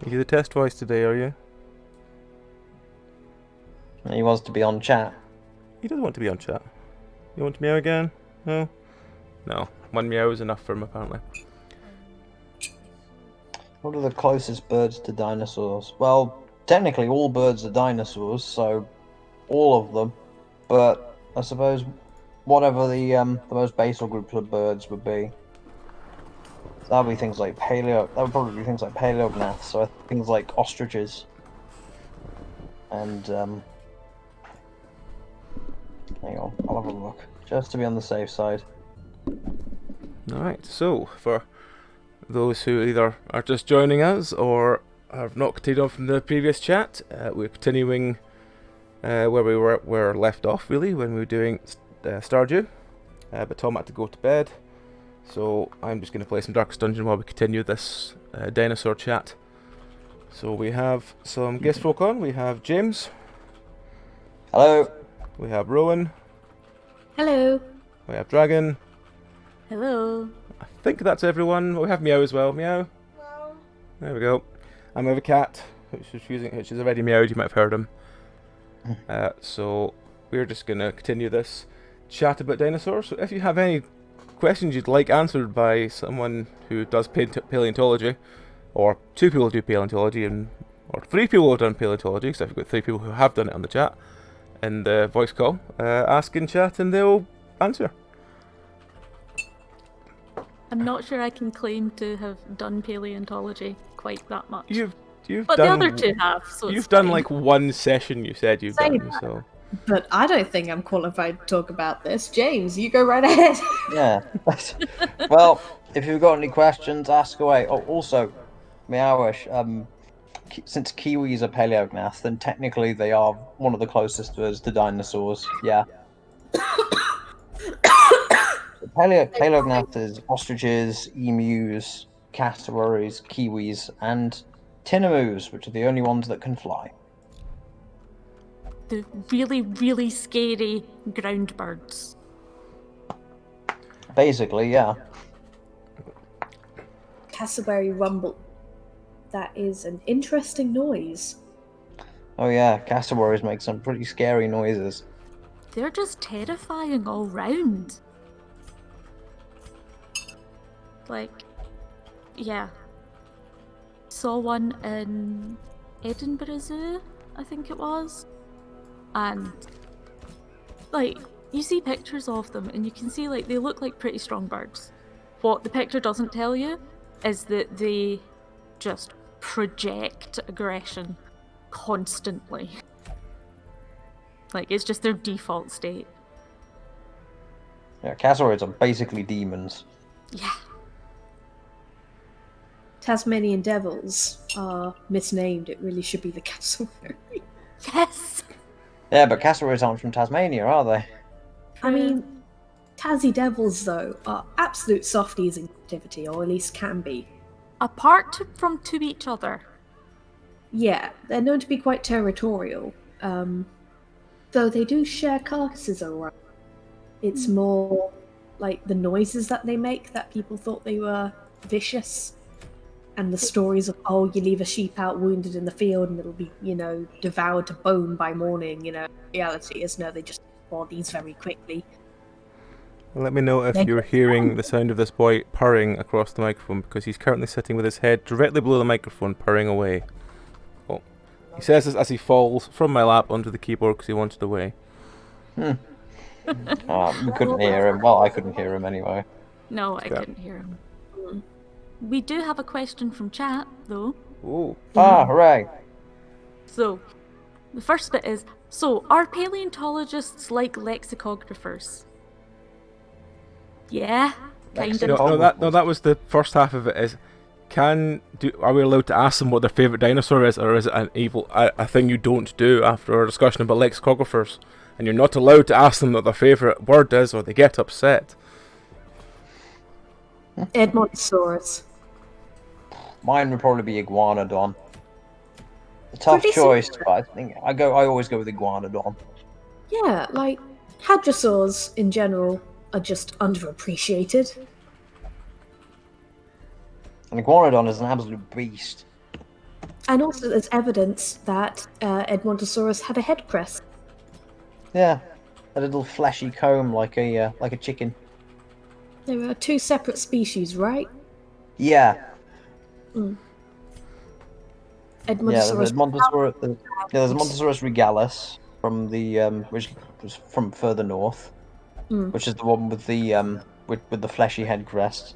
You're the test voice today, are you? He wants to be on chat. He doesn't want to be on chat. You want to meow again? No? No. One meow is enough for him, apparently. What are the closest birds to dinosaurs? Well, technically all birds are dinosaurs, so all of them. But I suppose whatever the most basal groups of birds would be. So that would be things like That would probably be things like paleognaths, so things like ostriches. And hang on, I'll have a look just to be on the safe side. Alright, so for those who either are just joining us or have not continued on from the previous chat, we're continuing where we were left off, really, when we were doing Stardew. But Tom had to go to bed, so I'm just going to play some Darkest Dungeon while we continue this dinosaur chat. So we have some guest folk on. We have James. Hello. We have Rowan. Hello. We have Dragon. Hello. I think that's everyone. We have Meow as well. Meow. Hello. There we go. And we have a cat, which is already meowed. You might have heard him. So we're just going to continue this chat about dinosaurs. So if you have any questions you'd like answered by someone who does paleontology, or two people who do paleontology, or three people who have done paleontology, because I've got three people who have done it on the chat, and the voice call, ask in chat and they'll answer. I'm not sure I can claim to have done paleontology quite that much. You've but done, the other two have, so you've it's done fine. like one session. You said you've Say done that. so. But I don't think I'm qualified to talk about this. James, you go right ahead. Yeah. Well, if you've got any questions, ask away. Oh, also, Meowish, since kiwis are paleognaths, then technically they are one of the closest to us to dinosaurs. Yeah. Paleognaths is ostriches, emus, cassowaries, kiwis, and tinamous, which are the only ones that can fly. The really, really scary ground birds. Basically, yeah. Cassowary rumble. That is an interesting noise. Oh yeah, cassowaries make some pretty scary noises. They're just terrifying all round. Like, yeah. Saw one in Edinburgh Zoo, I think it was. And, like, you see pictures of them and you can see, like, they look like pretty strong birds. What the picture doesn't tell you is that they just project aggression constantly. Like, it's just their default state. Yeah, cassowaries are basically demons. Yeah. Tasmanian devils are misnamed. It really should be the cassowary. Yes! Yeah, but cassowaries aren't from Tasmania, are they? I mean, Tassie devils, though, are absolute softies in captivity, or at least can be. Apart from to each other. Yeah, they're known to be quite territorial. Though they do share carcasses around. It's more like the noises that they make that people thought they were vicious. And the stories of, oh, you leave a sheep out wounded in the field and it'll be, devoured to bone by morning, Reality is, no, they just bodies very quickly. Let me know if you're hearing the sound of this boy purring across the microphone, because he's currently sitting with his head directly below the microphone, purring away. Oh, he says this as he falls from my lap onto the keyboard because he wanted away. We couldn't hear him. Well, I couldn't hear him anyway. No, I couldn't hear him. We do have a question from chat, though. Ooh. Ah, hooray! So, the first bit is, so, are paleontologists like lexicographers? Yeah, kind of. No, that was the first half of it. Is are we allowed to ask them what their favourite dinosaur is, or is it a thing you don't do after our discussion about lexicographers? And you're not allowed to ask them what their favourite word is, or they get upset. Edmontosaurus. Mine would probably be Iguanodon. A tough choice, but I think I always go with Iguanodon. Yeah, like hadrosaurs in general are just underappreciated. And Iguanodon is an absolute beast. And also, there's evidence that Edmontosaurus had a head crest. Yeah, a little fleshy comb like a chicken. There are two separate species, right? Yeah, yeah. There's Edmontosaurus. Edmontosaurus. There's Edmontosaurus regalis from the which was from further north, which is the one with the with the fleshy head crest.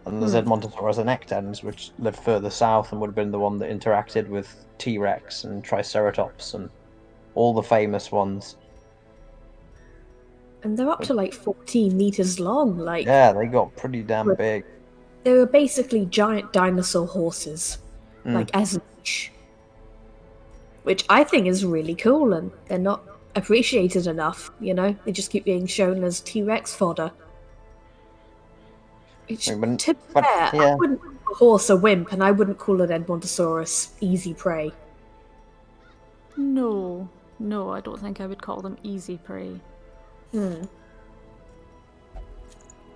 And there's Edmontosaurus annectens, which lived further south and would have been the one that interacted with T-Rex and Triceratops and all the famous ones. And they're up to like 14 meters long. Like, Yeah, they got pretty damn big. they were basically giant dinosaur horses, like as niche. Which I think is really cool, and they're not appreciated enough, you know? They just keep being shown as T-Rex fodder. Which, to be fair, yeah. I wouldn't call a horse a wimp, and I wouldn't call an Edmontosaurus easy prey. No, I don't think I would call them easy prey.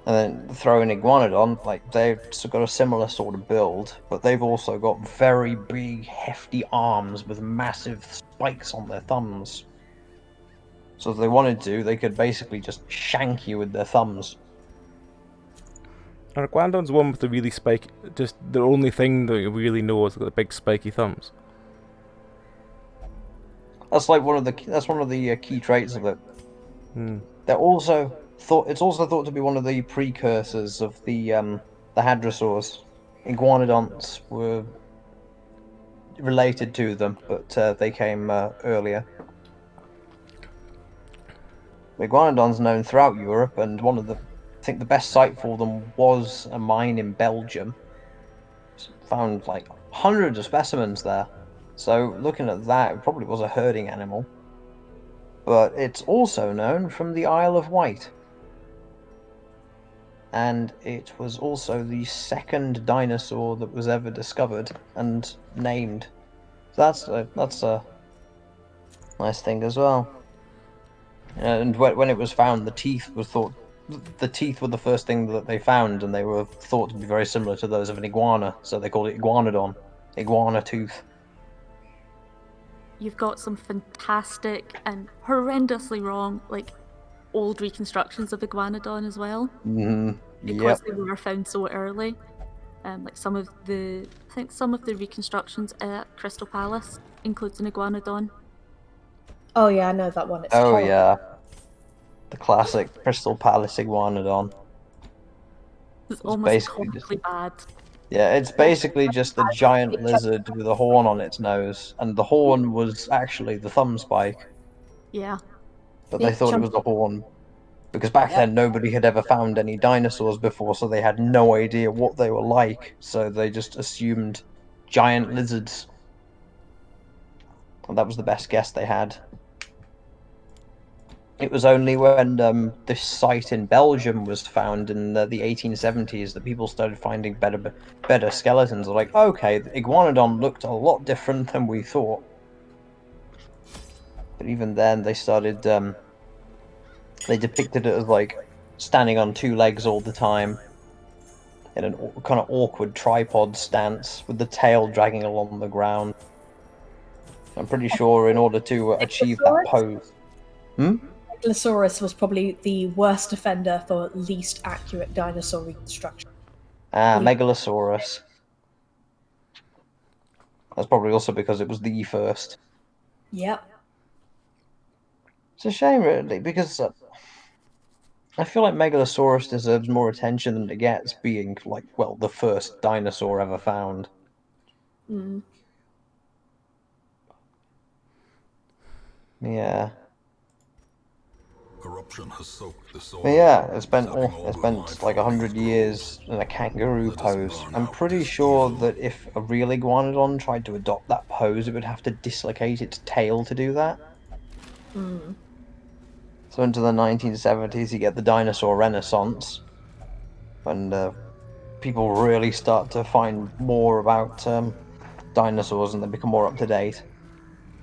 And then throw in Iguanodon, like they've got a similar sort of build, but they've also got very big, hefty arms with massive spikes on their thumbs. So if they wanted to, they could basically just shank you with their thumbs. And Iguanodon's the one with the really spiky. Just the only thing that you really know is the big spiky thumbs. That's like one of the key traits of it. They're also it's also thought to be one of the precursors of the hadrosaurs. Iguanodonts were related to them, but they came earlier. Iguanodon's known throughout Europe, and I think the best site for them was a mine in Belgium. Found like hundreds of specimens there. So looking at that, it probably was a herding animal. But it's also known from the Isle of Wight. And it was also the second dinosaur that was ever discovered and named. So that's a nice thing as well. And when it was found, the teeth were the first thing that they found, and they were thought to be very similar to those of an iguana, so they called it Iguanodon, iguana tooth. You've got some fantastic and horrendously wrong, like, old reconstructions of Iguanodon as well. Because they were found so early. Like some of the reconstructions at Crystal Palace includes an Iguanodon. Oh yeah, I know that one. It's Oh horrible. yeah, the classic Crystal Palace Iguanodon. It's almost comically bad. Yeah, it's basically just a giant lizard with a horn on its nose, and the horn was actually the thumb spike. Yeah. But they thought it was the horn, because back then nobody had ever found any dinosaurs before, so they had no idea what they were like, so they just assumed giant lizards. And that was the best guess they had. It was only when this site in Belgium was found in the 1870s that people started finding better skeletons. They're like, okay, the Iguanodon looked a lot different than we thought. But even then, they started... they depicted it as, like, standing on two legs all the time, in an kind of awkward tripod stance, with the tail dragging along the ground. I'm pretty sure in order to achieve that pose... Megalosaurus was probably the worst offender for least accurate dinosaur reconstruction. Megalosaurus. That's probably also because it was the first. Yep. It's a shame, really, because I feel like Megalosaurus deserves more attention than it gets, being, like, well, the first dinosaur ever found. Yeah. Corruption has soaked the soil. But yeah, it spent like 100 years in a kangaroo pose. I'm pretty sure that if a real iguanodon tried to adopt that pose, it would have to dislocate its tail to do that. So into the 1970s, you get the dinosaur renaissance, and people really start to find more about dinosaurs, and they become more up to date.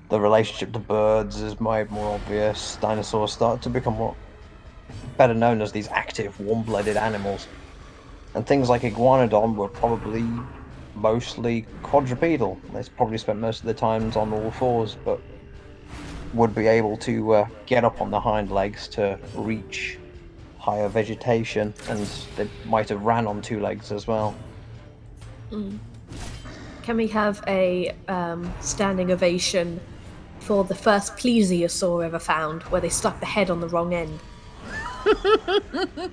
The relationship to birds is made more obvious. Dinosaurs start to become better known as these active, warm-blooded animals. And things like Iguanodon were probably mostly quadrupedal. They probably spent most of their times on all fours, but would be able to get up on the hind legs to reach higher vegetation, and they might have ran on 2 legs as well. Can we have a standing ovation for the first plesiosaur ever found, where they stuck the head on the wrong end?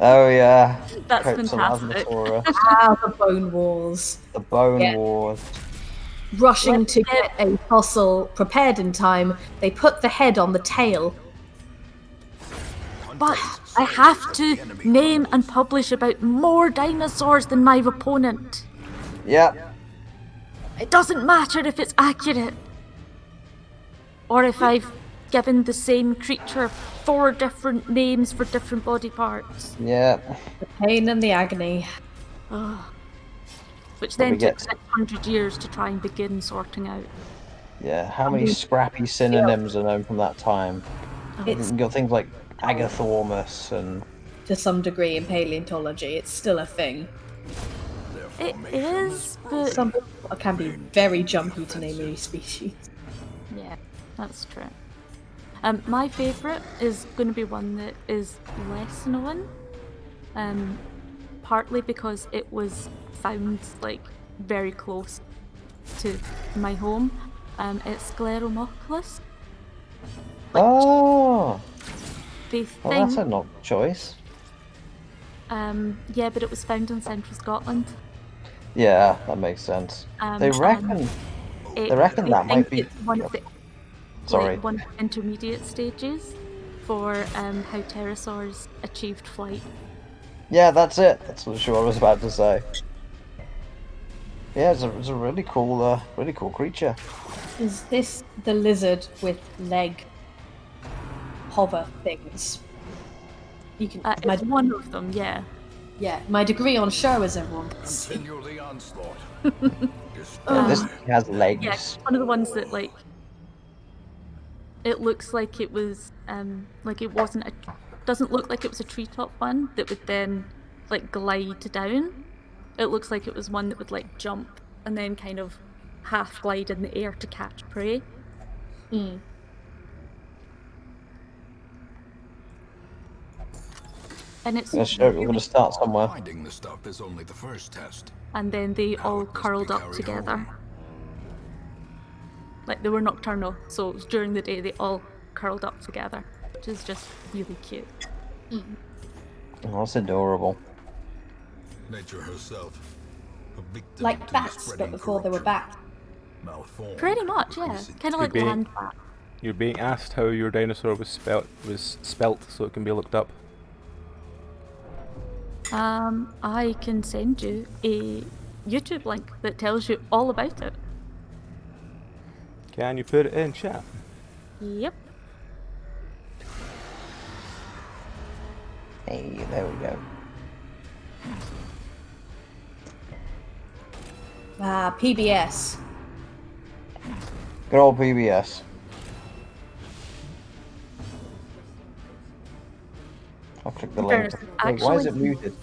Oh yeah, That's Coatsalasmasaurus. fantastic. The Bone Wars. The Bone Yeah. Wars. Rushing Let's to get- get a fossil prepared in time, they put the head on the tail. But I have to name and publish about more dinosaurs than my opponent. Yeah, It doesn't matter if it's accurate. Or if I've given the same creature 4 different names for different body parts. yeah. The pain and the agony. Which then we took get- 600 years to try and begin sorting out. Yeah, how many scrappy synonyms are known from that time? It's You've got things like Agathormus and... to some degree in paleontology, it's still a thing. It is, but Some people can be very jumpy to name new species. yeah, that's true. My favourite is going to be one that is less known, partly because it was found like very close to my home. It's Scleromoculus. Oh! They Well, think, that's an odd choice. yeah, but it was found in central Scotland. Yeah, that makes sense. They and reckon... They reckon that might be- it's one of the Sorry. one of the intermediate stages for how pterosaurs achieved flight. Yeah, that's it. That's what I was about to say. Yeah, it's a really cool creature. Is this the lizard with leg hover things? You can. It's one of them, yeah. Yeah, my degree on show, as everyone can see. Continue the onslaught. This has legs. Yeah, one of the ones that like it looks like it was like it wasn't a doesn't look like it was a treetop one that would then like glide down. It looks like it was one that would like jump and then kind of half glide in the air to catch prey. And it's We're going to start somewhere. Finding the stuff is only the first test. and then they Now all it must be curled up carried together. on. Like they were nocturnal, so during the day they all curled up together, which is just really cute. Oh, that's adorable. Nature herself. A victim Like to the bats, but spreading before they were corruption. bats. Malformed, Pretty much, yeah. increasing Kind of like Could be. land bat. You're being asked how your dinosaur was spelt so it can be looked up. I can send you a YouTube link that tells you all about it. Can you put it in chat? Yep. Hey, there we go. PBS. Good old PBS. I'll click the link. There's Wait, why is it actually- muted?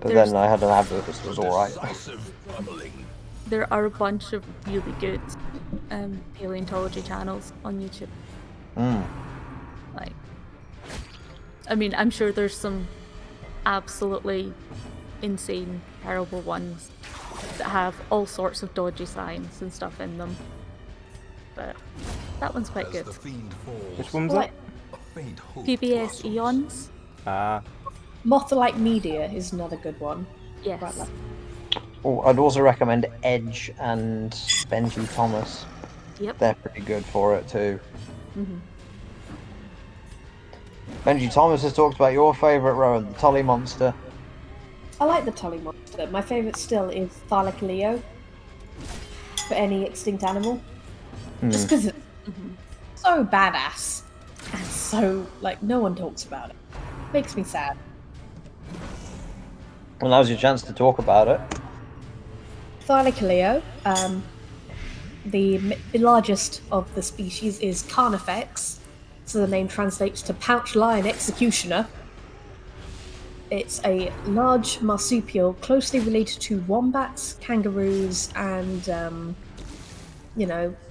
But there's- then I had an advert that was alright. Decisive bubbling. There are a bunch of really good paleontology channels on YouTube. Like, I mean, I'm sure there's some absolutely insane, terrible ones that have all sorts of dodgy science and stuff in them. But that one's quite As good. the fiend falls, Which one's What? a faint hope PBS blossoms. Eons? that? Moth-like Media is another good one. Yes. Quite like. Oh, I'd also recommend Edge and Benji Thomas. Yep. They're pretty good for it too. Mm-hmm. Benji Thomas has talked about your favourite, Rowan, the Tully Monster. I like the Tully monster. My favourite still is Thylacoleo for any extinct animal. Just because it's so badass and so, like, no one talks about it. Makes me sad. Well, now's your chance to talk about it. Thylacoleo, the largest of the species is Carnifex, so the name translates to pouch lion executioner. It's a large marsupial closely related to wombats, kangaroos, and,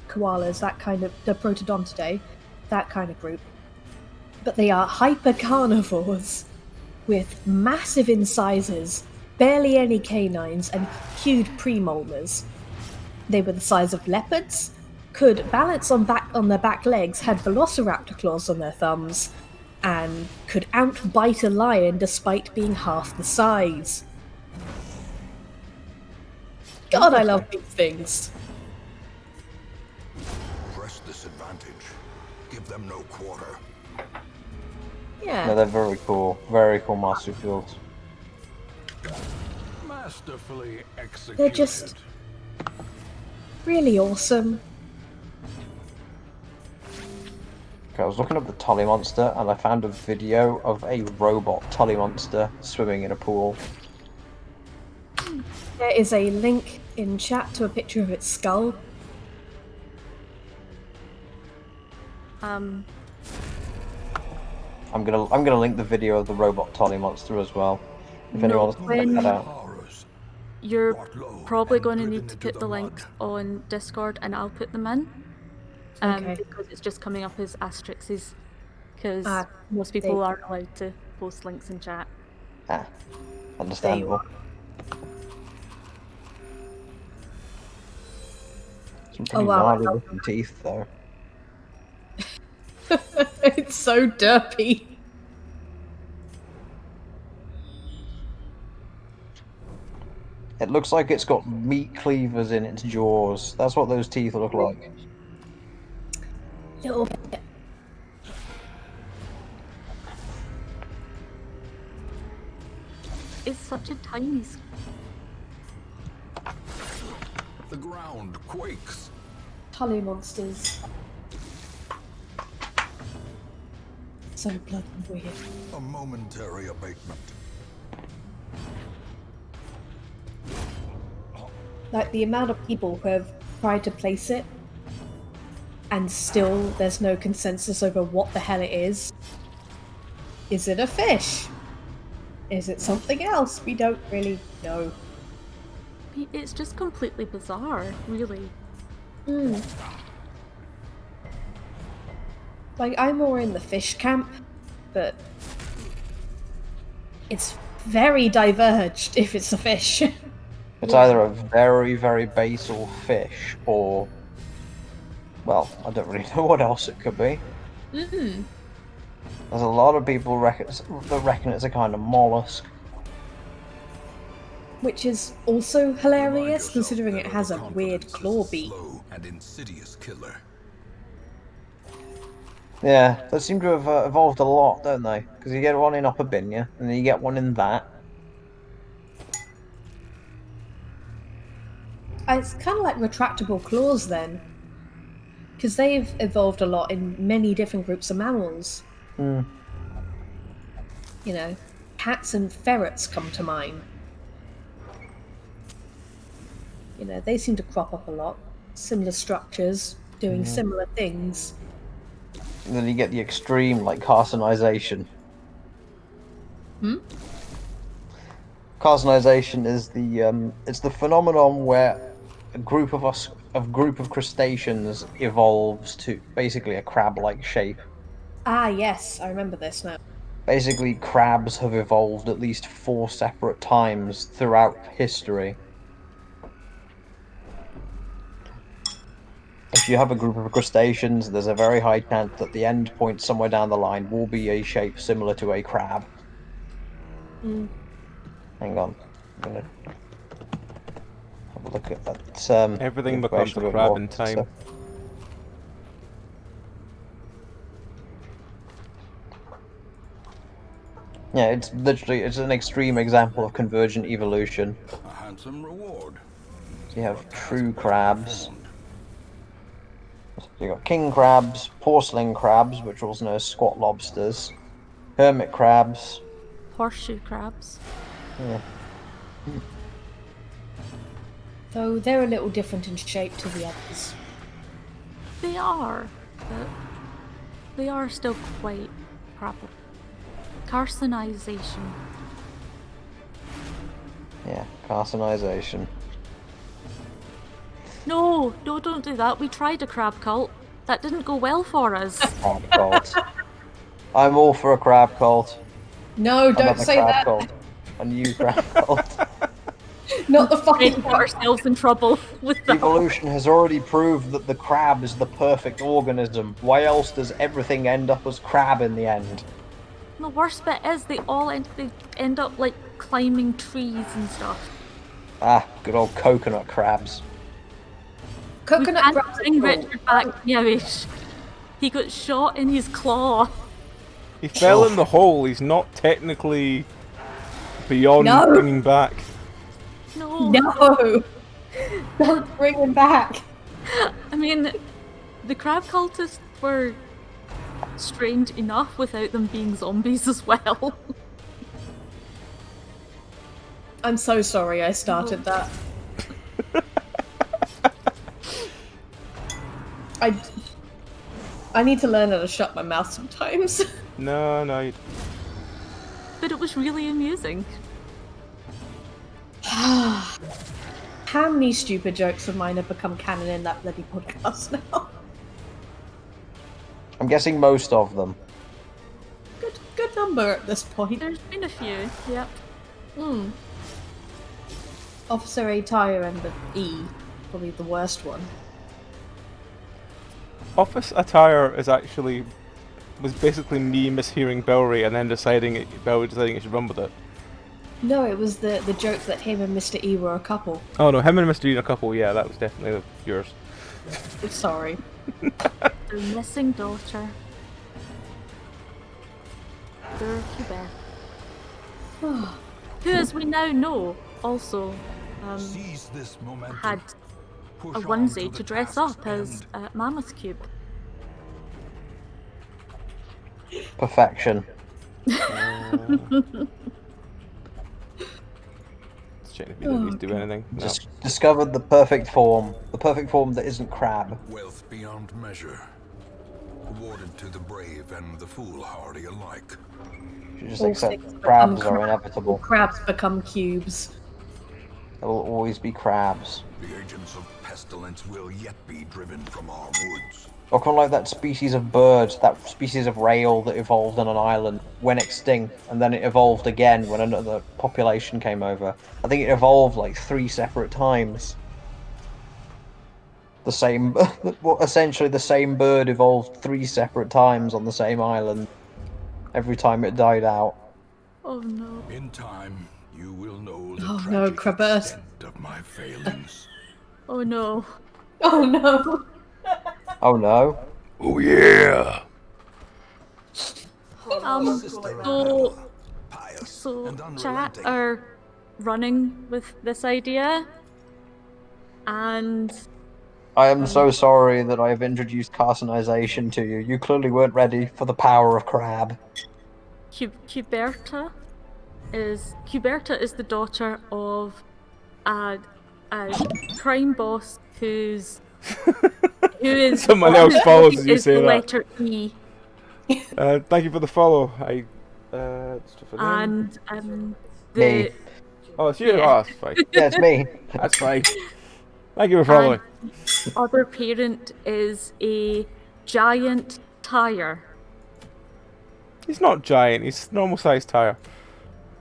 koalas, that kind of, the protodontidae, that kind of group. But they are hyper carnivores with massive incisors, barely any canines, and huge premolars. They were the size of leopards, could balance on their back legs, had velociraptor claws on their thumbs, and could outbite a lion despite being half the size. God, I love these things. Press this advantage. Give them no quarter. Yeah. No, they're very cool. Very cool marsupials. Masterfully executed. They're just really awesome. Okay, I was looking up the Tully monster and I found a video of a robot Tully monster swimming in a pool. There is a link in chat to a picture of its skull. I'm gonna link the video of the robot Tully monster as well. If anyone wants to check that out. Horrors. You're Brought low probably and going to driven need to into put the the links mud. on Discord, and I'll put them in. Okay. Because it's just coming up as asterisks, because Ah, most people they- aren't allowed to post links in chat. Ah, understandable. Some pretty wow, I gnarly love looking teeth though. It's so derpy. It looks like it's got meat cleavers in its jaws. That's what those teeth look like. Little bit. It's such a tiny. The ground quakes. Tully monsters. So bloody weird. A momentary abatement. Like the amount of people who have tried to place it and still there's no consensus over what the hell it is. Is it a fish? Is it something else? We don't really know. It's just completely bizarre, really. Like, I'm more in the fish camp, but it's very diverged if it's a fish. It's either a very, very basal fish or, well, I don't really know what else it could be. Mm-hmm. There's a lot of people that reckon it's a kind of mollusk. Which is also hilarious, Remind yourself considering that it has a weird overconfidence claw is a beak. slow and insidious killer. Yeah, they seem to have evolved a lot, don't they? Because you get one in Upper Binya, and then you get one in that. It's kind of like retractable claws then. Because they've evolved a lot in many different groups of mammals. Hmm. You know, cats and ferrets come to mind. You know, they seem to crop up a lot. Similar structures, doing similar things. And then you get the extreme, like, carcinization. Carcinization is the it's the phenomenon where a group of crustaceans evolves to basically a crab-like shape. Ah, yes, I remember this now. Basically, crabs have evolved at least 4 separate times throughout history. If you have a group of crustaceans, there's a very high chance that the end point somewhere down the line will be a shape similar to a crab. Hang on. I'm gonna have a look at that. Everything becomes information a bit crab more, in time. so- Yeah, it's an extreme example of convergent evolution. A handsome reward. So you have true crabs. You got king crabs, porcelain crabs, which are also known as squat lobsters, hermit crabs. Horseshoe crabs. Yeah. Though they're a little different in shape to the others. They are, but they are still quite crabby. Carcinization. Yeah, carcinization. No, don't do that. We tried a crab cult. That didn't go well for us. Crab cult. I'm all for a crab cult. No, don't Another say crab that. cult. A new crab cult. Not the We fucking got ourselves in trouble with that. Evolution has already proved that the crab is the perfect organism. Why else does everything end up as crab in the end? The worst bit is they end up like climbing trees and stuff. Ah, good old coconut crabs. coconut we can't crabs. bring are cool. Richard back, Yowish. He got shot in his claw. He fell in the hole. He's not technically beyond No. bringing back. No. No, don't bring him back. I mean, the crab cultists were strange enough without them being zombies as well. I'm so sorry I started that. I need to learn how to shut my mouth sometimes. No. But it was really amusing. How many stupid jokes of mine have become canon in that bloody podcast now? I'm guessing most of them. Good number at this point. There's been a few, yep. Officer A tire and the E, probably the worst one. Office attire was basically me mishearing Bellry and then Bellry deciding it should run with it. No, it was the joke that him and Mr. E were a couple. Oh no, him and Mr. Dean a couple. Yeah, that was definitely yours. Sorry. Their missing daughter. Their Quebec. Who, as we now know, also Seize this momentum. had Push a on onesie the to dress task's up as end. Mammoth Cube. Perfection. Let's check if he didn't do anything. No. Just discovered the perfect form. The perfect form that isn't crab. Wealth beyond measure. Awarded to the brave and the foolhardy alike. You just All accept things that crabs become are inevitable. Crabs become cubes. There will always be crabs. The agents of pestilence will yet be driven from our woods. Or kind of like that species of bird, that species of rail that evolved on an island, went extinct, and then it evolved again when another population came over. I think it evolved like 3 separate times. The same, well, essentially the same bird evolved 3 separate times on the same island. Every time it died out. Oh no. In time, you will know the Oh no, tragic Crabert. extent of my failings. Oh no. Oh no! Oh no. Oh yeah. So chat are running with this idea, and I am so sorry that I have introduced carcinization to you. You clearly weren't ready for the power of crab. Cuberta is the daughter of a crime boss who is Someone else follows as you is say the that. letter E, Thank you for the follow. and Me. Oh, it's you. Yeah. Oh, that's fine. Yeah, it's me. That's fine. Thank you for following. other parent is a giant tire. He's not giant. He's normal sized tire.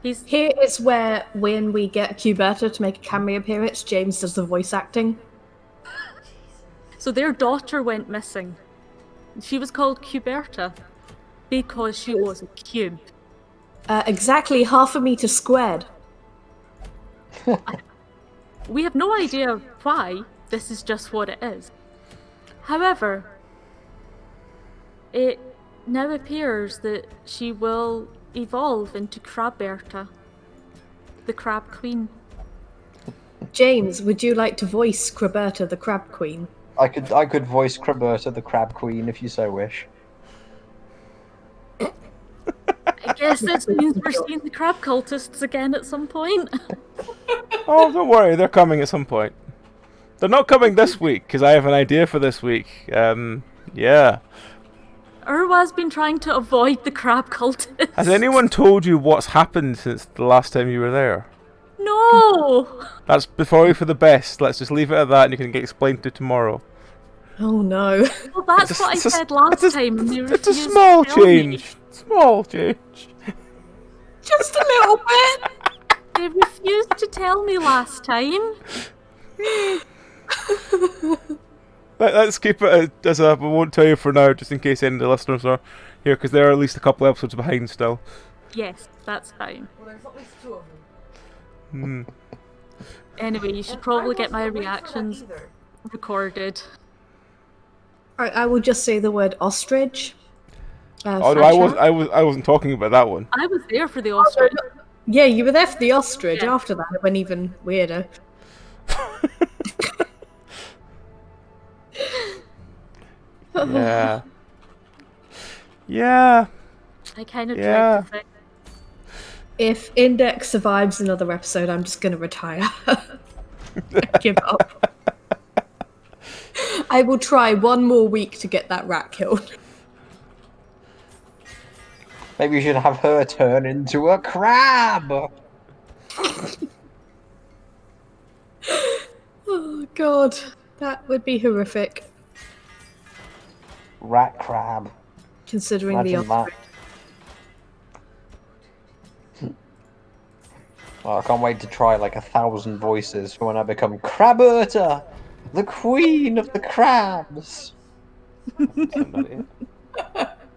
He's Here is where, when we get Cuberta to make a cameo appearance, James does the voice acting. So their daughter went missing. She was called Cuberta because she was a cube. Exactly half a meter squared. We have no idea why. This is just what it is. However, it now appears that she will evolve into Crabberta, the Crab Queen. James, would you like to voice Cuberta, the Crab Queen? I could voice Craberta, the crab queen, if you so wish. I guess this means we're seeing the crab cultists again at some point. Oh, don't worry. They're coming at some point. They're not coming this week because I have an idea for this week. Yeah. Urwa's been trying to avoid the crab cultists. Has anyone told you what's happened since the last time you were there? No! That's before you for the best. Let's just leave it at that, and you can get explained to tomorrow. Oh no. Well, that's It's a- what I it's a- said last it's a- time. And you It's a refused small to tell me. change. Small change. Just a little bit. They refused to tell me last time. Let's keep it as a. We won't tell you for now, just in case any of the listeners are here, because they're at least a couple episodes behind still. Yes, that's fine. Well, there's at least 2 of them. Anyway, you should probably get my reactions recorded. I will just say the word ostrich. Oh no, I wasn't talking about that one. I was there for the ostrich. Yeah, you were there for the ostrich. Yeah. After that, it went even weirder. Yeah. Yeah. I kind of Yeah. dread the thing. If Index survives another episode, I'm just going to retire. I give up. I will try one more week to get that rat killed. Maybe you should have her turn into a crab. Oh god, that would be horrific. Rat crab. Considering Imagine the that. Oh, I can't wait to try like 1,000 voices for when I become Craberta, the queen of the crabs. Somebody.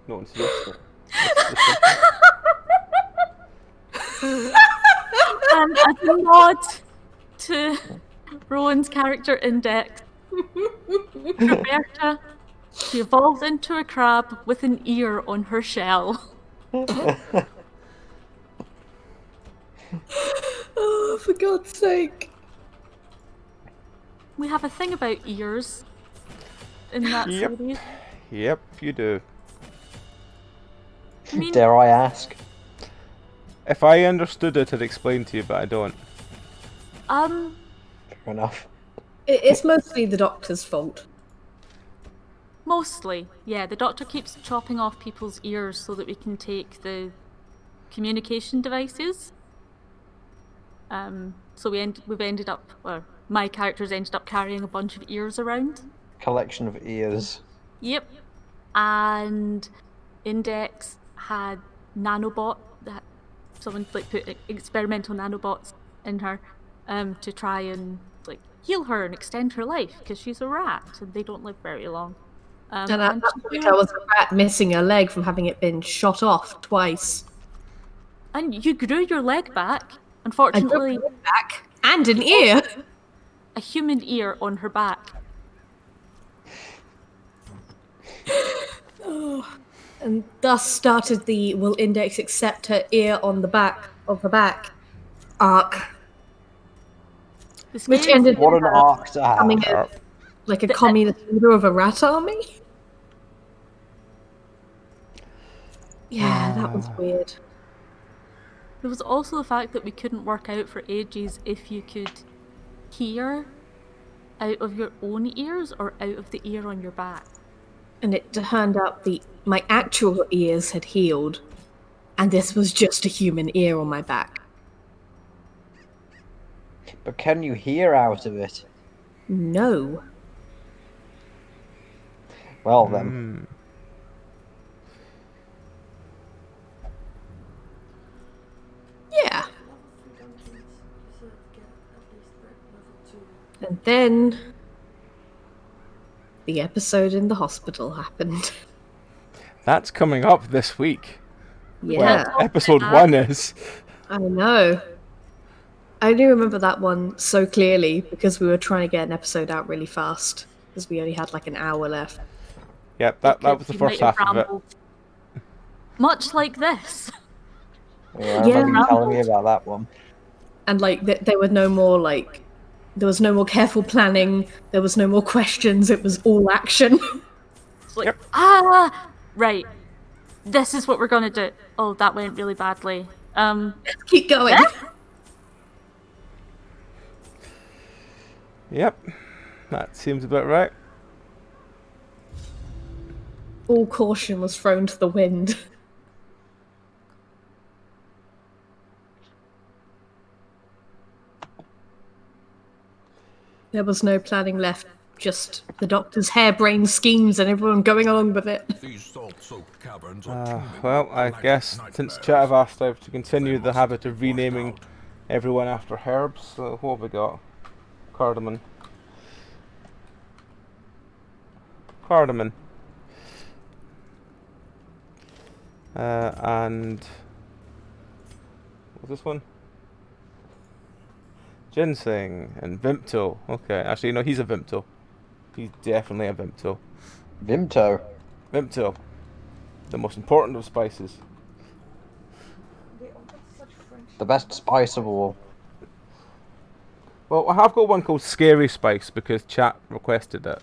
No one suggested it. As a nod to Rowan's character Index, Roberta, she evolved into a crab with an ear on her shell. Oh, for God's sake. We have a thing about ears in that Yep. series. Yep, you do. I mean, Dare I ask? If I understood it, I'd explain to you, but I don't. Fair enough. It's mostly the doctor's fault. mostly, yeah. The doctor keeps chopping off people's ears so that we can take the communication devices. So we've ended up, or my character's ended up carrying a bunch of ears around. Collection of ears. Yep. And Index had nanobot that someone like put experimental nanobots in her to try and like heal her and extend her life because she's a rat and they don't live very long. And at that point, I was a rat missing a leg from having it been shot off twice. And you grew your leg back. I Unfortunately, broke my leg back and an ear. a human ear on her back. And thus started the will Index accept her ear on the back of her back arc, The which scary ended thing- What an arc to have. becoming like a communist leader of a rat army. Yeah, that was weird. There was also the fact that we couldn't work out for ages if you could hear out of your own ears or out of the ear on your back. And it turned out my actual ears had healed, and this was just a human ear on my back. But can you hear out of it? No. Well then. Yeah. And then the episode in the hospital happened. That's coming up this week. Yeah, Well, episode 1 is. I know. I do remember that one so clearly because we were trying to get an episode out really fast because we only had like an hour left. Yep, that was the You first might have half of it. rambled. Much like this. Yeah, I Yeah. remember you telling me about that one. And like there were no more like there was no more careful planning, there was no more questions, it was all action. It's like, right. This is what we're gonna do. Oh, that went really badly. Keep going. Yep, that seems about right. All caution was thrown to the wind. There was no planning left, just the Doctor's harebrained schemes and everyone going along with it. These salt-soaked caverns are teeming Well, with I galactic guess since nightmares. chat have asked, I have to continue They the must habit of be washed renaming out. everyone after herbs. So what have we got? Cardamom. Cardamom. And what's this one? Ginseng and Vimto. Okay, actually, no, he's a Vimto. He's definitely a Vimto. Vimto. Vimto, the most important of spices. The best spice of all. Well, I have got one called Scary Spice because chat requested it.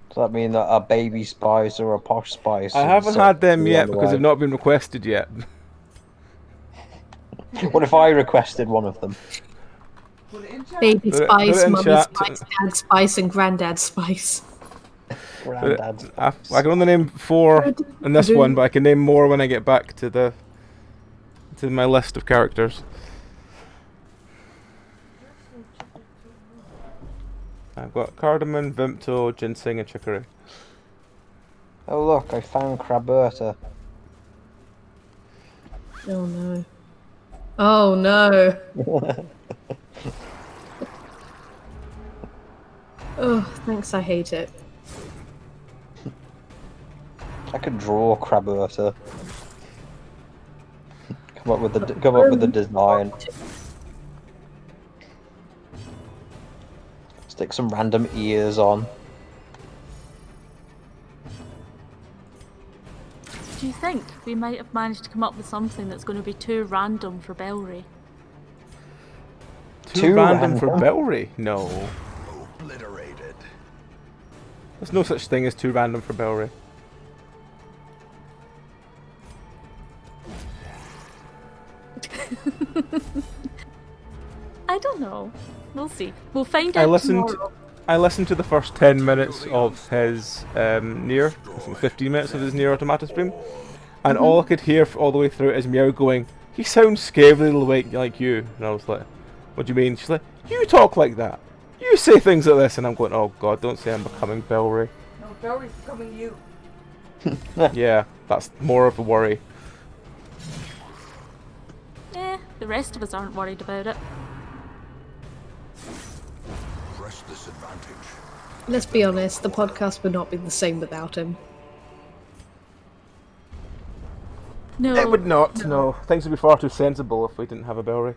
Does that mean that a baby spice or a posh spice? I is haven't had them on yet the because way? they've not been requested yet. What if I requested one of them? Put it in chat. Baby Put it Spice, in Mummy chat. Spice, Dad Spice, and Granddad Spice. Granddad's I spice. can only name 4 in this one, but I can name more when I get back to my list of characters. I've got cardamom, Vimto, ginseng, and chicory. Oh look, I found Craberta. Oh no. Oh no. Oh, thanks, I hate it. I could draw Craberta. Come up with the design. Stick some random ears on. Do you think we might have managed to come up with something that's going to be too random for Bellry? Too random for Bellry? No. Obliterated. There's no such thing as too random for Bellry. I don't know. We'll see. We'll find I out listened. tomorrow. I listened to the first 10 minutes of his Nier, I think 15 minutes of his Nier Automata stream, and all I could hear all the way through is Meow going, "He sounds scarily like you," and I was like, "What do you mean?" She's like, "You talk like that. You say things like this," and I'm going, "Oh God, don't say I'm becoming Bellry." No, Bellry's becoming you. Yeah, that's more of a worry. The rest of us aren't worried about it. Press this advantage. Let's be honest, the podcast would not be the same without him. No. It would not. No, things would be far too sensible if we didn't have a Bellry.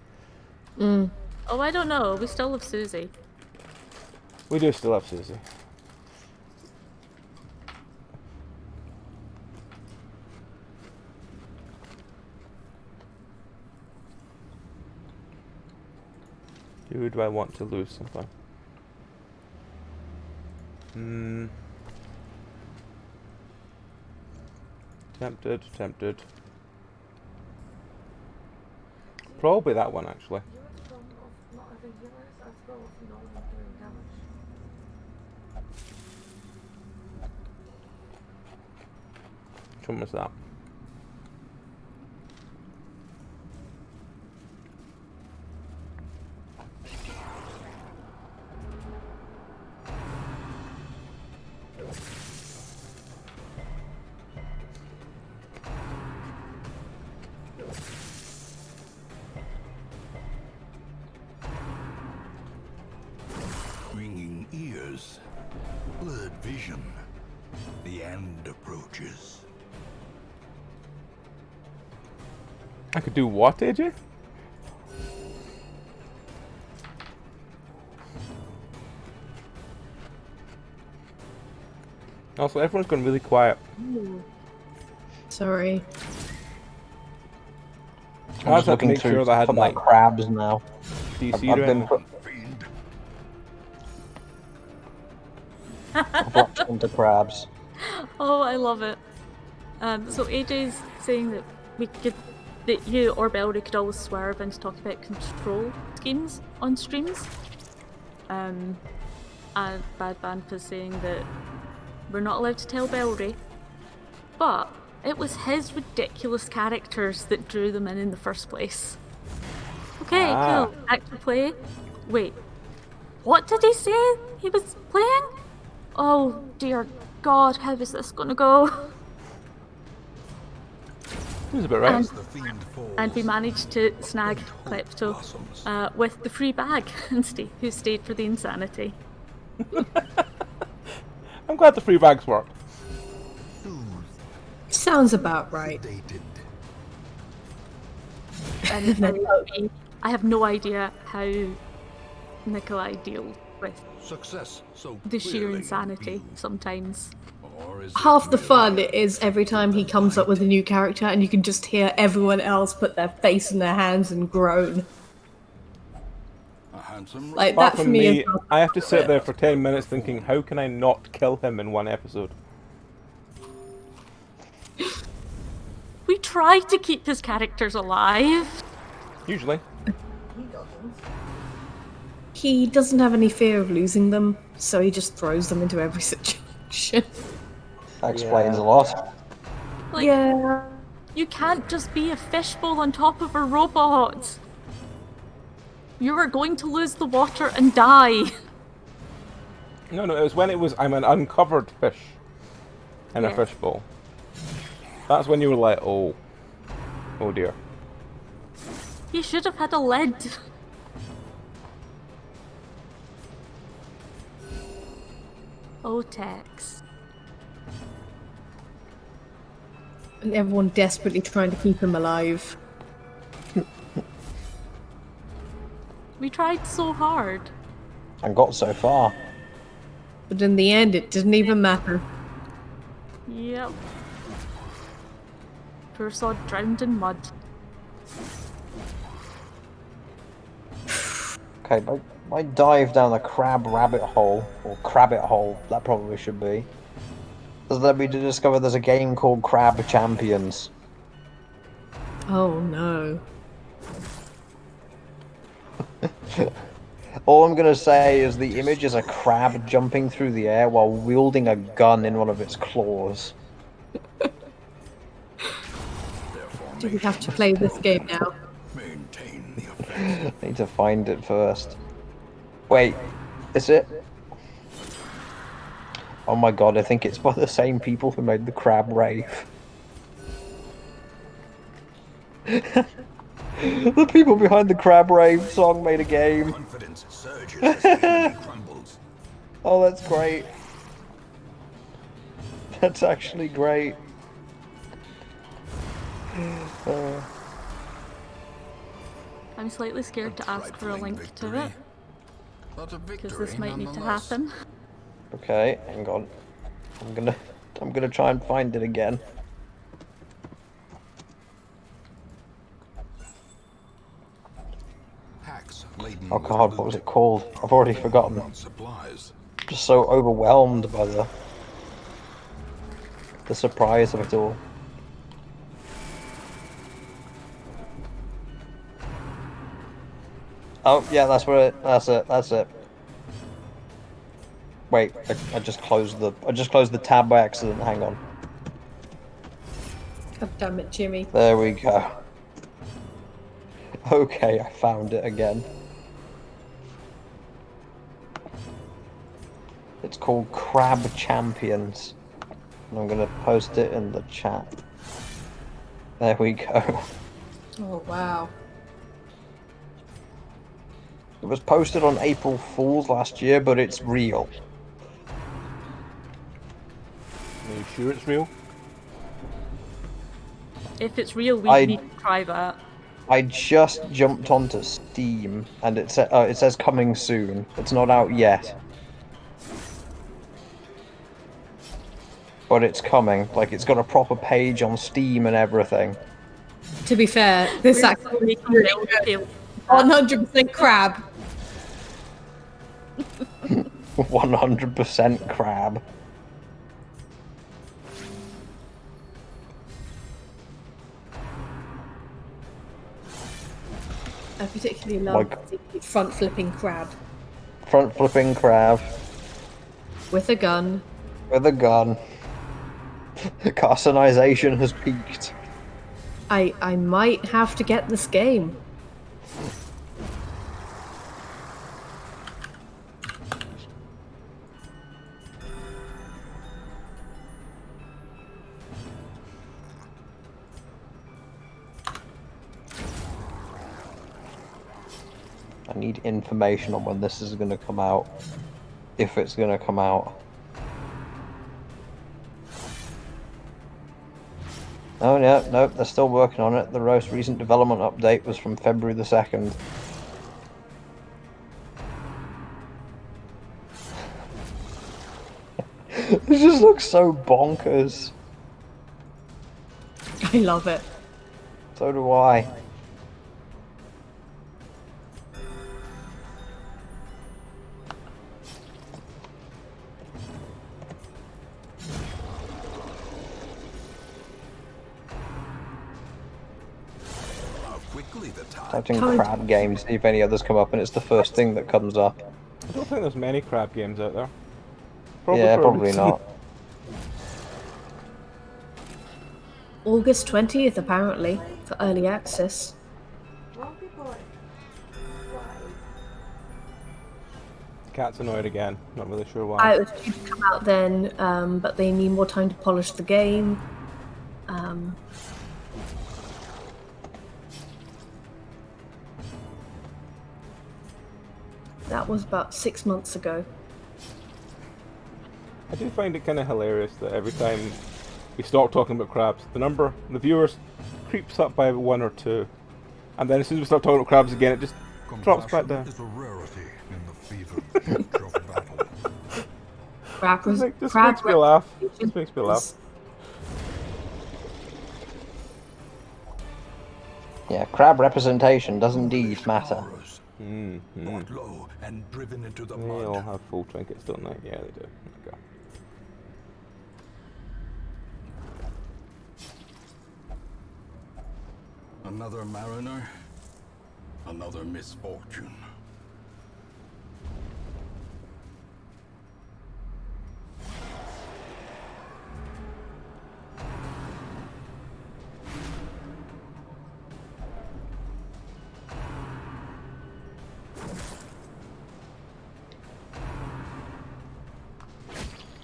Oh, I don't know. We still have Susie. We do still have Susie. Who do I want to lose something? Tempted. Probably that one, actually. You were the problem of not having healers, as well as no one doing damage. Which one was that? Ringing ears. Blurred vision. The end approaches. I could do what, AJ? Also, everyone's gone really quiet. Sorry. I was looking to make sure that I had for my like crabs now. DC I've been running. put Fiend. blocked into crabs. Oh, I love it. So AJ's saying that that you or Bellry could always swerve and talk about control schemes on streams. And Bad Banff is saying that we're not allowed to tell Bellry, but It was his ridiculous characters that drew them in the first place. Okay, cool. Back to play. Wait, what did he say he was playing? Oh dear God, how is this gonna go? Seems a bit right. And we managed to snag Klepto with the free bag, who stayed for the insanity. I'm glad the free bags work. Sounds about right. And I have no idea how Nikoli deals with Success so the sheer clearly insanity viewed. sometimes. Or is it Half the merely fun is every time he comes up with a new character and you can just hear everyone else put their face in their hands and groan. a handsome Like, Apart that for from me me, is... I have to sit there for 10 minutes thinking, how can I not kill him in one episode? We try to keep his characters alive. Usually. He doesn't have any fear of losing them, so he just throws them into every situation. That explains a lot. Like, Yeah. you can't just be a fishbowl on top of a robot. You are going to lose the water and die. No, it was when it was, I'm an uncovered fish in a Yeah. fishbowl. That's when you were like, oh dear. He should have had a lid. Oh, Tex. And everyone desperately trying to keep him alive. We tried so hard. And got so far. But in the end, it didn't even matter. Yep. Poor Sod drowned in mud. Okay, my dive down the crab rabbit hole, or crabbit hole, that probably should be, has led me to discover there's a game called Crab Champions. Oh no. All I'm gonna say is the image is a crab jumping through the air while wielding a gun in one of its claws. Do we have to play this game now? maintain the effect. I need to find it first. Wait, is it? Oh my god, I think it's by the same people who made the Crab Rave. The people behind the Crab Rave song made a game. Confidence surges as the enemy crumbles. Oh, that's great. That's actually great. I'm slightly scared to ask for a Trifling link to victory, it, but a because victory this might need to nonetheless. happen. Okay, hang on. I'm gonna try and find it again. Hacks laden Oh with god, what was loot. it called? I've already forgotten. Want supplies. Just so overwhelmed by the surprise of it all. Oh yeah, that's it. Wait, I just closed the tab by accident. Hang on. God damn it, Jimmy. There we go. Okay, I found it again. It's called Crab Champions. And I'm gonna post it in the chat. There we go. Oh wow. It was posted on April Fool's last year, but it's real. Are you sure it's real? If it's real, we I- need to try that. I just jumped onto Steam, and it says coming soon. It's not out yet. But it's coming. Like, it's got a proper page on Steam and everything. To be fair, this actually 100% crab. 100% crab. I particularly love the front flipping crab Front flipping crab with a gun. with a gun. Carcinization has peaked. I might have to get this game. I need information on when this is going to come out. If it's going to come out. Oh yeah, nope, they're still working on it. The most recent development update was from February the 2nd. It just looks so bonkers. I love it. So do I. Typing crab games, see if any others come up, and it's the first thing that comes up. I don't think there's many crab games out there. Yeah, probably not. August 20th, apparently, for early access. Cat's annoyed again. Not really sure why. It was due to come out then, but they need more time to polish the game. That was about 6 months ago. I do find it kind of hilarious that every time we stop talking about crabs, the viewers creeps up by 1 or 2, and then as soon as we start talking about crabs again, it just drops back down. Is a rarity in the fevered pitch of battle. Just makes me laugh. Just makes me laugh. Yeah, crab representation does indeed matter. Brought low and driven into the They mud. all have full trinkets, don't they? Yeah, they do. Okay. Another mariner, another misfortune.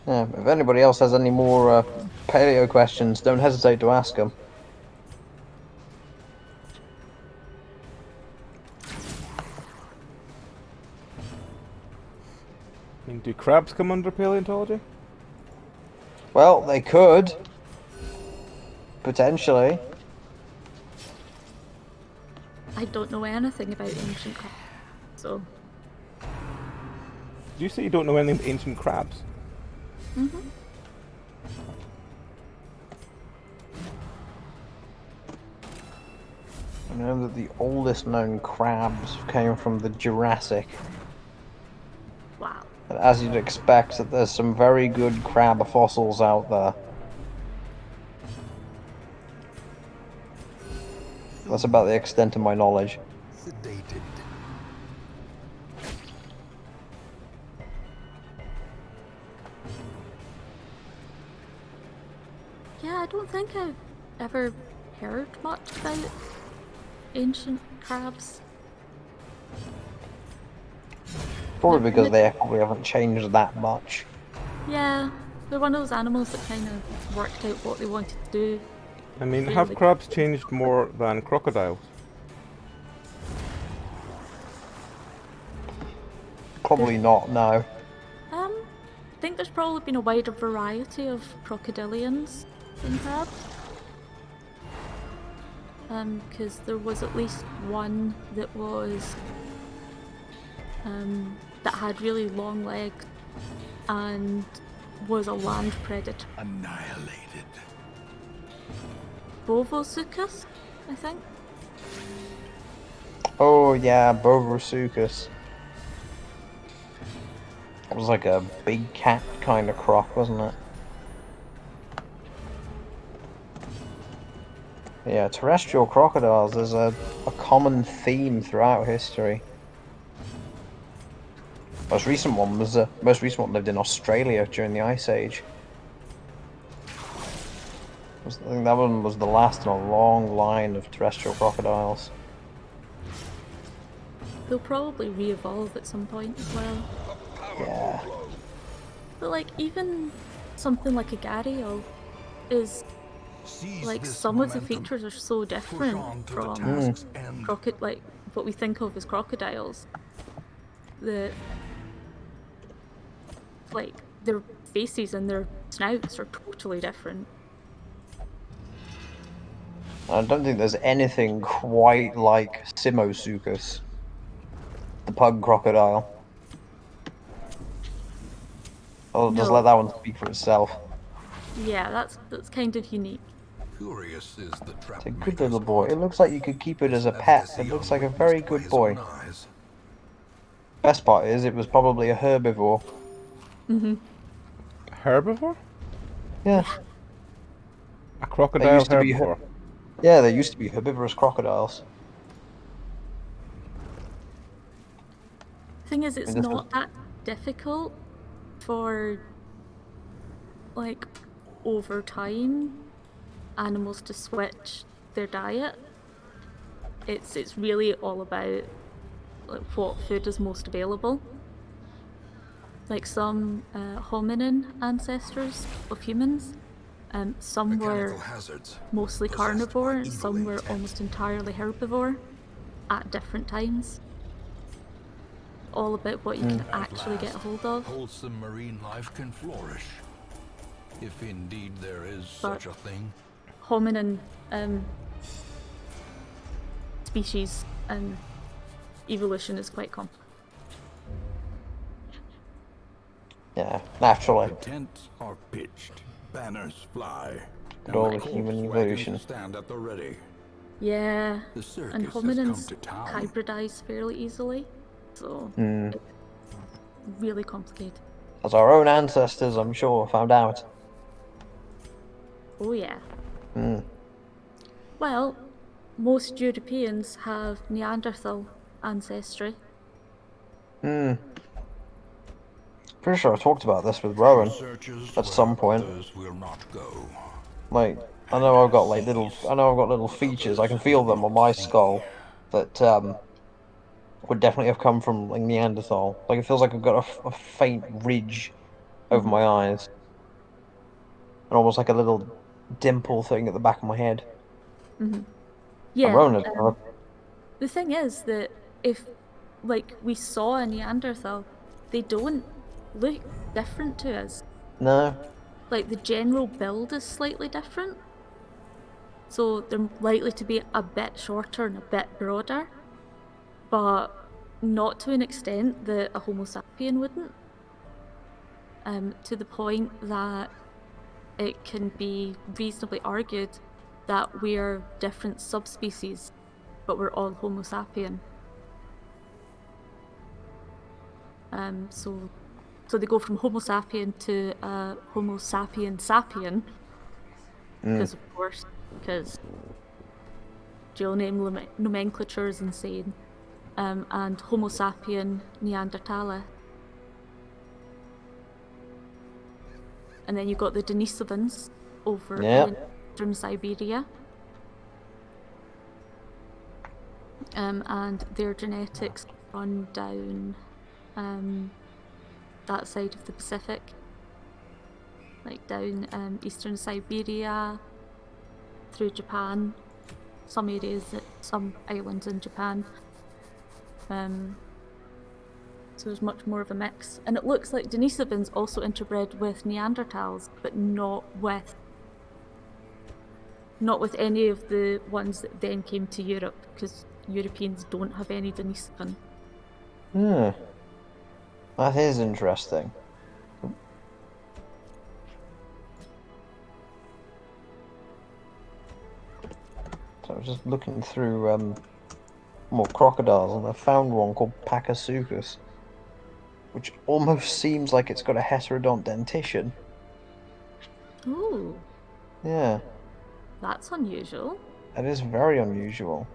Yeah, if anybody else has any more paleo questions, don't hesitate to ask them. I mean, do crabs come under paleontology? Well, they could. Potentially. I don't know anything about ancient crabs, so. Did you say you don't know anything about ancient crabs? Mm-hmm. I know that the oldest known crabs came from the Jurassic. Wow. And as you'd expect, that there's some very good crab fossils out there. That's about the extent of my knowledge. Sedated. Yeah, I don't think I've ever heard much about ancient crabs. Probably because they probably haven't changed that much. Yeah, they're one of those animals that kind of worked out what they wanted to do. I mean, have crabs changed more than crocodiles? Probably not, no. I think there's probably been a wider variety of crocodilians than crabs. Because there was at least one that was that had really long legs and was a land predator. Annihilated. Bovosuchus, I think. Oh yeah, Bovosuchus. It was like a big cat kind of croc, wasn't it? Yeah, terrestrial crocodiles is a common theme throughout history. Most recent one lived in Australia during the Ice Age. I think that one was the last in a long line of terrestrial crocodiles. They'll probably re-evolve at some point as well. Yeah. But like even something like a Gharial is like some of the features are so different from like what we think of as crocodiles that like their faces and their snouts are totally different. I don't think there's anything quite like Simosuchus, the pug crocodile. I'll just No. let that one speak for itself. Yeah, that's kind of unique. Curious is the trap It's a good maker's little boy. art. It looks like you could keep it as a It's pet. evidence It the looks young like a very witnessed by good his boy. own eyes. Best part is it was probably a herbivore. Herbivore? Yeah. A crocodile used to be herbivore. Yeah, there used to be herbivorous crocodiles. Thing is, it's And this not that difficult for like over time animals to switch their diet. It's really all about like what food is most available. Like some hominin ancestors of humans, some Mechanical were hazards. mostly possessed carnivore by and evil some were intent. almost entirely herbivore at different times. All about what you can At actually get last, a hold of. Wholesome marine life can flourish. If indeed there is But- such a thing. Hominin species and evolution is quite complex. Yeah, naturally. The tents are pitched, banners fly, Good old human evolution. stand at the ready. Yeah, The circus and has come hominins to town. hybridize fairly easily, so Hmm. it's really complicated. As our own ancestors, I'm sure, found out. Oh yeah. Hmm. Well, most Europeans have Neanderthal ancestry. Hmm. Pretty sure I talked about this with Rowan. Searches At where some point. others will not go. Like, I know I've got little features. I can feel them on my skull that would definitely have come from like Neanderthal. Like it feels like I've got a faint ridge over my eyes, and almost like a little dimple thing at the back of my head. Yeah. Rowan, The thing is that if, like, we saw a Neanderthal, they don't look different to us. no. Like, the general build is slightly different. So they're likely to be a bit shorter and a bit broader, but not to an extent that a Homo sapien wouldn't. To the point that it can be reasonably argued that we're different subspecies, but we're all Homo sapien. So they go from Homo sapien to Homo sapien sapien, because of course, because geoname nomenclature is insane, and Homo sapien neanderthale. And then you've got the Denisovans over Yep. in Eastern Siberia. And their genetics run down that side of the Pacific. Like down Eastern Siberia, through Japan, some areas, some islands in Japan. So there's much more of a mix. And it looks like Denisovans also interbred with Neanderthals, but not with any of the ones that then came to Europe, because Europeans don't have any Denisovan. Hmm. That is interesting. So I was just looking through more crocodiles, and I found one called Pachysuchus, which almost seems like it's got a heterodont dentition. Ooh, Yeah, that's unusual. that is very unusual.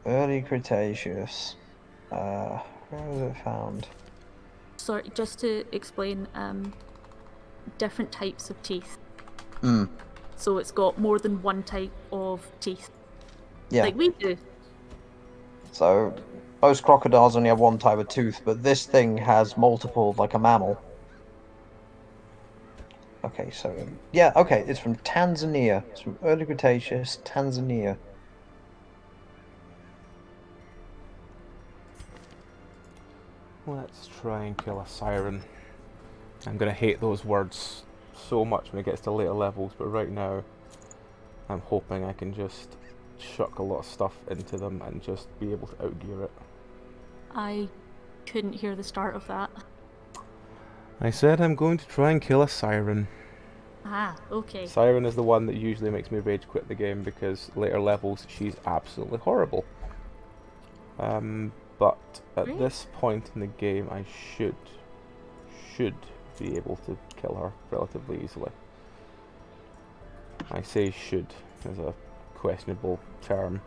Early Cretaceous. Where was it found? Sorry, just to explain different types of teeth. So it's got more than one type of teeth. Yeah. Like we do. So most crocodiles only have one type of tooth, but this thing has multiple, like a mammal. Okay, so yeah, okay, it's from Tanzania. It's from early Cretaceous, Tanzania. Let's try and kill a siren. I'm gonna hate those words so much when it gets to later levels, but right now I'm hoping I can just chuck a lot of stuff into them and just be able to outgear it. I couldn't hear the start of that. I said I'm going to try and kill a siren. Ah, okay. Siren is the one that usually makes me rage quit the game because later levels she's absolutely horrible. But at Really? this point in the game I should be able to kill her relatively easily. I say should as a questionable term.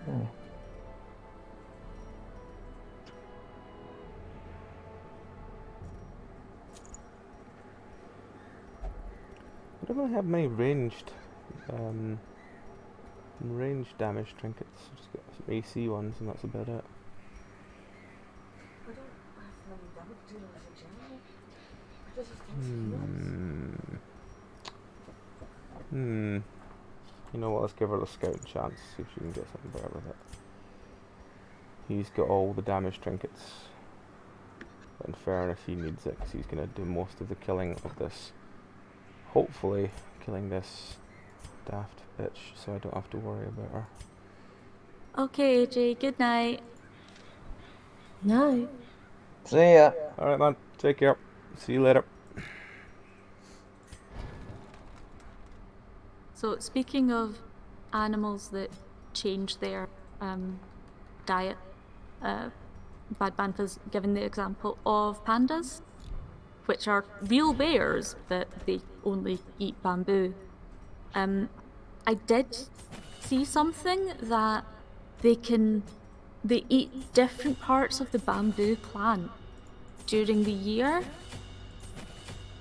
I don't really have many ranged damage trinkets. I've just got some AC ones and that's about it. I don't have many damage dealers in general. I just have heals. You know what, let's give her the scout chance, see if she can get something better with it. He's got all the damage trinkets. But in fairness, he needs it because he's going to do most of the killing of this. Hopefully, killing this daft bitch so I don't have to worry about her. Okay, AJ, good night. No. See ya. Alright man, take care. See you later. So speaking of animals that change their diet, Bad Banfa's given the example of pandas, which are real bears, but they only eat bamboo. I did see something that they eat different parts of the bamboo plant during the year.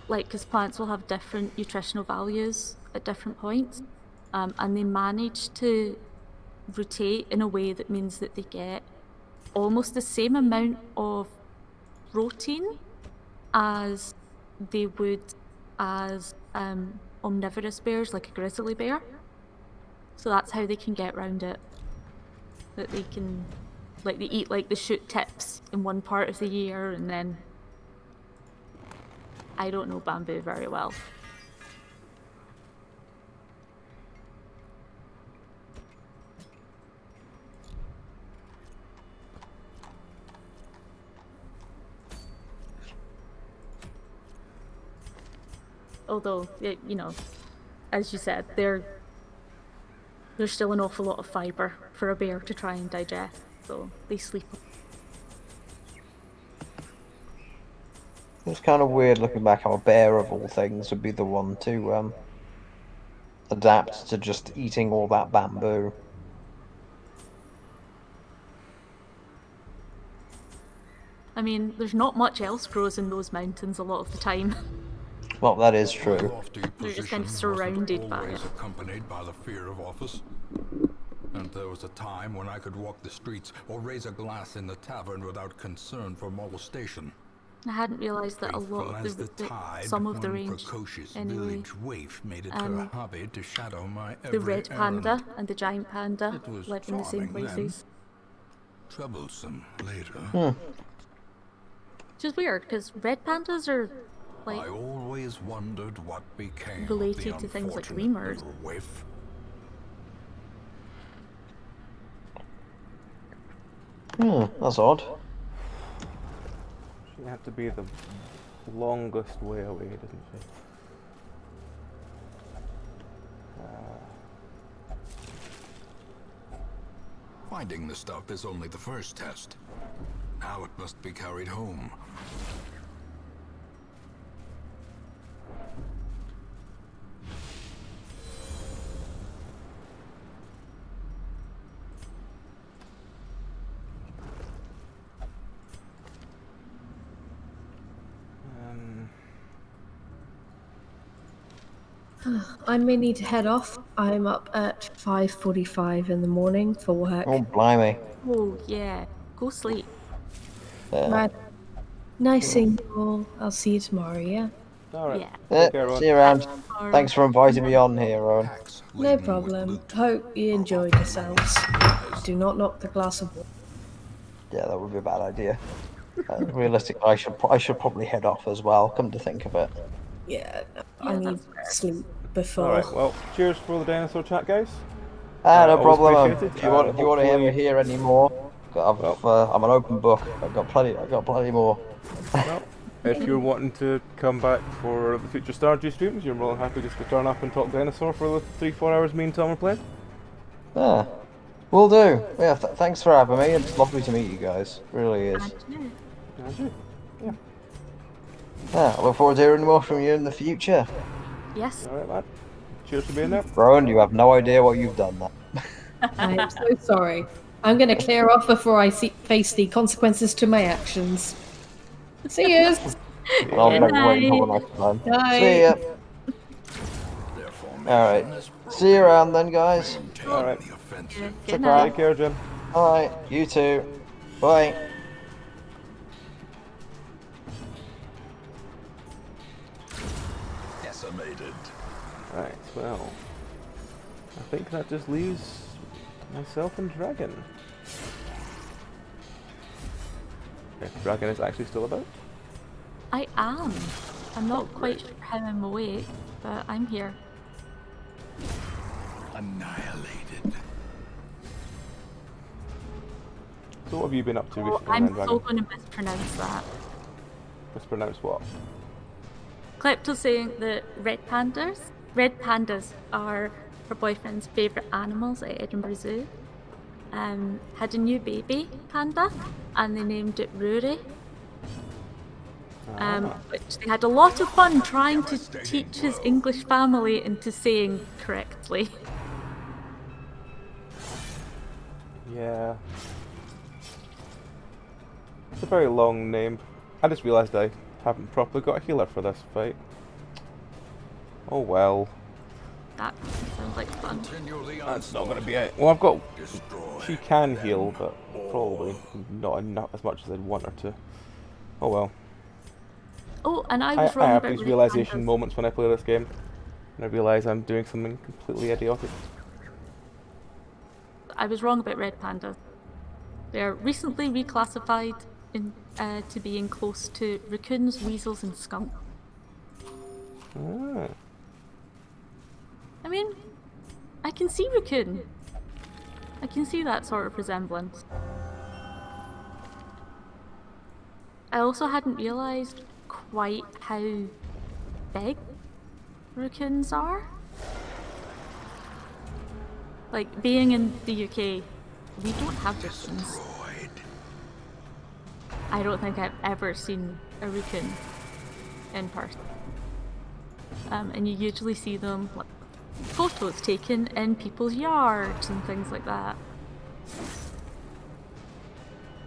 Like, because plants will have different nutritional values at different points, and they manage to rotate in a way that means that they get almost the same amount of protein as they would as omnivorous bears, like a grizzly bear. So that's how they can get around it. That they can, like, they eat like the shoot tips in one part of the year, and then I don't know bamboo very well. Although, you know, as you said, there's still an awful lot of fibre for a bear to try and digest, so they sleep. It's kind of weird looking back how a bear of all things would be the one to adapt to just eating all that bamboo. I mean, there's not much else grows in those mountains a lot of the time. Well, that is My true. lofty They're just kind of position wasn't surrounded by always it. accompanied by the fear of office. And there was a time when I could walk the streets or raise a glass in the tavern without concern for molestation. I hadn't realised that a Faithful lot as of the tide, some of the one range, precocious anyway. village waif made it her hobby to shadow my every The red panda errand. and the giant panda It was live in the same charming then. places. Troublesome later. Which is weird, because red pandas are, I like, always wondered what became related of to the things like unfortunate lemurs. little waif. That's odd. She had to be the longest way away, doesn't she? Finding the stuff is only the first test. Now it must be carried home. I may need to head off. I'm up at 5:45 in the morning for work. Oh, blimey. Oh, yeah. Go sleep. Yeah. Right. Nice seeing you all. I'll see you tomorrow, yeah? Alright. Yeah. Take care, See everyone. you around. Or- Thanks for inviting me on here, Rowan. Packs No laden with problem. loot Hope you are enjoyed often yourselves. supplies. Do not knock the glass of water. Yeah, that would be a bad idea. Realistically, I should probably head off as well. Come to think of it. Yeah, I Yeah, need that's fair. sleep before. Alright, well, cheers for the dinosaur chat, guys. No Always problem. appreciated, If you want, and if you want to hopefully- hear any more, I'm an open book. I've got plenty more. Well, if you're wanting to come back for the future Stardew streams, you're more than happy just to turn up and talk dinosaur for the 3-4 hours me and Tom are playing. Yeah, will do. Yeah, thanks for having me. It's lovely to meet you guys. Really is. And you. Andrew? Yeah. Yeah, I look forward to hearing more from you in the future. Yes. Alright, lad. Cheers for being there. Rowan, you have no idea what you've done there. I am so sorry. I'm going to clear off before I face the consequences to my actions. See you. I'll Good never wait until the night. next time. Bye. See ya. Their formation Alright. is See you around then, guys. maintain Alright. the offensive. Good Take night. Take care, Jim. Alright, you too. Bye. Decimated. Right, well. I think that just leaves myself and Dragon. If Dragon is actually still about. I am. I'm not quite sure how I'm awake, but I'm here. Annihilated. So what have you been up to Oh, recently I'm then, so Dragon? going to mispronounce that. Mispronounce what? Klepto's saying that red pandas are her boyfriend's favourite animals at Edinburgh Zoo. Had a new baby panda, and they named it Rory. Which they had a lot of fun trying to teach his English family into saying correctly. Yeah. It's a very long name. I just realised I haven't properly got a healer for this fight. Oh well. That sounds like fun. Continue the That's not going to onslaught. be it. Well, I've got... Destroy She can them heal, but all. probably not as much as I'd want her to. Oh well. Oh, and I I was wrong have about these red realisation pandas. moments when I play this game. And I realise I'm doing something completely idiotic. I was wrong about red pandas. They're recently reclassified to being close to raccoons, weasels, and skunks. Ah. I mean, I can see raccoon. I can see that sort of resemblance. I also hadn't realised quite how big raccoons are. Like, being in the UK, we don't have raccoons. Destroyed. I don't think I've ever seen a raccoon in person. And you usually see them, like, photos taken in people's yards and things like that.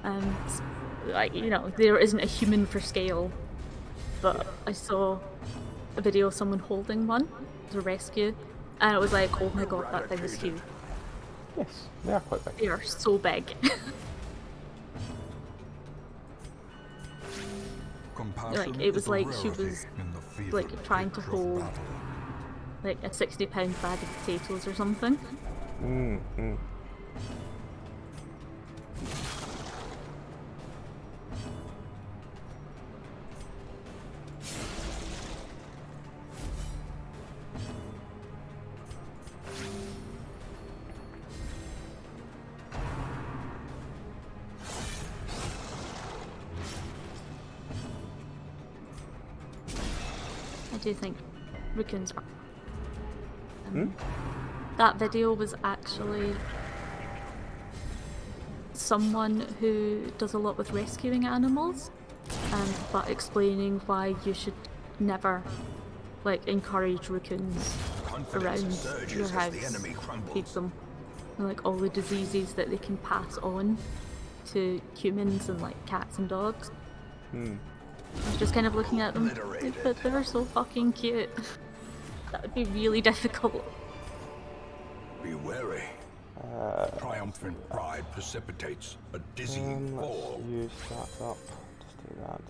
And, like, you know, there isn't a human for scale, but I saw a video of someone holding one as a rescue, and it was like, oh my god, that thing is huge. Yes, they are quite big. They are so big. Compassion it was is a like she rarity was, in the fever like, trying to pitch of hold battle. like a 60-pound bag of potatoes or something. Mm. I do think raccoons are. That video was actually someone who does a lot with rescuing animals, but explaining why you should never, like, encourage raccoons around your house, feed them, and, like, all the diseases that they can pass on to humans and, like, cats and dogs. I was just kind of looking at them, like, but they're so fucking cute. That would be really difficult. Be wary. Triumphant pride precipitates a dizzying fall. Let's use that up. Just do that.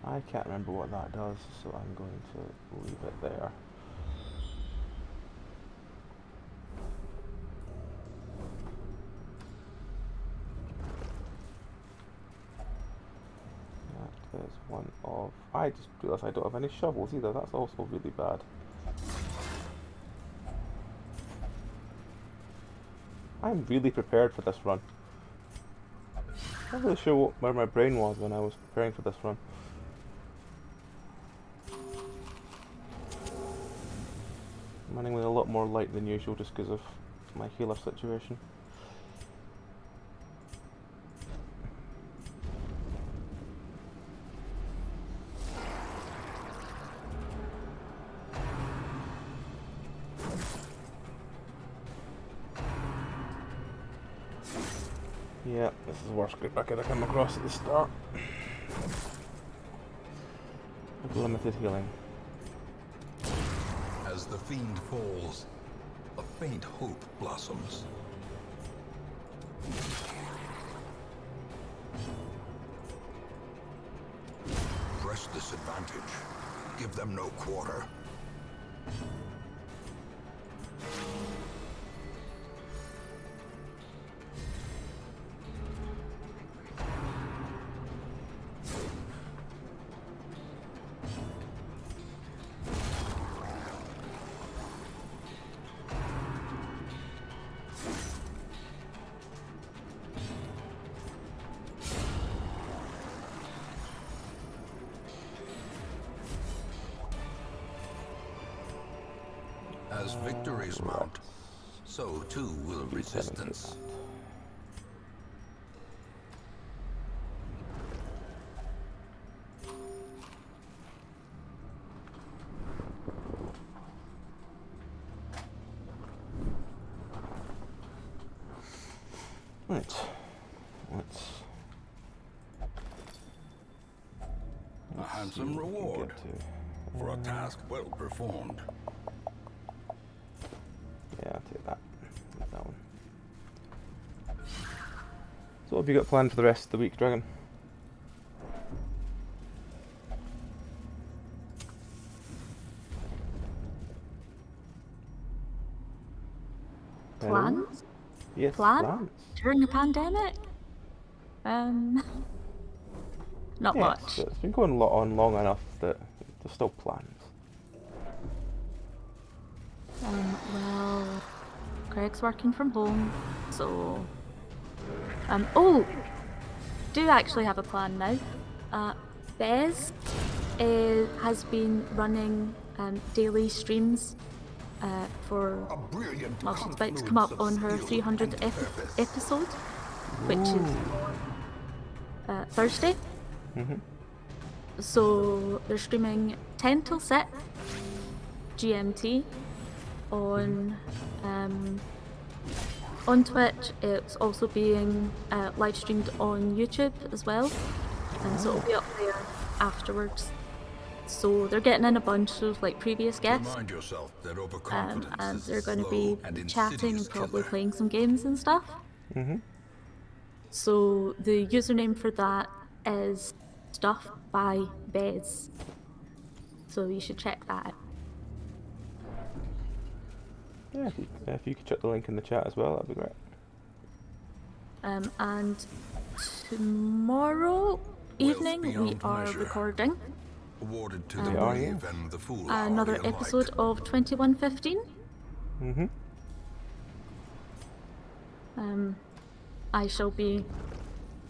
I can't remember what that does, so I'm going to leave it there. That is one of... I just realised I don't have any shovels either, that's also really bad. I'm really prepared for this run. I'm not really sure where my brain was when I was preparing for this run. I'm running with a lot more light than usual just because of my healer situation. Yeah, this is the worst group I could have come across at the start. With limited healing. As the fiend falls, a faint hope blossoms. Press this advantage. Give them no quarter. As victories mount, so too will resistance. Right. Let's A handsome reward for a task well performed. Yeah, I'll take that. Take that one. So what have you got planned for the rest of the week, Dragon? Plans? Yes, Plan? plans. During a pandemic? Not Yes, much. it's been going on long enough that there's still plans. Well, Craig's working from home, so... oh! Do actually have a plan now. Bez has been running daily streams for... A brilliant Well, she's about to come up on her 300th episode, which is Thursday. So they're streaming 10 till 6 GMT on Twitch. It's also being live streamed on YouTube as well, and so it'll be up there afterwards. So they're getting in a bunch of like previous guests, Remind yourself that overconfidence and is they're a going to slow be and chatting and insidious probably killer. playing some games and stuff. So the username for that is Stuff by Bez. So you should check that out. Yeah, if you could check the link in the chat as well, that'd be great. And tomorrow evening we beyond are measure. recording Awarded to the Yeah, brave yes. and the fool. another episode of 2115. I shall be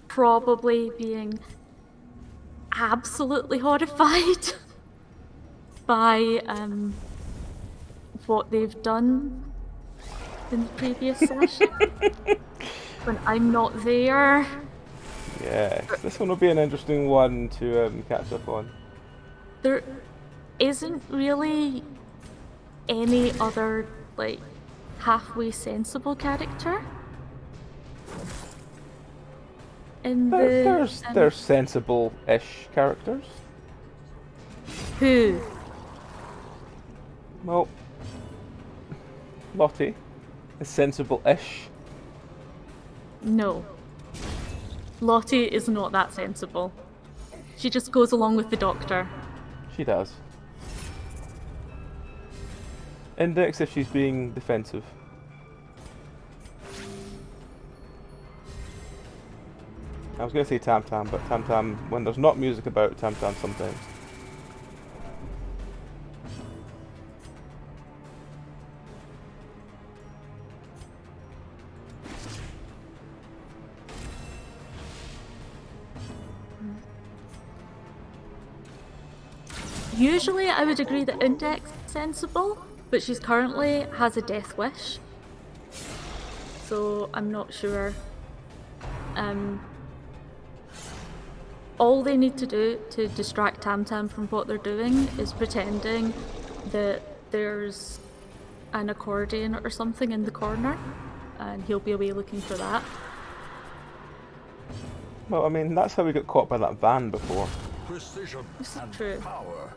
probably being absolutely horrified by what they've done in the previous session when I'm not there. Yes, this one will be an interesting one to catch up on. There isn't really any other like halfway sensible character in There's sensible-ish characters. who Well, Lottie is sensible-ish. No. Lottie is not that sensible. She just goes along with the doctor. She does. Index if she's being defensive. I was going to say Tam Tam, but Tam Tam, when there's not music about, Tam Tam sometimes. Usually I would agree that Index is sensible, but she's currently has a death wish. So I'm not sure. All they need to do to distract Tam Tam from what they're doing is pretending that there's an accordion or something in the corner, and he'll be away looking for that. Well, I mean, that's how we got caught by that van before. Precision This is and true. power.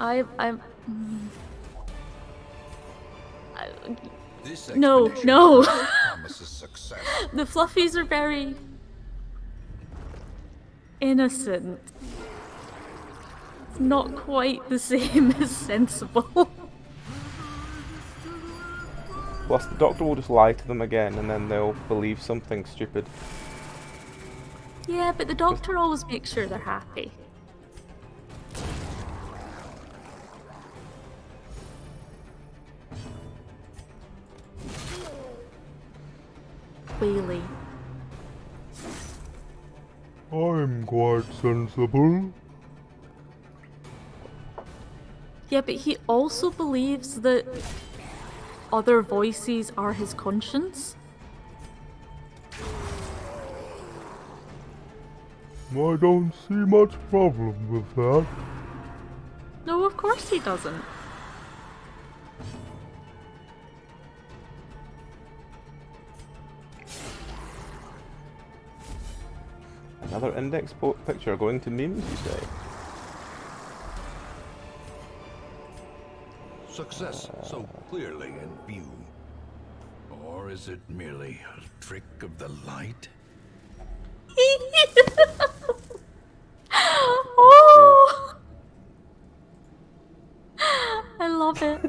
This No, expedition no. promises success. The Fluffies are very innocent. It's not quite the same as sensible. Plus, the doctor will just lie to them again, and then they'll believe something stupid. Yeah, but the doctor always makes sure they're happy. Whaley. I'm quite sensible. Yeah, but he also believes that other voices are his conscience. I don't see much problem with that. No, of course he doesn't. Another index picture going to memes, you say? Success so clearly in view. Or is it merely a trick of the light? Oh! I love it.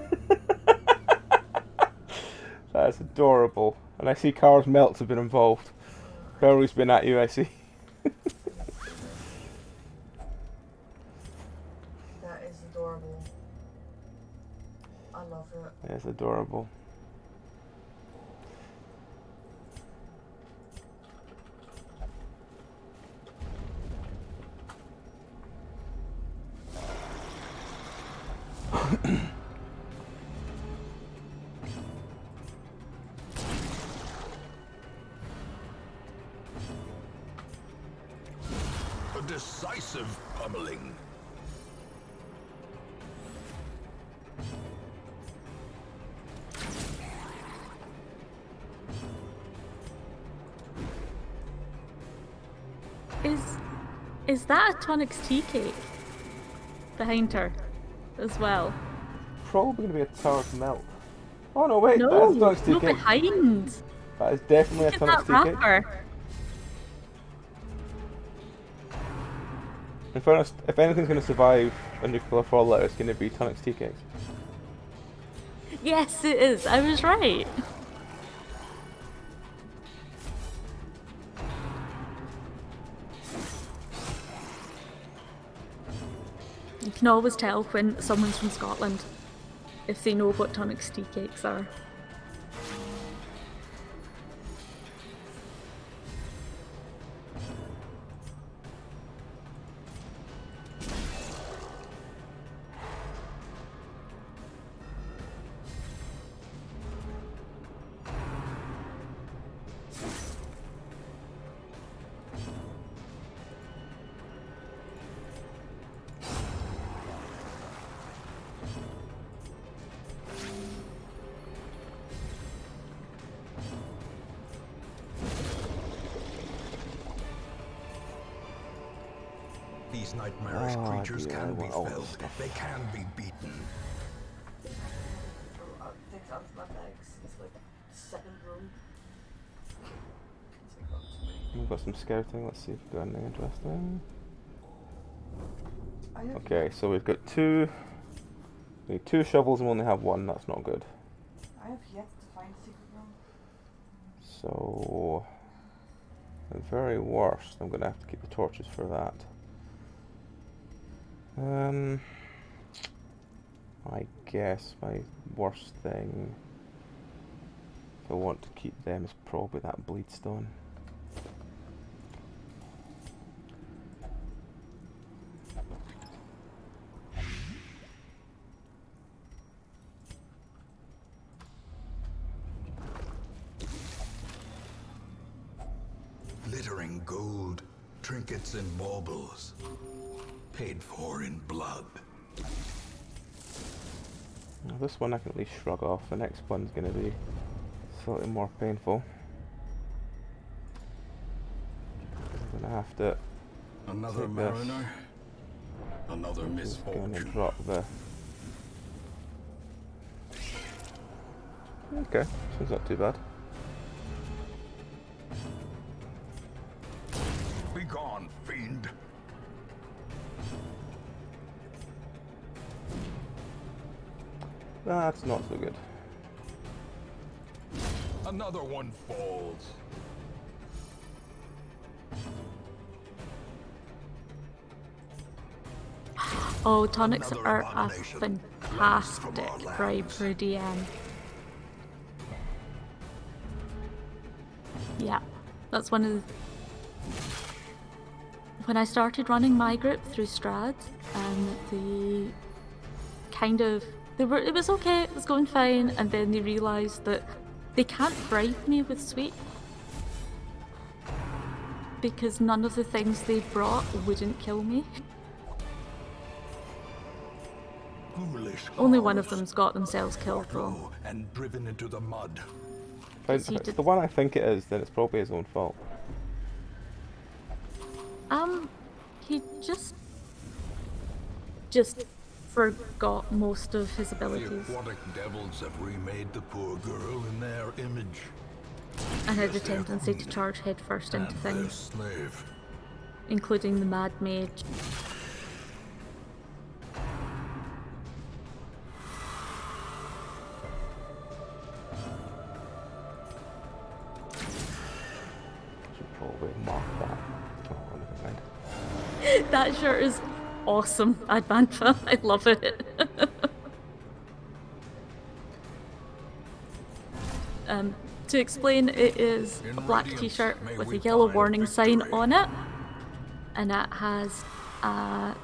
That's adorable. And I see Car's melts have been involved. Barry's been at you, I see. That is adorable. I love it. It's adorable. A decisive pummeling. Is that a Tonic's tea cake behind her as well? Probably going to be a tower of melt. Oh no, wait, No, that is Tonic's tea no, cake. behind. That is definitely a Look at Tonic's that tea cake. wrapper. In fairness, if anything's going to survive a nuclear fallout, it's going to be Tonic's tea cakes. Yes, it is. I was right. You can always tell when someone's from Scotland if they know what Tonic's tea cakes are. These nightmarish Oh, creatures dear, I can be want all this felled. stuff. They can be beaten. Things out of my legs. It's like second room. We've got some scouting. Let's see if we've got anything interesting. I have Okay, so we've got two. We need 2 shovels and we only have 1. That's not good. I have yet to find a secret room. So, at very worst, I'm going to have to keep the torches for that. I guess my worst thing, if I want to keep them, is probably that bleedstone. Glittering gold, trinkets and baubles, paid for in blood. Now this one I can at least shrug off. The next one's going to be slightly more painful. I'm going to have to Another take mariner, another this. Just going to misfortune. drop the. Okay, this one's not too bad. Be gone, fiend. That's not so good. Another one falls. Oh, tonics Another are a abomination. fantastic From our bribe lands. for DM. Yeah, that's one of the... When I started running my group through Strad, the kind of... It was okay, it was going fine, and then they realised that they can't bribe me with sweet because none of the things they brought wouldn't kill me. Foolish Only one of cows them's got themselves are killed though. thrown and driven into the mud. If he it's did- the one I think it is, then it's probably his own fault. He just forgot most of his The abilities aquatic devils have remade the poor girl in their image. and had a tendency to charge headfirst into And their things, slave. including the Mad Mage. Should probably mark that. Oh, never mind. That shirt is awesome, Advantha. I love it. To explain, it is a black t-shirt with a yellow warning sign on it, and it has a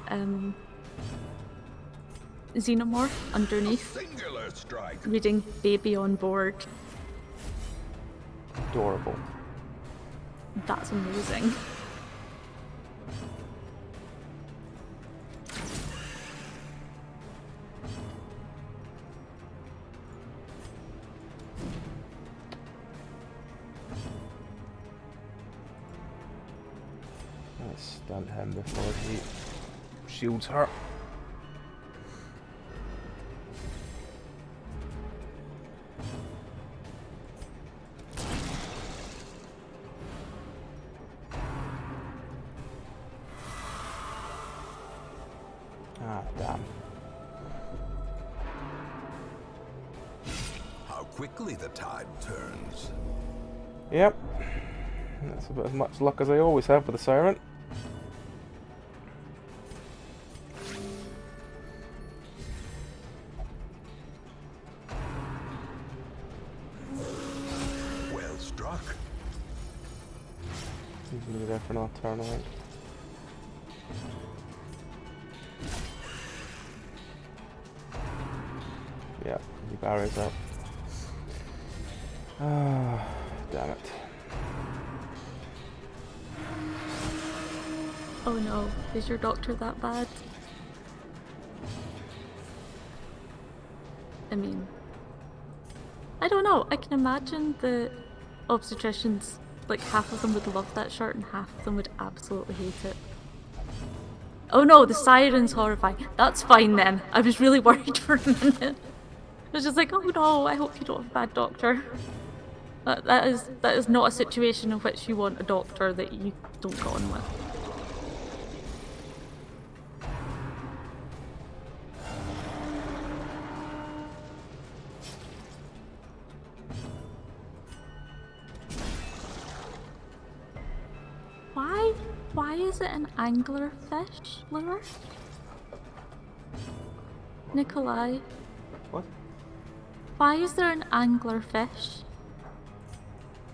xenomorph underneath Singular strike. reading "Baby on board." Adorable. That's amazing. Let's stun him before he shields her. Ah, damn. How quickly the tide turns. Yep. That's about as much luck as I always have with the Siren. Well struck. He's gonna be there for another turn, I think. Yeah, he barriers up. Ah, damn it. Oh no, is your doctor that bad? I mean, I don't know. I can imagine the obstetricians, like half of them would love that shirt and half of them would absolutely hate it. Oh no, the Siren's horrifying. That's fine then. I was really worried for a minute. I was just like, oh no, I hope you don't have a bad doctor. That is not a situation in which you want a doctor that you don't get on with. Why is it an anglerfish lure? Nikolai, What? why is there an anglerfish?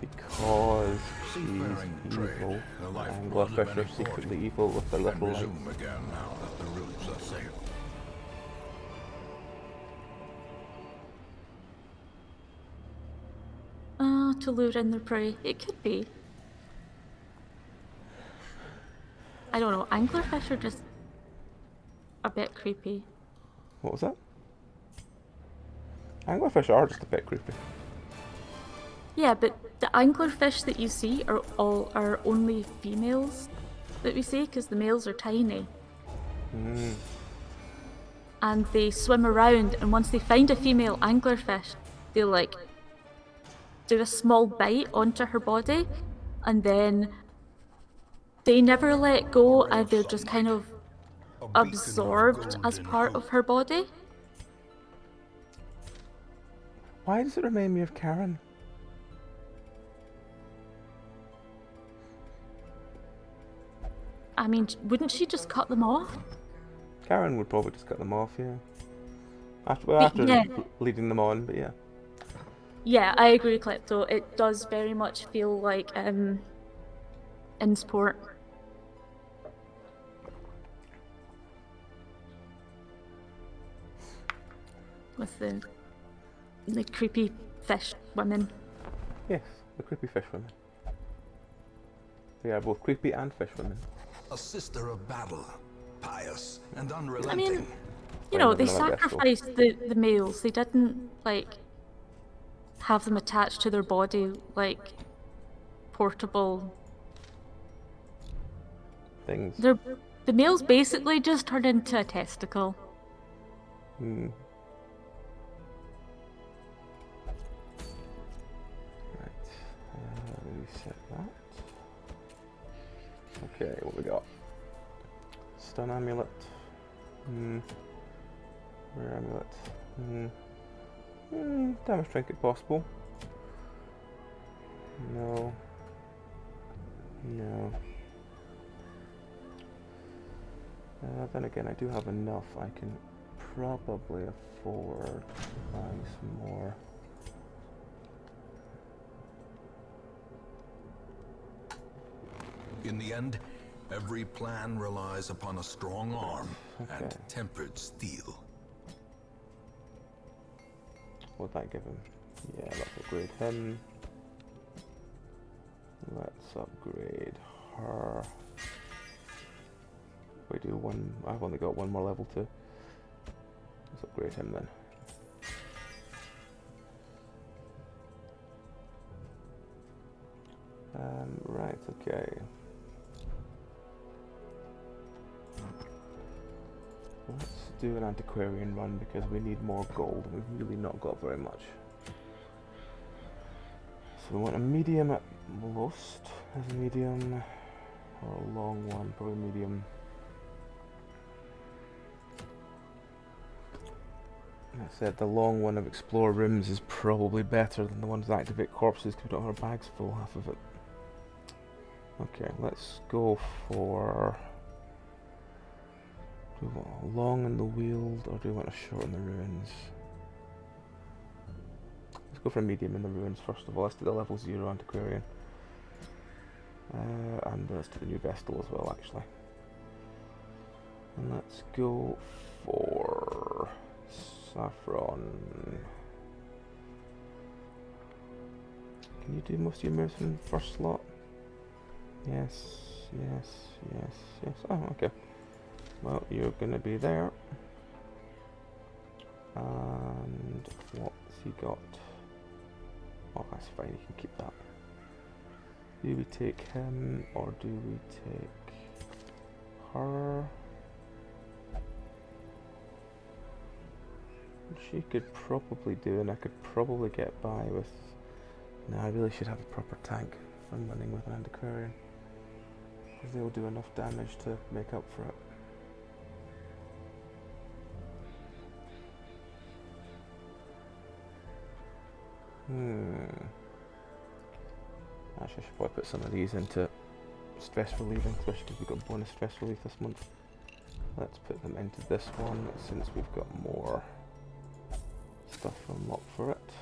Because she's Seafaring trade, evil. the lifeblood of Anglerfish many are secretly fortunes. evil with their And little lights. resume again now that the routes are safe. To lure in their prey. It could be. I don't know, anglerfish are just a bit creepy. What was that? Anglerfish are just a bit creepy. Yeah, but the anglerfish that you see are only females that we see, because the males are tiny. And they swim around, and once they find a female anglerfish, they like do a small bite onto her body, and then they never let go, and they're just kind of absorbed as part of her body. Why does it remind me of Karen? I mean, wouldn't she just cut them off? Karen would probably just cut them off, yeah. After yeah. leading them on, but yeah. Yeah, I agree, Klepto. It does very much feel like Insport. With the creepy fish women. Yes, the creepy fish women. They are both creepy and fish women. A sister of battle, pious and I unrelenting. mean, you know, they Something like that, sacrificed the males. They didn't, like, have them attached to their body like portable Things. The males basically just turned into a testicle. Hmm. Right. Let me set that. Okay, what we got? Stun amulet. Rare amulet. Damage trinket possible. No. No. Then again, I do have enough. I can probably afford buying some more. In the end, every plan relies upon a strong arm and Okay. tempered steel. What'd that give him? Yeah, let's upgrade him. Let's upgrade her. We do one. I've only got one more level 2. Let's upgrade him then. Right, okay. Let's do an antiquarian run because we need more gold. We've really not got very much. So we want a medium at most. As a medium, or a long one, probably medium. I said the long one of explore rooms is probably better than the ones that activate corpses because we don't have our bags full, half of it. Okay, let's go for... Do we want a long in the Weald or do we want a short in the ruins? Let's go for a medium in the ruins first of all. Let's do the level 0 antiquarian. And let's do the new Vestal as well actually. And let's go for... Saffron. Can you do most of your moves in the first slot? Yes, yes, yes, yes. Oh, okay. Well, you're gonna be there. And what's he got? Oh, that's fine, you can keep that. Do we take him or do we take her? She could probably do, and I could probably get by with No, I really should have a proper tank if I'm running with an antiquarian, because they'll do enough damage to make up for it. Actually, I should probably put some of these into stress relieving, especially because we've got bonus stress relief this month. Let's put them into this one since we've got more stuff unlocked for it.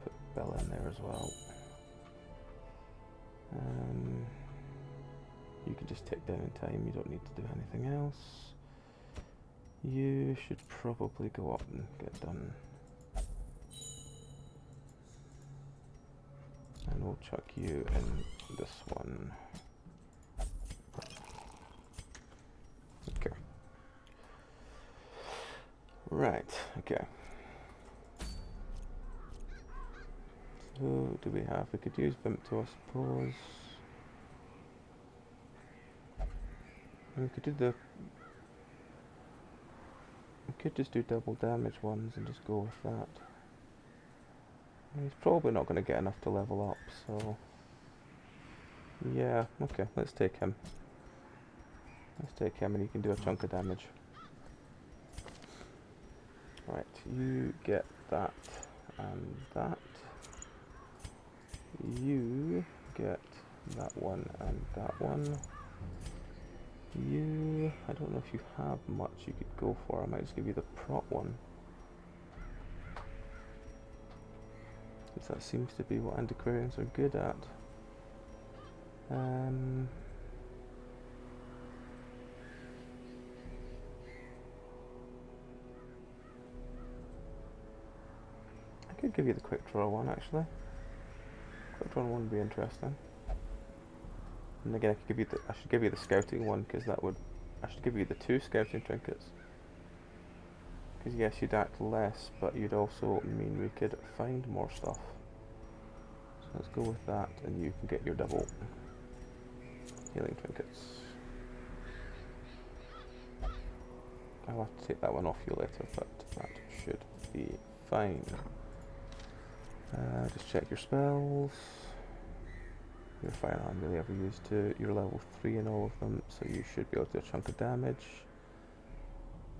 Put Bell in there as well. You can just take down in time, you don't need to do anything else. You should probably go up and get done. And we'll chuck you in this one. Okay. Right, okay. So, do we have? We could use Vimto, I suppose. And we could do the... We could just do double damage ones and just go with that. He's probably not going to get enough to level up, so... Yeah, okay, let's take him. Let's take him and he can do a chunk of damage. Right, you get that and that. You get that one and that one. You... I don't know if you have much you could go for. I might just give you the prot one. Because that seems to be what antiquarians are good at. I could give you the quick draw one actually. Quick draw one would be interesting. And again, I could give you the. I should give you the scouting one because that would. I should give you the 2 scouting trinkets. Because yes, you'd act less, but you'd also mean we could find more stuff. So let's go with that, and you can get your double healing trinkets. I'll have to take that one off you later, but that should be fine. Just check your spells. You're fine, I haven't really ever used 2. You're level 3 in all of them, so you should be able to do a chunk of damage.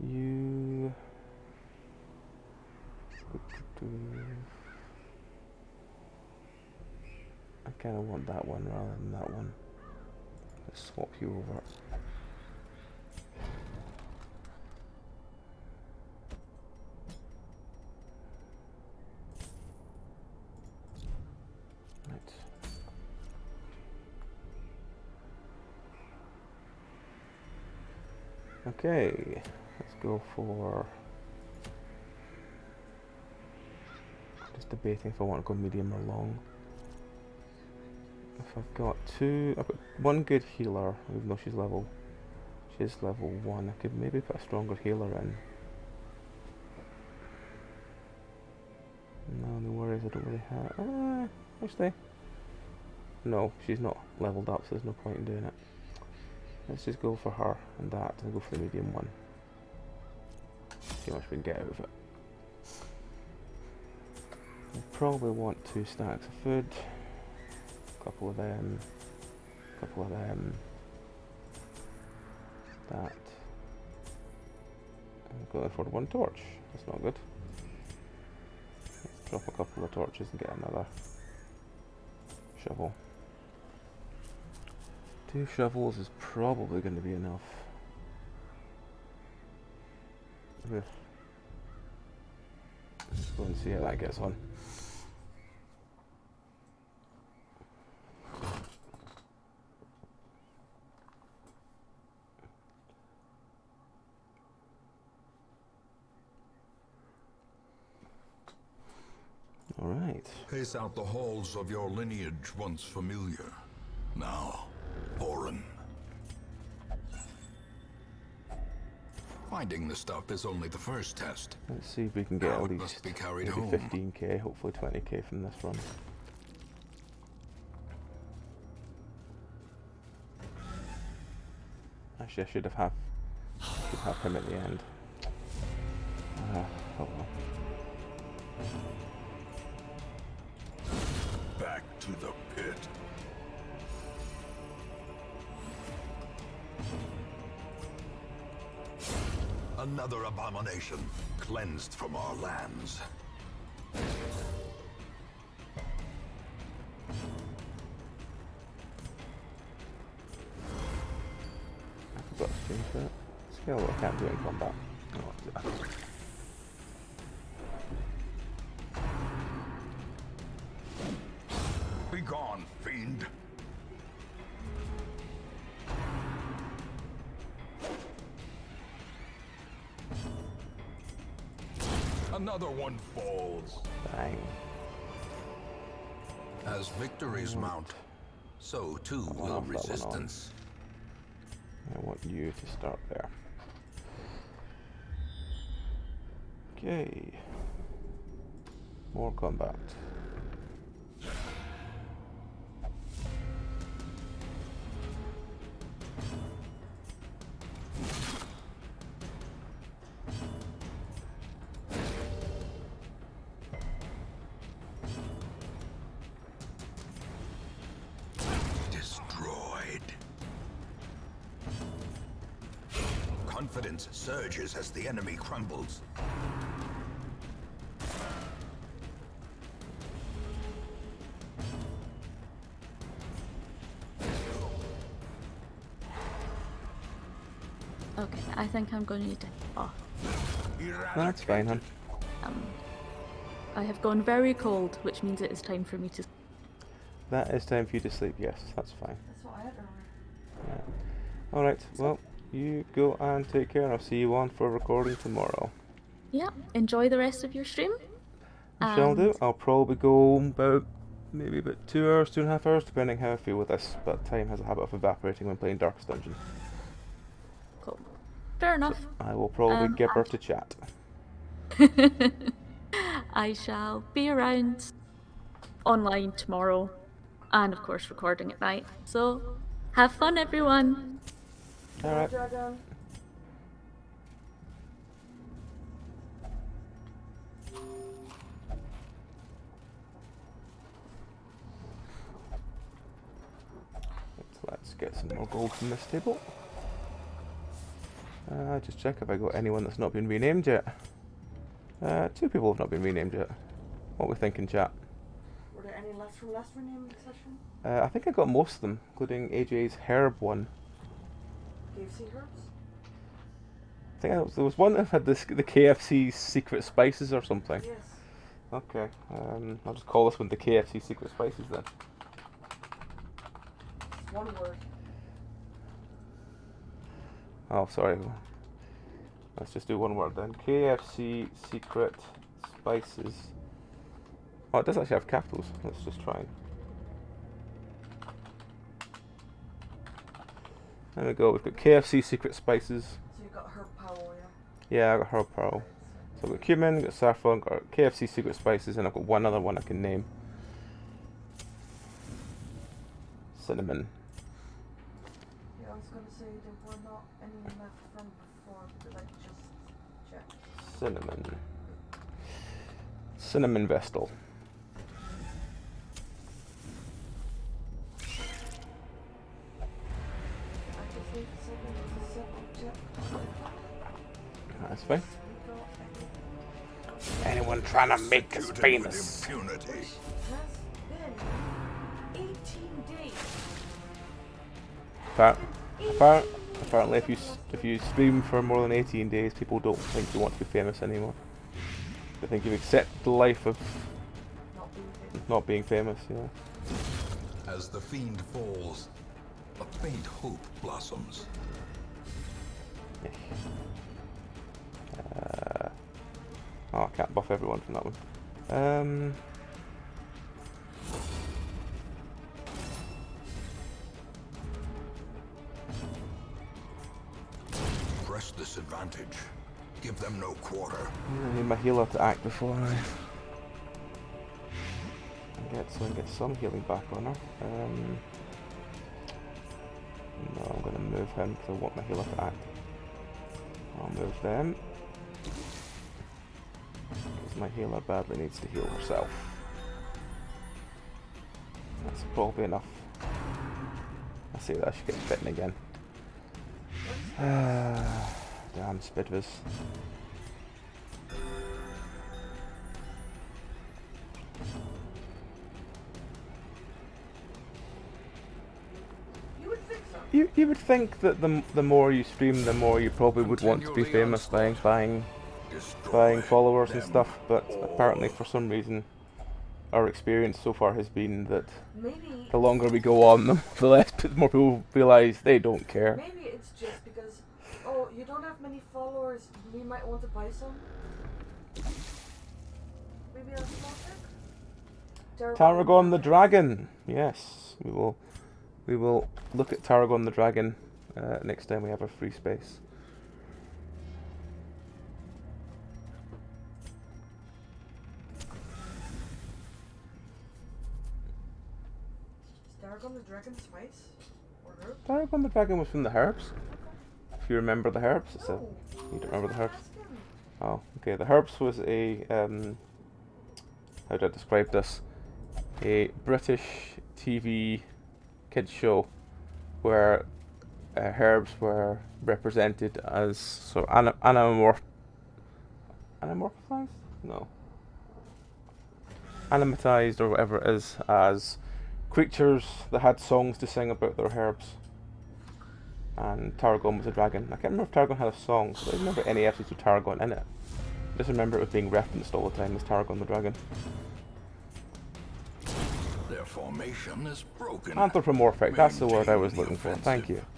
You... I kind of want that one rather than that one. Let's swap you over. Right. Okay, let's go for... Just debating if I want to go medium or long. If I've got 2, I've got 1 good healer, even though she's level 1. I could maybe put a stronger healer in. No, no worries, I don't really have... actually... No, she's not leveled up, so there's no point in doing it. Let's just go for her and that, and go for the medium one. See how much we can get out of it. I probably want 2 stacks of food. Couple of them, that. I'm going for 1 torch. That's not good. Let's drop a couple of torches and get another shovel. 2 shovels is probably going to be enough. Let's go and see how that gets on. Alright. Pace out the halls of your lineage once familiar, now foreign. Finding the stuff is only the first test. Let's see if we can get Now at it least must be carried maybe home. 15k, hopefully 20k from this run. Actually, I should have him at the end. Oh well. to the pit. Another abomination cleansed from our lands. I forgot to change that. Skill I can't do in combat. Oh, yeah. Be gone, fiend. Another one falls. Bang. As victories mount, so too That one will off, that one on. resistance. I want you to start there. Okay. More combat. Destroyed. Confidence surges as the enemy crumbles. Okay, I think I'm going to need to. Oh, That's fine, hun. I have gone very cold, which means it is time for me to. That is time for you to sleep, yes, that's fine. That's what I had earlier. Yeah. Alright, well, you go and take care, and I'll see you on for recording tomorrow. Yeah, enjoy the rest of your stream. I shall do. And- I'll probably go maybe about 2 hours, 2.5 hours, depending how I feel with this, but time has a habit of evaporating when playing Darkest Dungeon. Cool. Fair enough. I will probably get her and- to chat. I shall be around online tomorrow, and of course recording at night. So, have fun, everyone. Alright. Dragon. Let's get some more gold from this table. Just check if I got anyone that's not been renamed yet. 2 people have not been renamed yet. What we thinking, chat? Were there any left from last renaming session? I think I got most of them, including AJ's herb one. KFC herbs? I think there was one that had the KFC secret spices or something. Yes. Okay, I'll just call this one the KFC secret spices then. It's one word. Oh, sorry. Let's just do one word then. KFC secret spices. Oh, it does actually have capitals. Let's just try. There we go. We've got KFC secret spices. So you got herb power, yeah? Yeah, I got herb pearl. So I've got cumin, got saffron, got KFC secret spices, and I've got one other one I can name. Cinnamon. Yeah, I was gonna say there were not any left from before, but I just checked. Cinnamon. Cinnamon Vestal. I just think something is a simple check. That's fine. We got any. Anyone trying to make us Executed famous? with impunity. It has been 18 days. Apparently, if you stream for more than 18 days, people don't think you want to be famous anymore. They think you've accepted the life of Not being famous. not being famous. Yeah. As the fiend falls, a faint hope blossoms. Oh, I can't buff everyone from that one. Press this advantage. Give them no quarter. I need my healer to act before I get some healing back on her. No, I'm going to move him because I want my healer to act. I'll move them. Because my healer badly needs to heal herself. That's probably enough. I see that I should get bitten again. Damn Spidvers. You would think so. You would think that the more you stream, the more you probably would want to be famous buying followers and stuff, but apparently for some reason our experience so far has been that Maybe. the longer we go on, the less more people realise they don't care. Maybe it's just because. Oh, you don't have many followers. We might want to buy some. Maybe a small trick. Tarragon the Dragon. Yes, we will look at Tarragon the Dragon next time we have a free space. Tarragon the Dragon spice or herb? Tarragon the Dragon was from the herbs. If you remember the herbs, it's a, No. you don't remember the herbs? Ask him. Oh, okay. The herbs was a how do I describe this? A British TV kids show where herbs were represented as sort of anamorphized? No. Animatized or whatever it is as creatures that had songs to sing about their herbs. And Tarragon was a dragon. I can't remember if Tarragon had a song, so I don't remember any episodes of Tarragon in it. I just remember it being referenced all the time as Tarragon the Dragon. Their formation is broken. Anthropomorphic, that's the word I was Maintain looking the for. Thank you. offensive.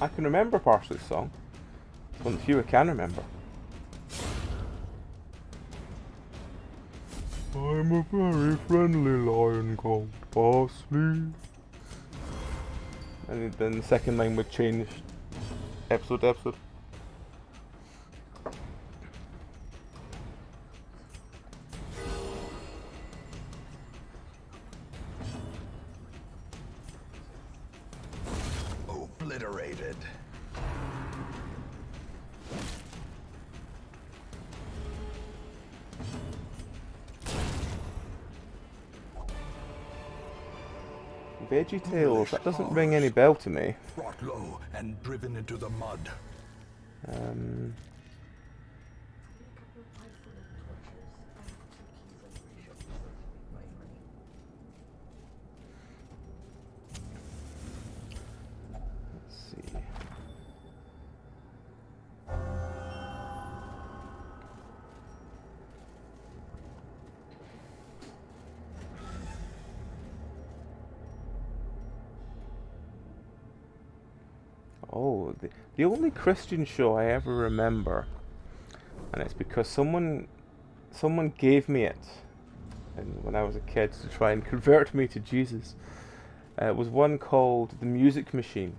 I can remember Parsley's song. It's one of the few I can remember. I'm a very friendly lion called Parsley. And then the second line would change episode to episode. Obliterated. Veggie Tales, that doesn't ring any bell to me. Brought low and driven into the mud. Let's see. Oh, the only Christian show I ever remember, and it's because someone gave me it, and when I was a kid to try and convert me to Jesus, was one called The Music Machine.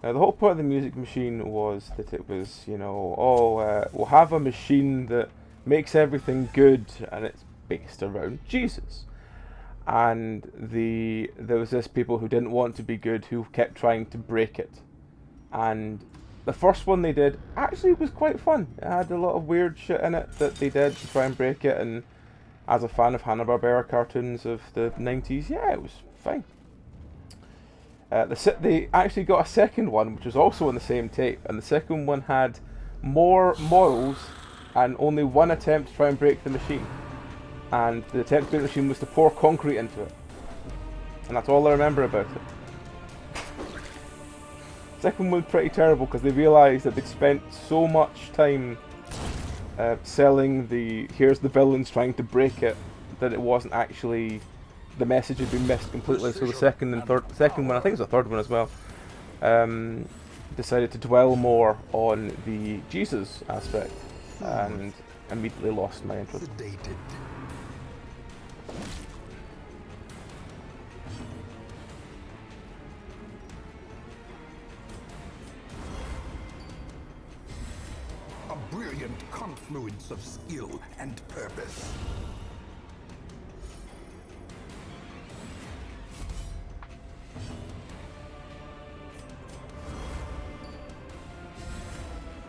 Now the whole point of The Music Machine was that it was, you know, we'll have a machine that makes everything good, and it's based around Jesus. And there was this people who didn't want to be good who kept trying to break it. And the first one they did actually was quite fun. It had a lot of weird shit in it that they did to try and break it, and as a fan of Hanna-Barbera cartoons of the 90s, yeah, it was fine. They actually got a second one, which was also on the same tape, and the second one had more morals and only one attempt to try and break the machine. And the attempt to break the machine was to pour concrete into it. And that's all I remember about it. Second one was pretty terrible because they realised that they'd spent so much time selling here's the villains trying to break it, that it wasn't actually, the message had been missed completely. So the second one, I think it was the third one as well, decided to dwell more on the Jesus aspect. And immediately lost my interest. Sedated. A brilliant confluence of skill and purpose.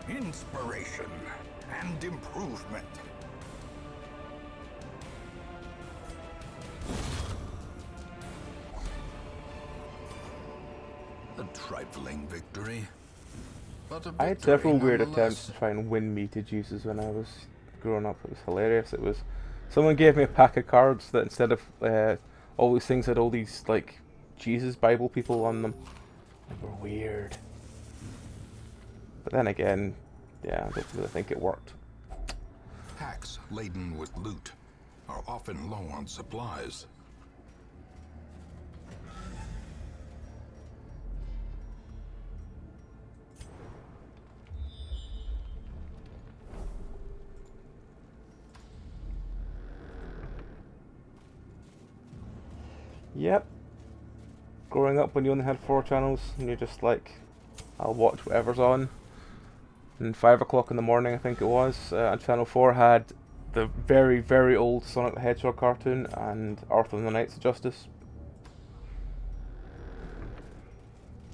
Inspiration and improvement. A trifling victory, but a I had victory several weird nonetheless. attempts to try and win me to juices when I was growing up. It was hilarious. It was someone gave me a pack of cards that instead of all these things had all these like Jesus Bible people on them. They were weird. But then again, yeah, I don't really think it worked. Packs laden with loot are often low on supplies. Yep. Growing up when you only had 4 channels and you're just like, I'll watch whatever's on. And 5 o'clock in the morning, I think it was, on channel 4 had the very, very old Sonic the Hedgehog cartoon and Arthur and the Knights of Justice.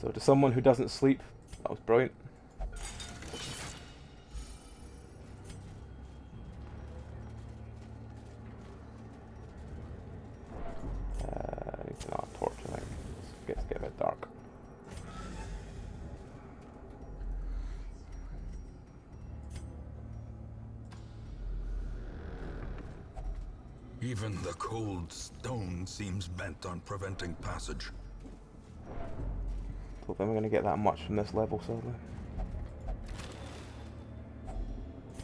So to someone who doesn't sleep, that was brilliant. It's not a torch, I think. It gets a bit dark. Even the cold stone seems bent on preventing passage. Don't think we're going to get that much from this level, sadly.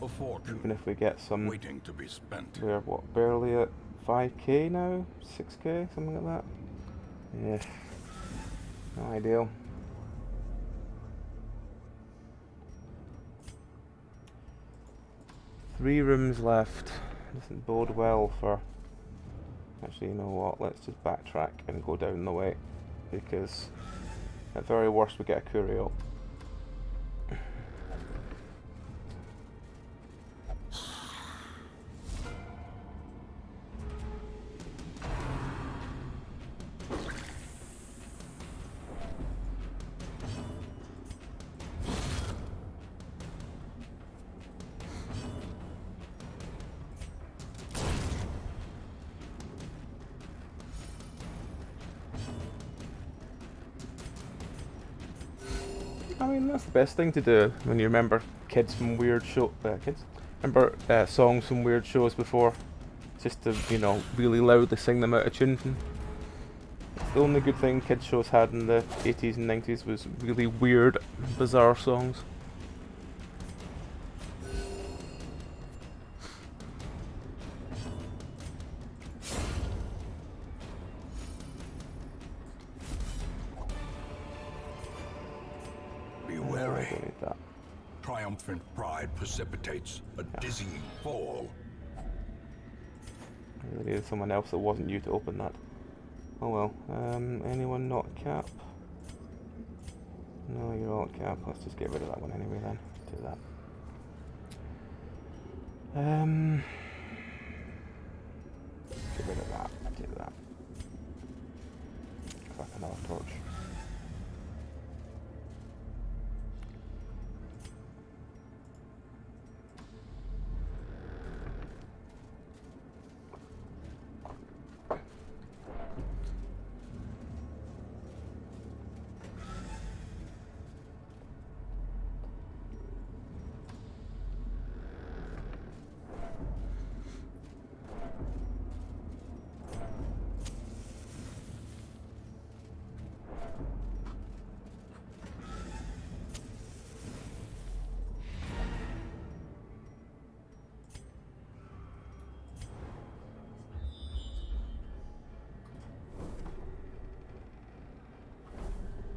A fortune Even if we get some, waiting to be spent. we're what, barely at 5k now? 6k? Something like that? Yeah. Not ideal. Three rooms left. Doesn't bode well for... Actually, you know what? Let's just backtrack and go down the way. Because at very worst we get a curio. I mean, that's the best thing to do when you remember kids from weird songs from weird shows before. Just to, you know, really loudly sing them out of tune. It's the only good thing kids shows had in the 80s and 90s was really weird, bizarre songs. Be I wary. don't need that. Triumphant pride precipitates a dizzying fall. I really needed someone else that wasn't you to open that. Oh well. Anyone not cap? No, you're all at cap. Let's just get rid of that one anyway then. Do that. Get rid of that. Do that. Crack another torch.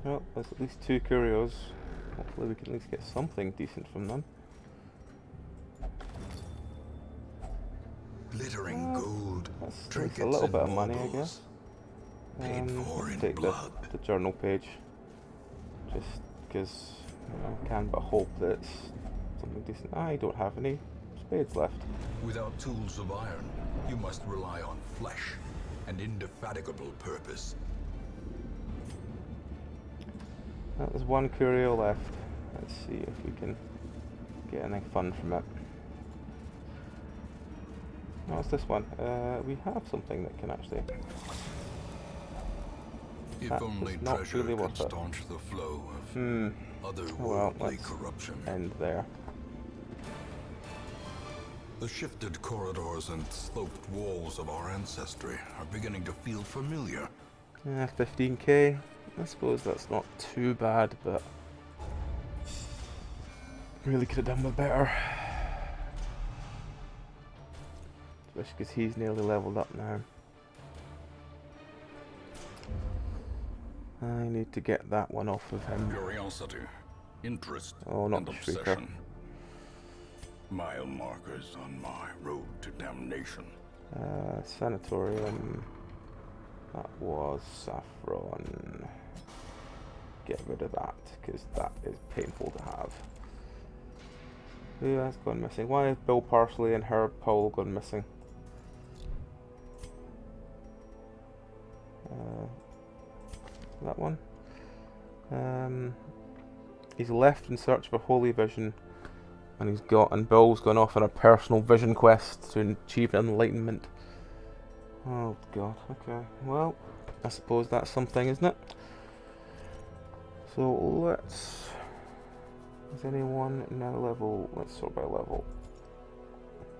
Well, there's at least 2 curios. Hopefully we can at least get something decent from them. glittering gold, That's a trinkets little and bit of money, I baubles, guess. paid for Let's in take blood. the journal page. Just because I can but hope that it's something decent. I don't have any spades left. Without tools of iron, you must rely on flesh and indefatigable purpose. There's one curio left. Let's see if we can get any fun from it. What's this one? We have something that can actually... If That only is not treasure really could worth it. staunch the flow of Well, otherworldly let's corruption. end there. The shifted corridors and sloped walls of our ancestry are beginning to feel familiar. 15k. I suppose that's not too bad, but really could have done with better. Especially because he's nearly leveled up now. I need to get that one off of him. Curiosity, interest, Oh, not and the Shrieker. obsession. Mile markers on my road to damnation. Sanatorium. That was saffron. Get rid of that, because that is painful to have. Who has gone missing? Why has Bill Parsley and Herb Powell gone missing? That one. He's left in search of a holy vision, and Bill's gone off on a personal vision quest to achieve enlightenment. Oh god, okay. Well, I suppose that's something, isn't it? So let's... Is anyone now level... Let's sort by level.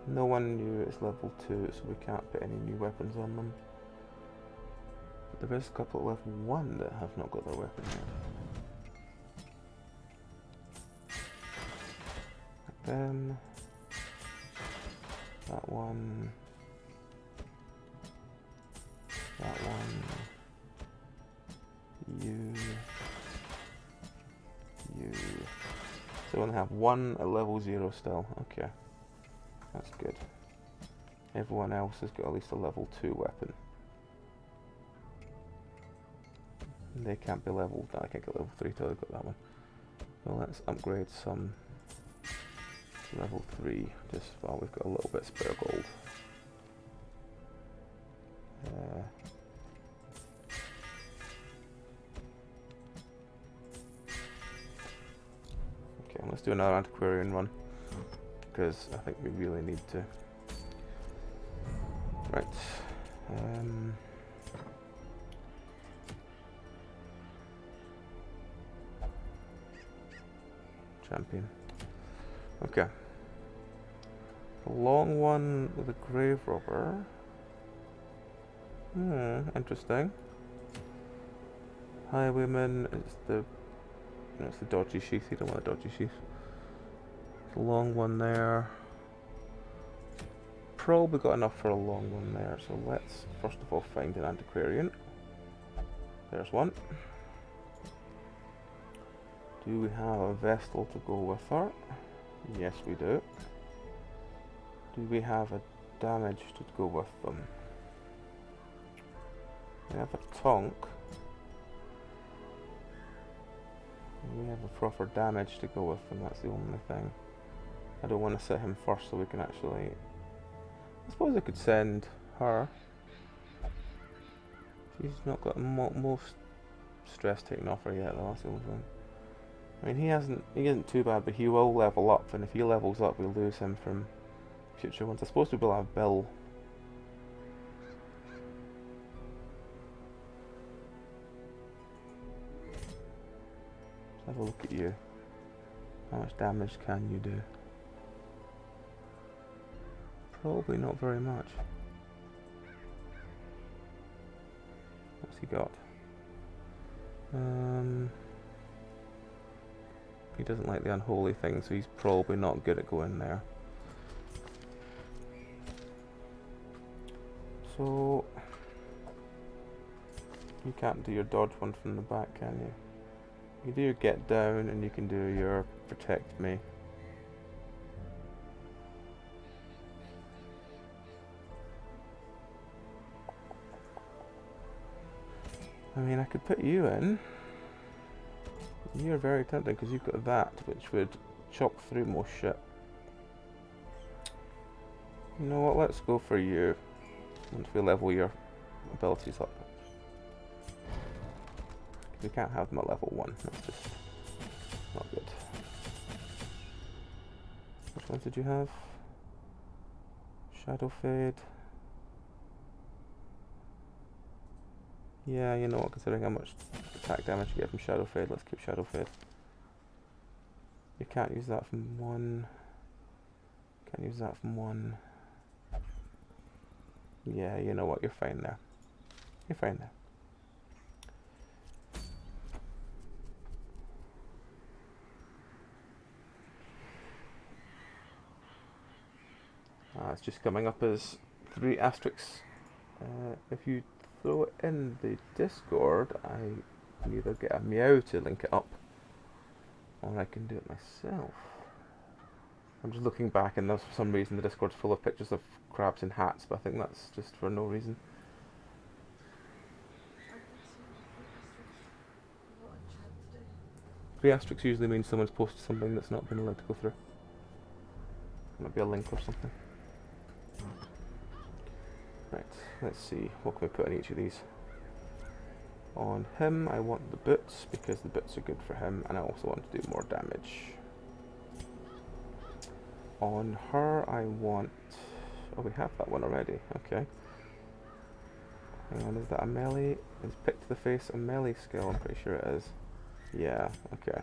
No one new is level 2, so we can't put any new weapons on them. But there is a couple at level 1 that have not got their weapon yet. Then... That one... That one... You... So we only have one at level 0 still. Okay. That's good. Everyone else has got at least a level 2 weapon. They can't be leveled. I can't get level 3 till they've got that one. So let's upgrade some to level 3 just while we've got a little bit spare gold. Okay, let's do another antiquarian run, because I think we really need to. Right. Champion. Okay. The long one with a grave robber. Interesting. Highwayman is the... No, it's the dodgy sheath. You don't want a dodgy sheath. The long one there. Probably got enough for a long one there. So let's first of all find an antiquarian. There's one. Do we have a Vestal to go with her? Yes, we do. Do we have a damage to go with them? We have a Tonk. We have a proper damage to go with them, that's the only thing. I don't want to set him first so we can actually... I suppose I could send her. She's not got most stress taken off her yet though, that's the only thing. I mean, he isn't too bad, but he will level up, and if he levels up we'll lose him from future ones. I suppose we will have Bill. Let's have a look at you. How much damage can you do? Probably not very much. What's he got? He doesn't like the unholy thing, so he's probably not good at going there. So you can't do your dodge one from the back, can you? You do your get down and you can do your protect me. I mean, I could put you in. You're very tempting because you've got that, which would chop through most shit. You know what? Let's go for you. Once we level your abilities up. We can't have them at level 1. That's just not good. Which ones did you have? Shadow Fade. Yeah, you know what, considering how much attack damage you get from Shadow Fade, let's keep Shadow Fade. You can't use that from 1. Can't use that from 1. Yeah, you know what, you're fine there. You're fine there. It's just coming up as 3 asterisks. If you throw it in the Discord, I can either get a meow to link it up, or I can do it myself. I'm just looking back, and there's for some reason the Discord's full of pictures of crabs in hats, but I think that's just for no reason. Three asterisks usually means someone's posted something that's not been allowed to go through. Might be a link or something. Right, let's see, what can we put in each of these? On him, I want the boots, because the boots are good for him, and I also want to do more damage. On her, I want... Oh, we have that one already, okay. Hang on, is that a melee? Is pick to the face a melee skill? I'm pretty sure it is. Yeah, okay.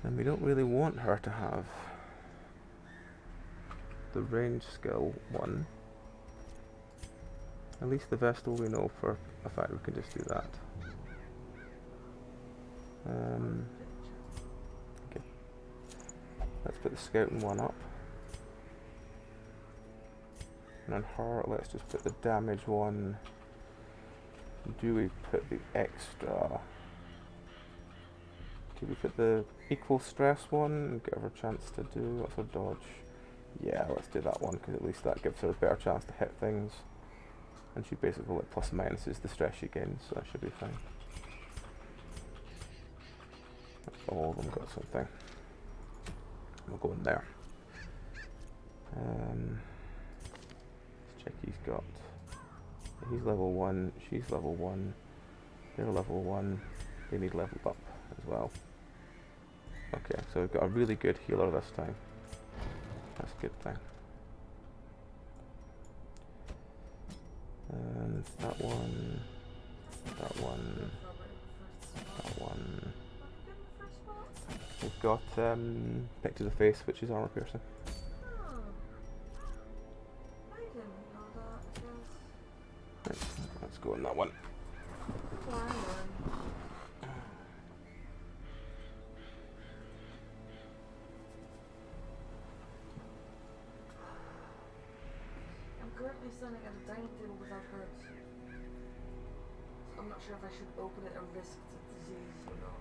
And we don't really want her to have the range skill one. At least the Vestal we know for a fact we can just do that. Okay. Let's put the scouting one up. And on her, let's just put the damage one. Do we put the extra? Do we put the equal stress one and give her a chance to do what's her dodge? Yeah, let's do that one because at least that gives her a better chance to hit things. And she basically like plus and minuses the stress she gains, so that should be fine. All of them got something. We'll go in there. Let's check he's got. He's level 1, she's level 1, they're level 1, they need leveled up as well. Okay, so we've got a really good healer this time. That's a good thing. And that one, that one, that one. We've got pick to the face, which is armor piercing. Right, let's go on that one. I'm currently standing at a dining table without herbs. So I'm not sure if I should open it and risk the disease or not.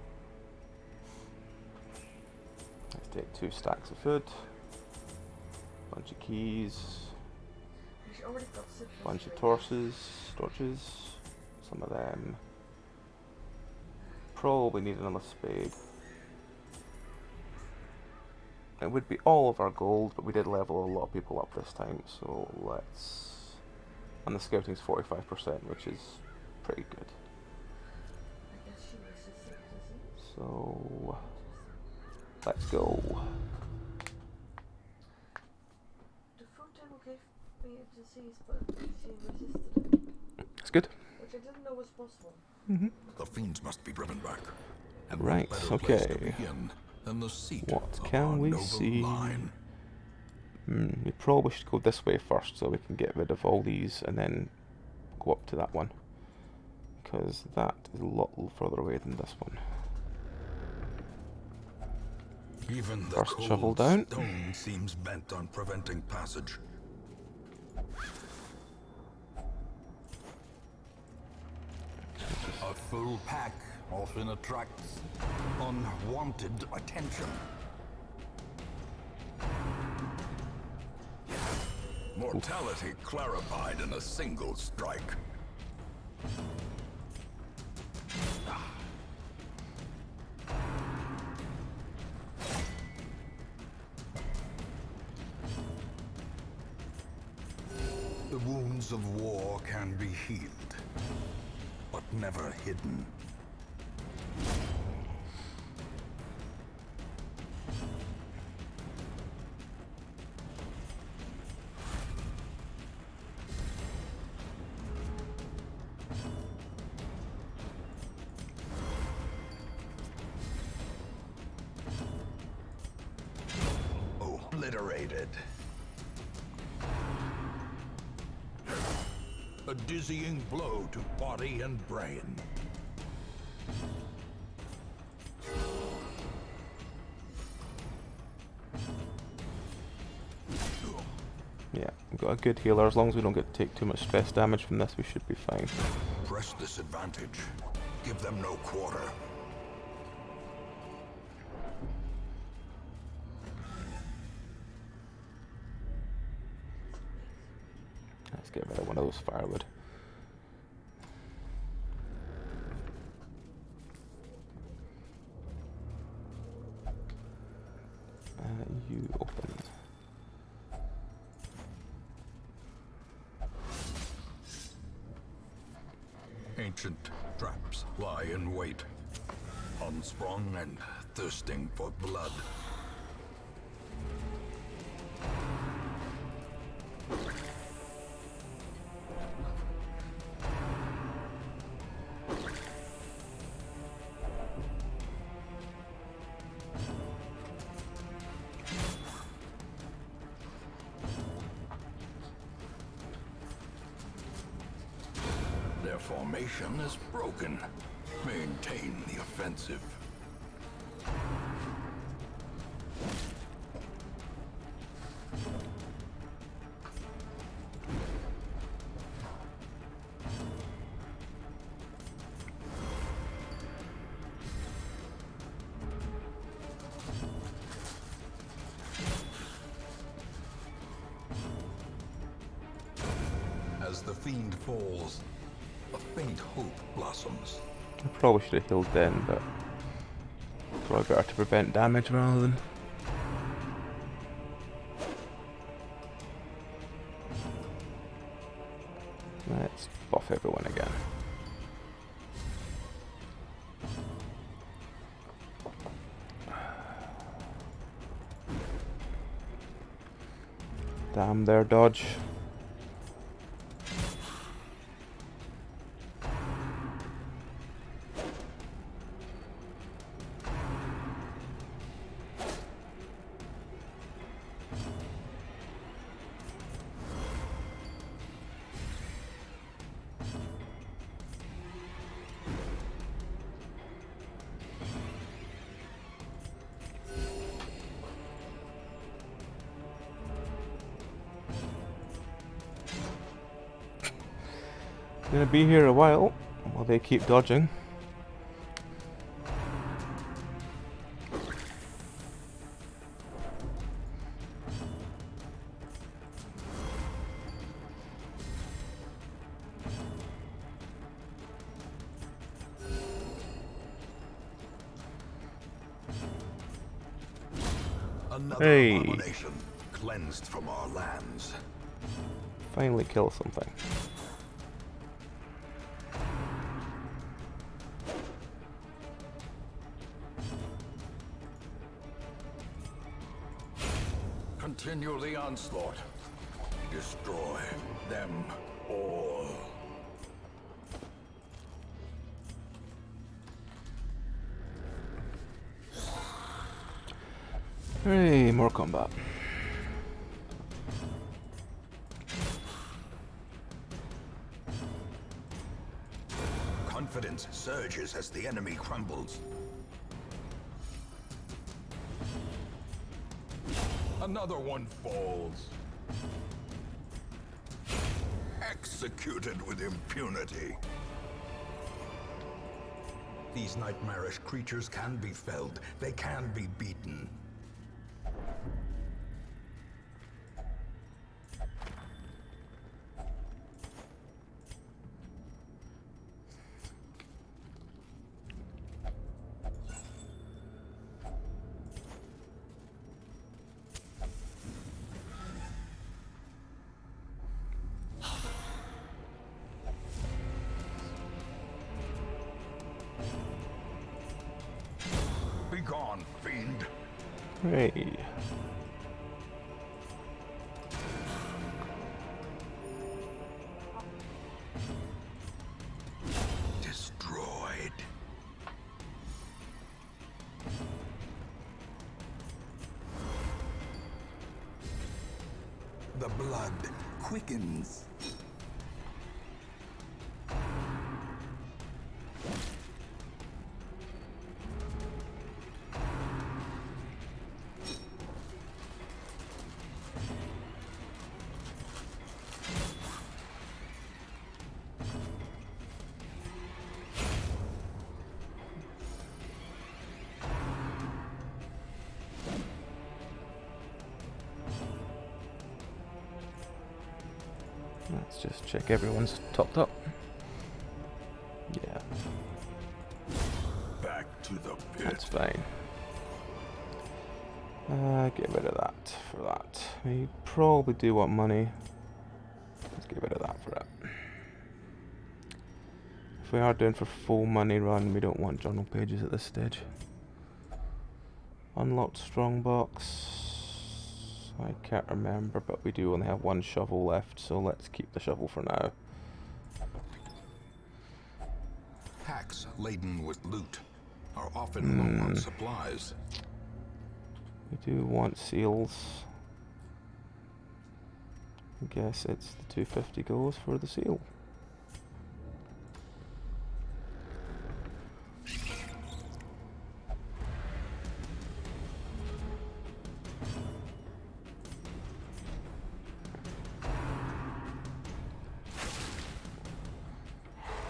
Let's take 2 stacks of food, bunch of keys, bunch of torches, some of them. Probably need another spade. It would be all of our gold, but we did level a lot of people up this time, so let's... And the scouting's 45%, which is pretty good. So... let's go. The food table gave me a disease, but she resisted it. That's good. Which I didn't know was possible. The fiends must be driven back. And Right, what better place to okay. begin than the seat What of can our we noble see? line. We probably should go this way first so we can get rid of all these and then go up to that one. Because that is a lot further away than this one. Even the First cold shovel down. stone seems bent on preventing passage. A full pack often attracts unwanted attention. Mortality clarified in a single strike. wounds of war can be healed, but never hidden. Obliterated. A dizzying blow to body and brain. Yeah, we've got a good healer. As long as we don't get to take too much stress damage from this, we should be fine. Press this advantage. Give them no quarter. Let's get rid of one of those firewood. You open. Ancient traps lie in wait, unsprung and thirsting for blood. Their formation is broken. Maintain the offensive. As the fiend falls, a faint hope blossoms. I probably should have healed then, but probably better to prevent damage rather than. Let's buff everyone again. Damn their dodge. Gonna be here a while they keep dodging. Another Hey. abomination cleansed from our lands. Finally kill something. Continue the onslaught. Destroy them all. Hey, more combat. Confidence surges as the enemy crumbles. Another one falls. Executed with impunity. These nightmarish creatures can be felled. They can be beaten. find. Hooray. Destroyed. The blood quickens. Let's just check everyone's topped up. Yeah, Back to the that's pit. fine. Get rid of that for that. We probably do want money. Let's get rid of that for that. If we are doing for full money run, we don't want journal pages at this stage. Unlocked strongbox. I can't remember, but we do only have one shovel left, so let's keep the shovel for now. Packs laden with loot are often low on supplies. We do want seals. I guess it's the 250 goes for the seal.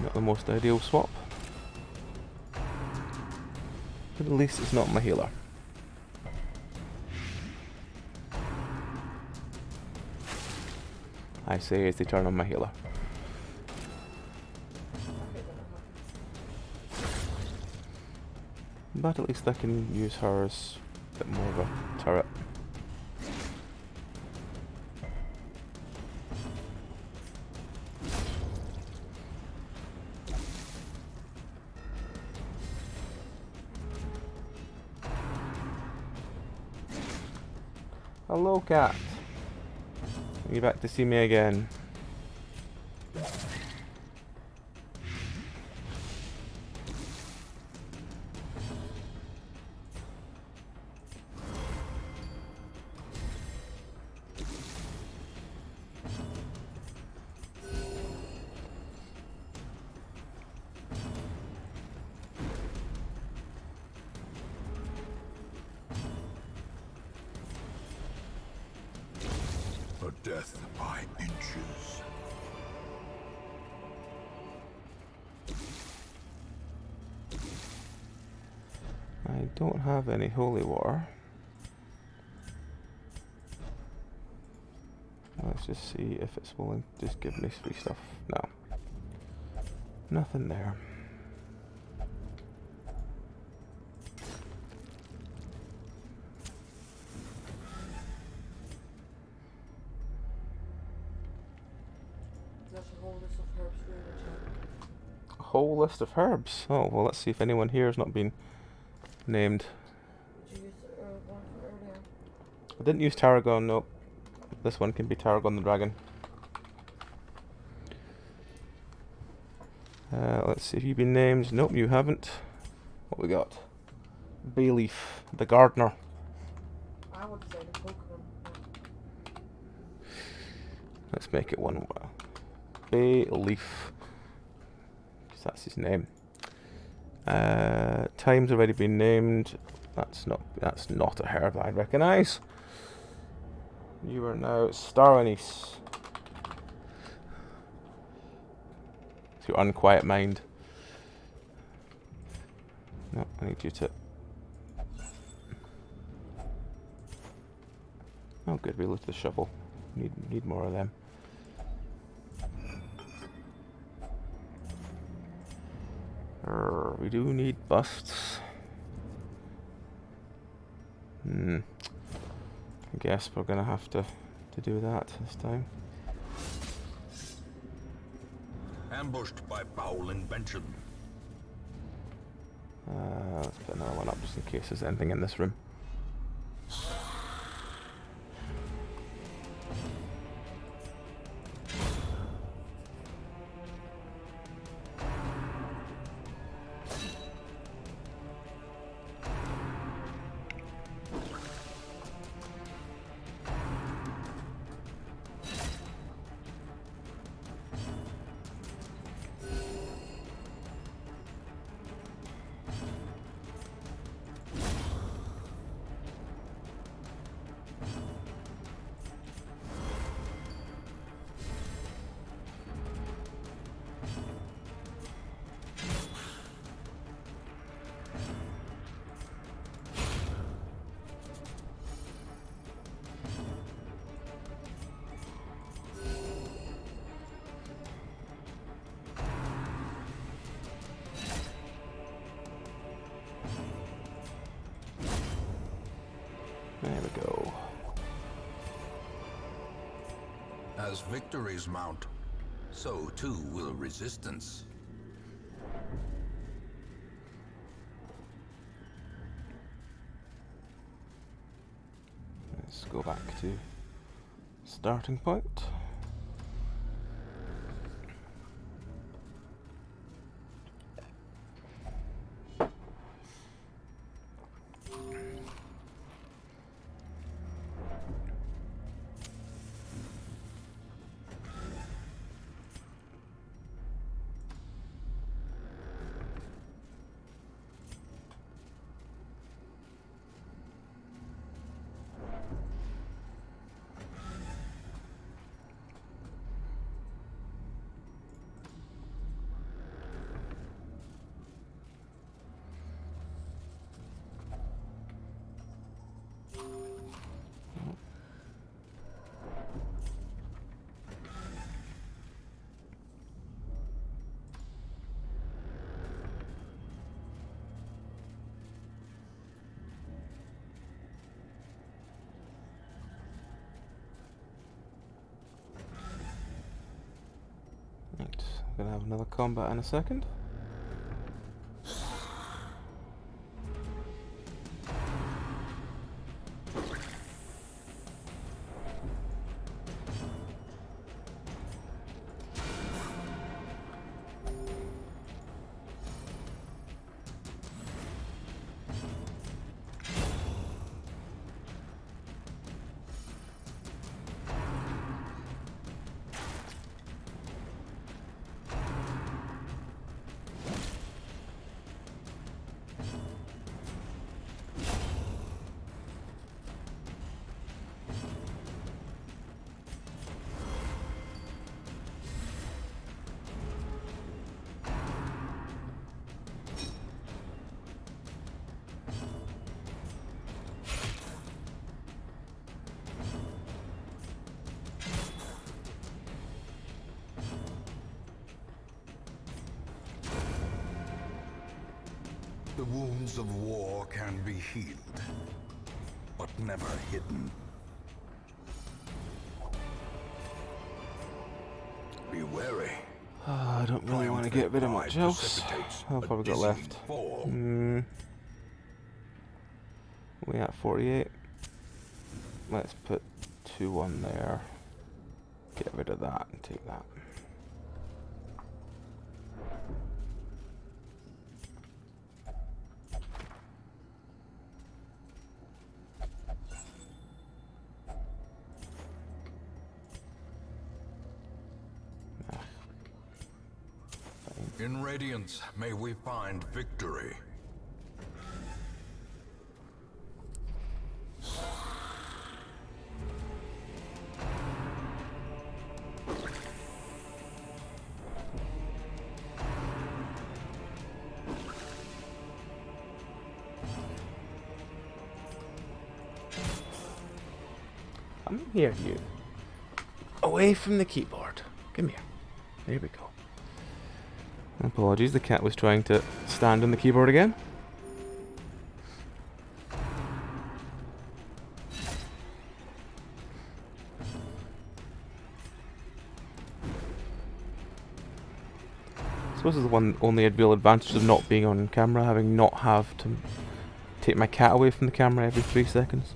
Not the most ideal swap, but at least it's not my healer. I say as they turn on my healer. But at least I can use her as a bit more of a turret. Hello, cat. Are you back to see me again? A death by inches. I don't have any holy water. Let's just see if it's willing to just give me free stuff. No. Nothing there. There's a whole list of herbs here in the chat. A whole list of herbs. Oh, well, let's see if anyone here has not been named. Did you use the one from earlier? I didn't use Tarragon, nope. This one can be Tarragon the Dragon. Let's see if you've been named. Nope, you haven't. What we got? Bayleaf, the gardener. I would say the Pokemon. Let's make it one. Bayleaf. 'Cause that's his name. Time's already been named. That's not a herb I recognise. You are now Star Anise. It's your unquiet mind. No, I need you to. Oh, good. We looted the shovel. Need more of them. We do need busts. I guess we're gonna have to do that this time. Ambushed by foul invention. Let's put another one up just just in case there's anything in this room. There we go. As victories mount, so too will resistance. Let's go back to starting point. Right, I'm gonna have another combat in a second. The wounds of war can be healed, but never hidden. Be wary. I don't really want to get rid of much else. I've probably got left. We at 48. Let's put 2 on there. Get rid of that and take that. In Radiance, may we find victory. Come here, you. Away from the keyboard. Come here. There we go. Apologies, the cat was trying to stand on the keyboard again. I suppose is the only real advantage of not being on camera, having not have to take my cat away from the camera every 3 seconds.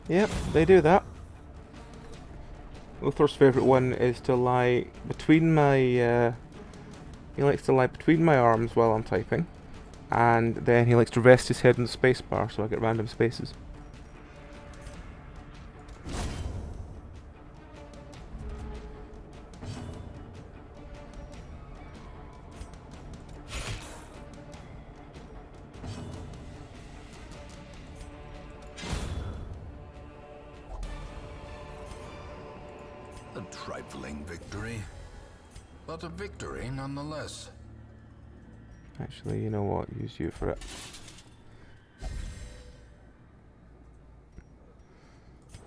Yep, they do that. Luthor's favourite one is to lie between my... he likes to lie between my arms while I'm typing. And then he likes to rest his head on the spacebar so I get random spaces. A trifling victory, but a victory nonetheless. Actually, you know what? Use you for it.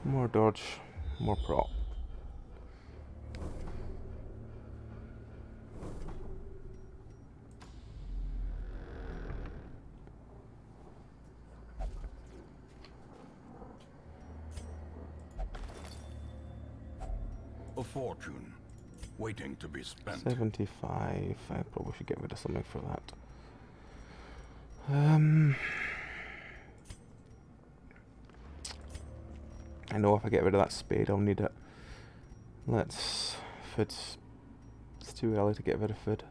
More dodge, more prop. A fortune, waiting to be spent. 75. I probably should get rid of something for that. I know if I get rid of that spade, I'll need it. Let's... Food's... It's too early to get rid of food.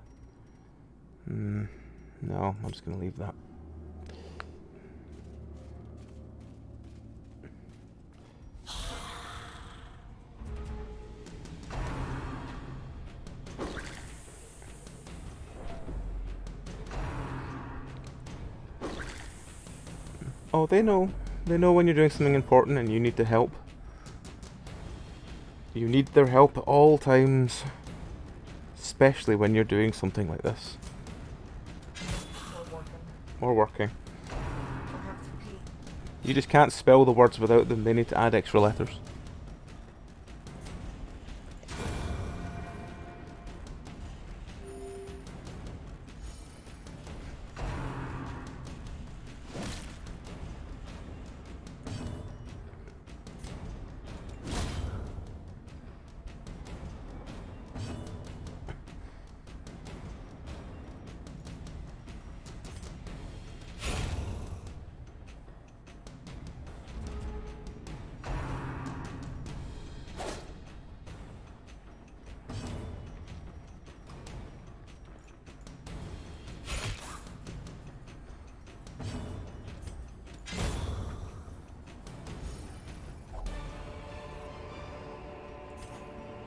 No, I'm just going to leave that. Oh, they know. They know when you're doing something important and you need to help. You need their help at all times. Especially when you're doing something like this. Or working. You just can't spell the words without them. They need to add extra letters.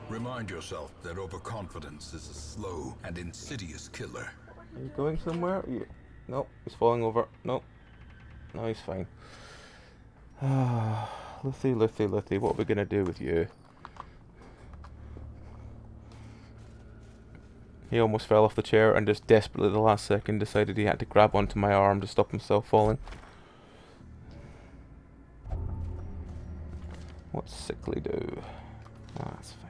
Remind yourself that overconfidence is a slow and insidious killer. Are you going somewhere? Nope, he's falling over. Nope. No, he's fine. Luthy, what are we gonna do with you? He almost fell off the chair and just desperately at the last second decided he had to grab onto my arm to stop himself falling. What's Sickly do? Ah, that's fine.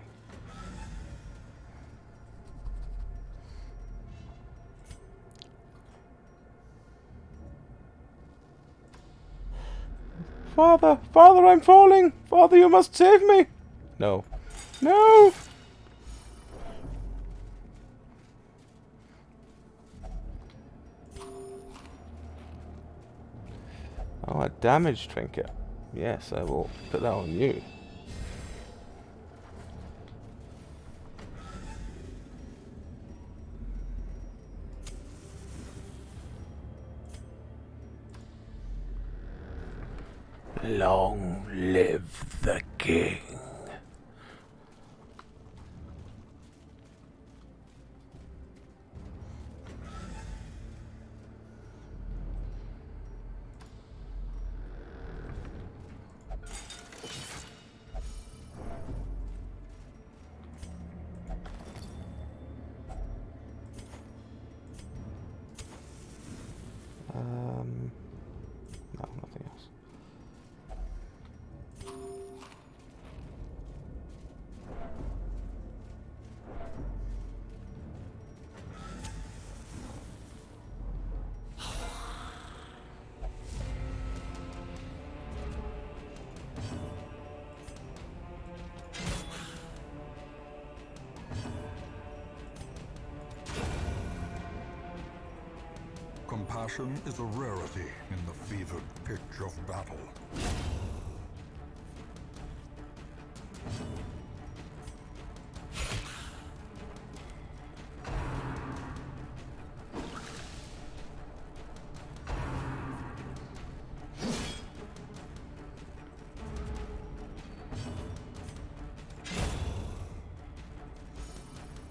Father! Father, I'm falling! Father, you must save me! No. No! Oh, a damage trinket. Yes, I will put that on you. Long live the king. No, nothing else. Compassion is a rarity in the fevered pitch of battle.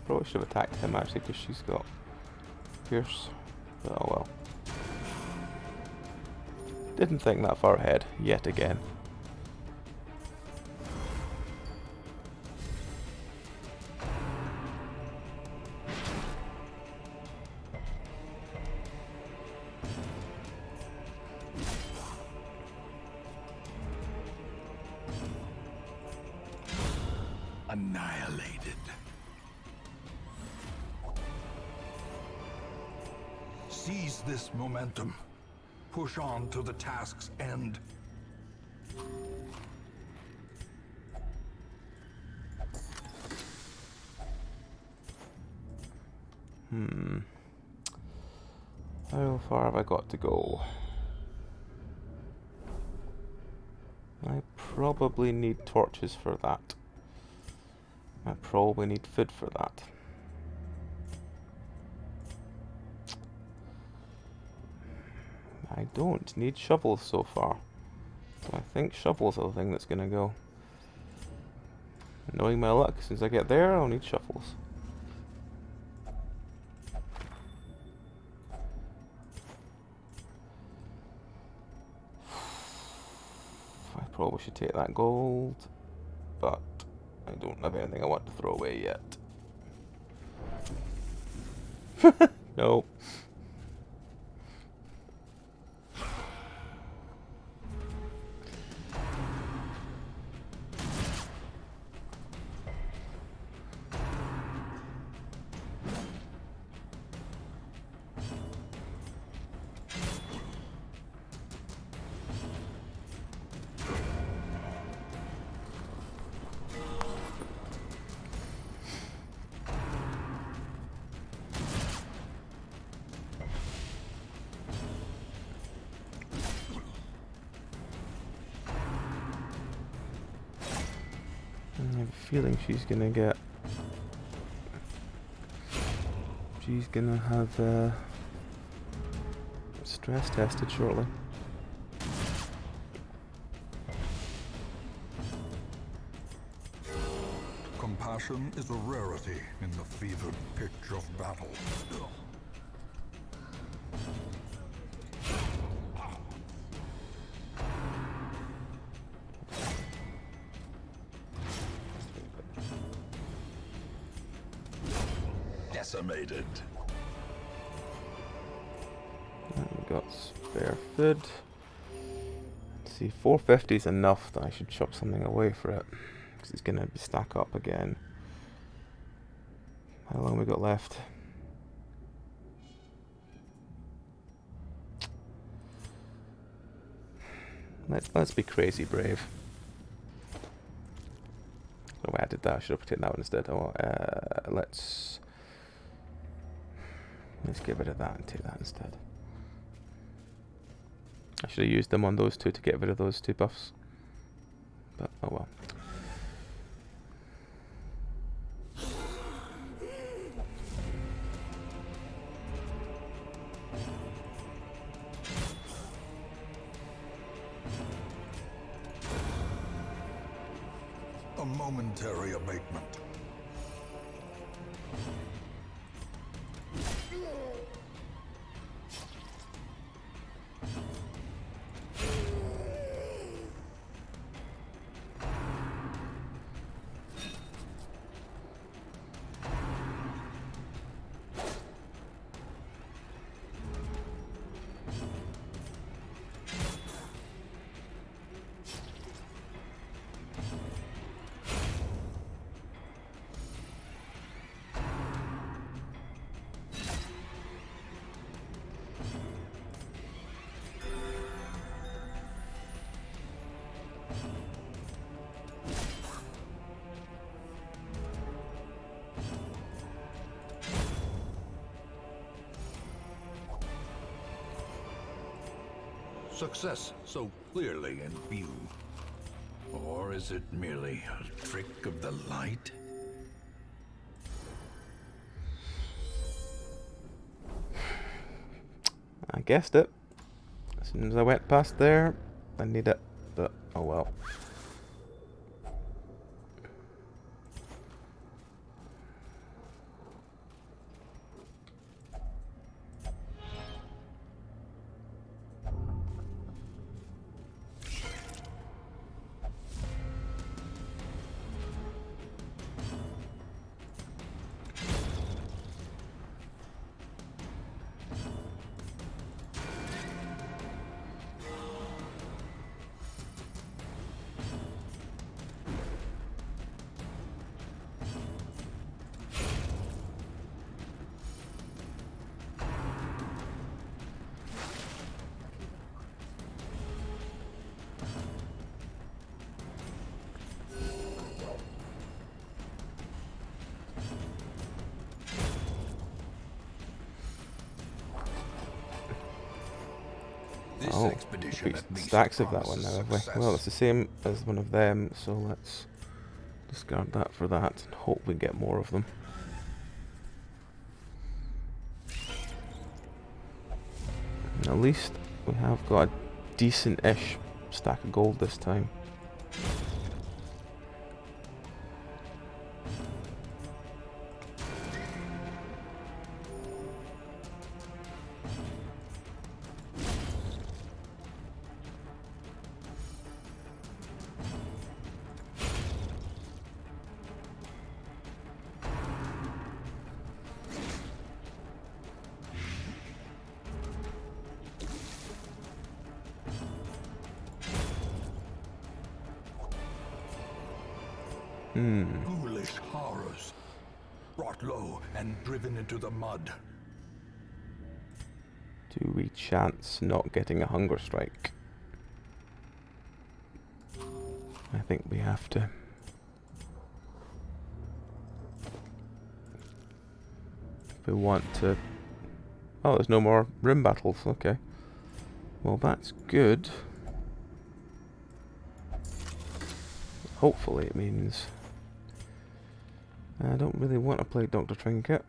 Probably should have attacked him actually, because she's got Pierce. But oh well. Didn't think that far ahead, yet again. Annihilated. Seize this momentum. Push on to the task's end. How far have I got to go? I probably need torches for that. I probably need food for that. I don't need shovels so far. So I think shovels are the thing that's gonna go. Knowing my luck, since I get there, I'll need shovels. I probably should take that gold, but I don't have anything I want to throw away yet. No. I have a feeling she's gonna get... She's gonna have stress tested shortly. Compassion is a rarity in the fevered pitch of battle. Decimated. We've got spare food. Let's see, 450 is enough that I should chop something away for it, because it's going to stack up again. How long have we got left? Let's be crazy brave. Oh, I did that. I should have taken that one instead. Oh, let's get rid of that and take that instead. I should have used them on those two to get rid of those two buffs. But oh well. A momentary abatement. Success so clearly in view. Or is it merely a trick of the light? I guessed it. As soon as I went past there, I need it. But, oh well. This Oh, expedition we at least stacks of that one promises now, have we? success. Well, it's the same as one of them, so let's discard that for that and hope we get more of them. And at least we have got a decent-ish stack of gold this time. Ghoulish horrors, brought low and driven into the mud. Do we chance not getting a hunger strike? I think we have to. If we want to... Oh, there's no more room battles, okay. Well, that's good. Hopefully it means... I don't really want to play Dr. Trinket.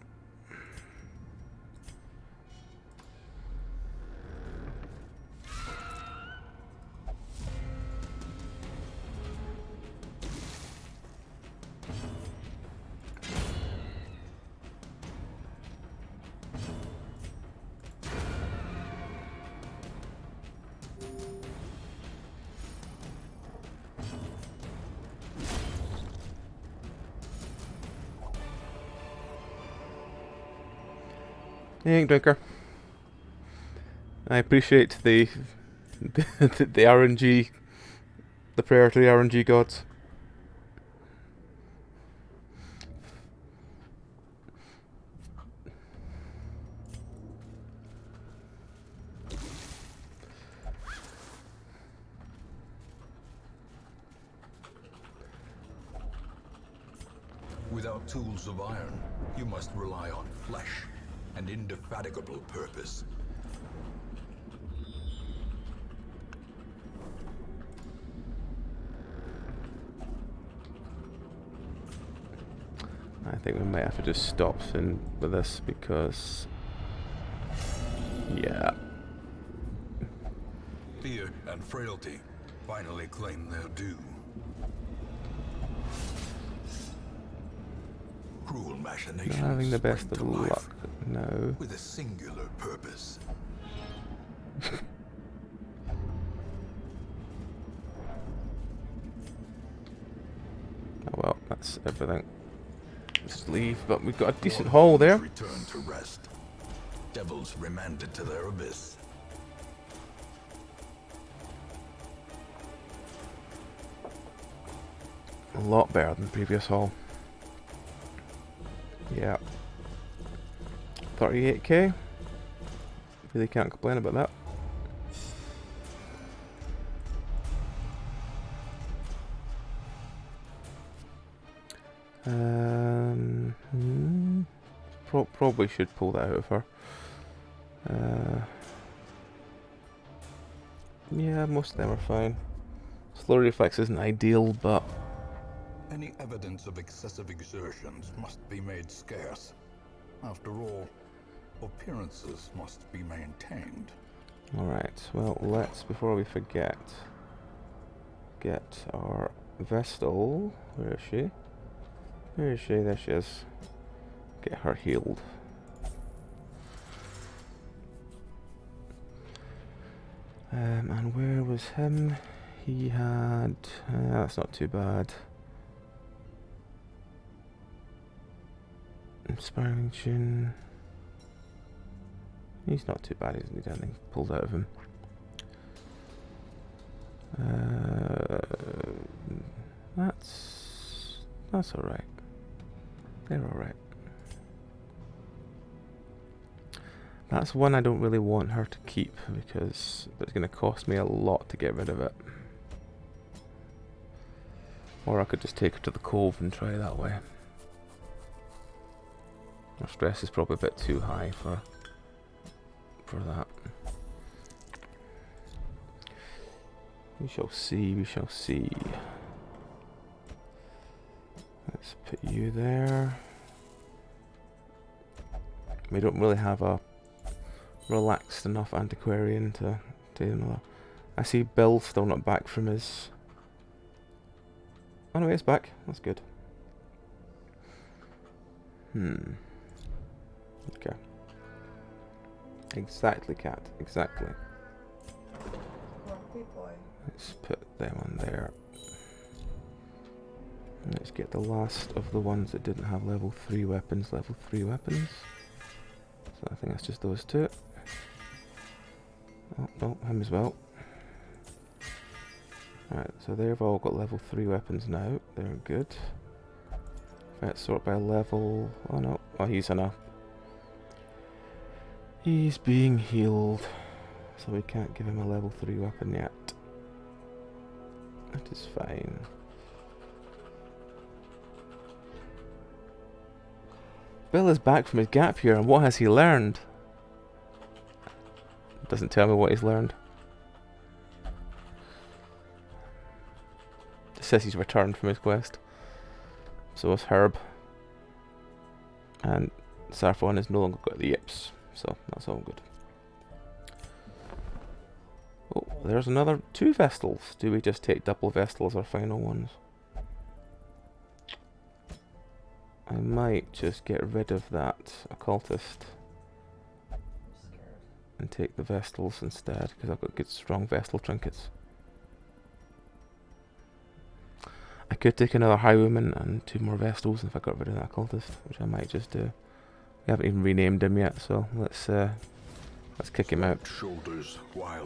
Hey, Drinker. I appreciate the the RNG, the prayer to the RNG gods. Without tools of iron, you must rely on flesh and indefatigable purpose. I think we might have to just stop soon with this because... yeah. Fear and frailty finally claim their due. Cruel Not machinations having the best spring of to life luck, no. with a singular purpose. Oh well, that's everything. Just leave, but we've got a decent haul there. Return to rest. Devils remanded to their abyss. A lot better than previous haul. Yeah. 38k. Really can't complain about that. Probably should pull that out of her. Yeah, most of them are fine. Slow reflex isn't ideal, but Any evidence of excessive exertions must be made scarce. After all, appearances must be maintained. alright, well, let's, before we forget, get our Vestal. Where is she? Where is she? There she is. Get her healed. And where was him? He had... that's not too bad. Inspiring Tune. He's not too bad, he doesn't need anything pulled out of him. That's alright. They're alright. That's one I don't really want her to keep because it's going to cost me a lot to get rid of it. Or I could just take her to the cove and try that way. Her stress is probably a bit too high for that. We shall see, we shall see. Let's put you there. We don't really have a relaxed enough antiquarian to do another. I see Bill still not back from his... Oh no, he's back. That's good. Okay. Exactly, cat. Exactly. Grumpy boy. Let's put them on there. Let's get the last of the ones that didn't have level 3 weapons. Level 3 weapons. So I think that's just those two. Oh, no, him as well. Alright, so they've all got level 3 weapons now. They're good. Let's sort by level... Oh no, oh he's on a... He's being healed. So we can't give him a level 3 weapon yet. That is fine. Bill is back from his gap year, and what has he learned? Doesn't tell me what he's learned. It says he's returned from his quest. So is Herb. And Saffron has no longer got the yips, so that's all good. Oh, there's another 2 Vestals. Do we just take double Vestals or final ones? I might just get rid of that occultist and take the Vestals instead, because I've got good strong Vestal trinkets. I could take another Highwayman and 2 more Vestals if I got rid of that occultist, which I might just do. We haven't even renamed him yet, so let's kick him out.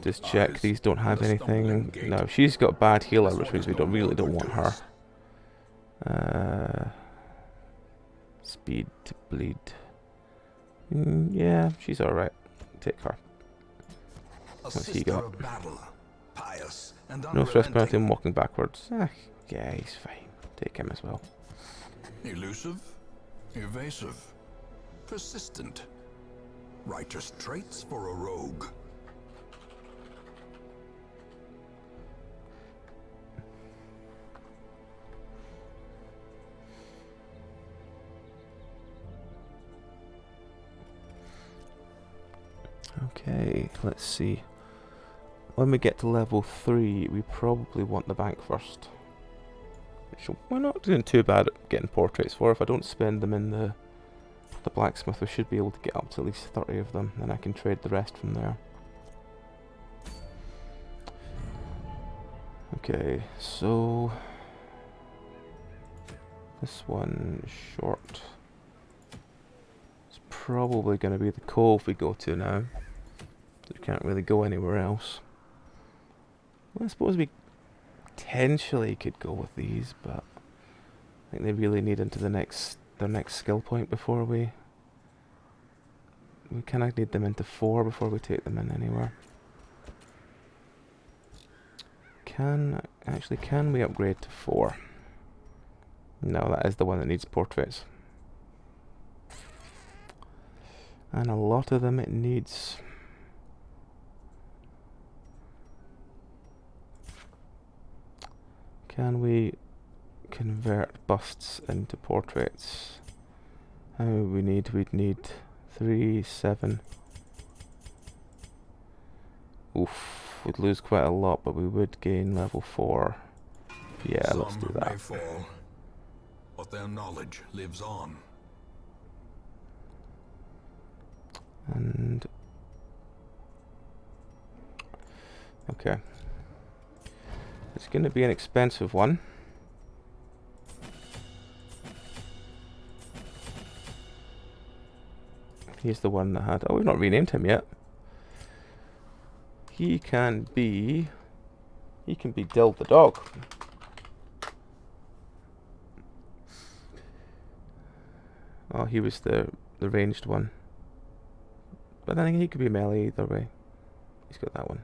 Just check these don't have anything. No, she's got bad healer, which means we really don't want her. Speed to bleed. Yeah, she's alright. Take her. What's he got? No stress penalty and walking backwards. Yeah, he's fine. Take him as well. Elusive, evasive, persistent. Righteous traits for a rogue. Okay, let's see. When we get to level 3, we probably want the bank first. Which we're not doing too bad at getting portraits for. If I don't spend them in the blacksmith, we should be able to get up to at least 30 of them, then I can trade the rest from there. Okay, so this one short. It's probably going to be the cove we go to now. We can't really go anywhere else. Well, I suppose we potentially could go with these, but I think they really need into their next skill point before we kind of need them into 4 before we take them in anywhere. Can we upgrade to 4? No, that is the one that needs portraits. And a lot of them it needs. Can we convert busts into portraits? How we need? We'd need 3, 7. Oof, we'd lose quite a lot, but we would gain level 4. Yeah, let's do Some may that. fall, but their knowledge lives on. And okay, it's going to be an expensive one. He's the one that had. Oh, we've not renamed him yet. He can be Dill the dog. Oh, he was the ranged one. But I think he could be melee either way. He's got that one.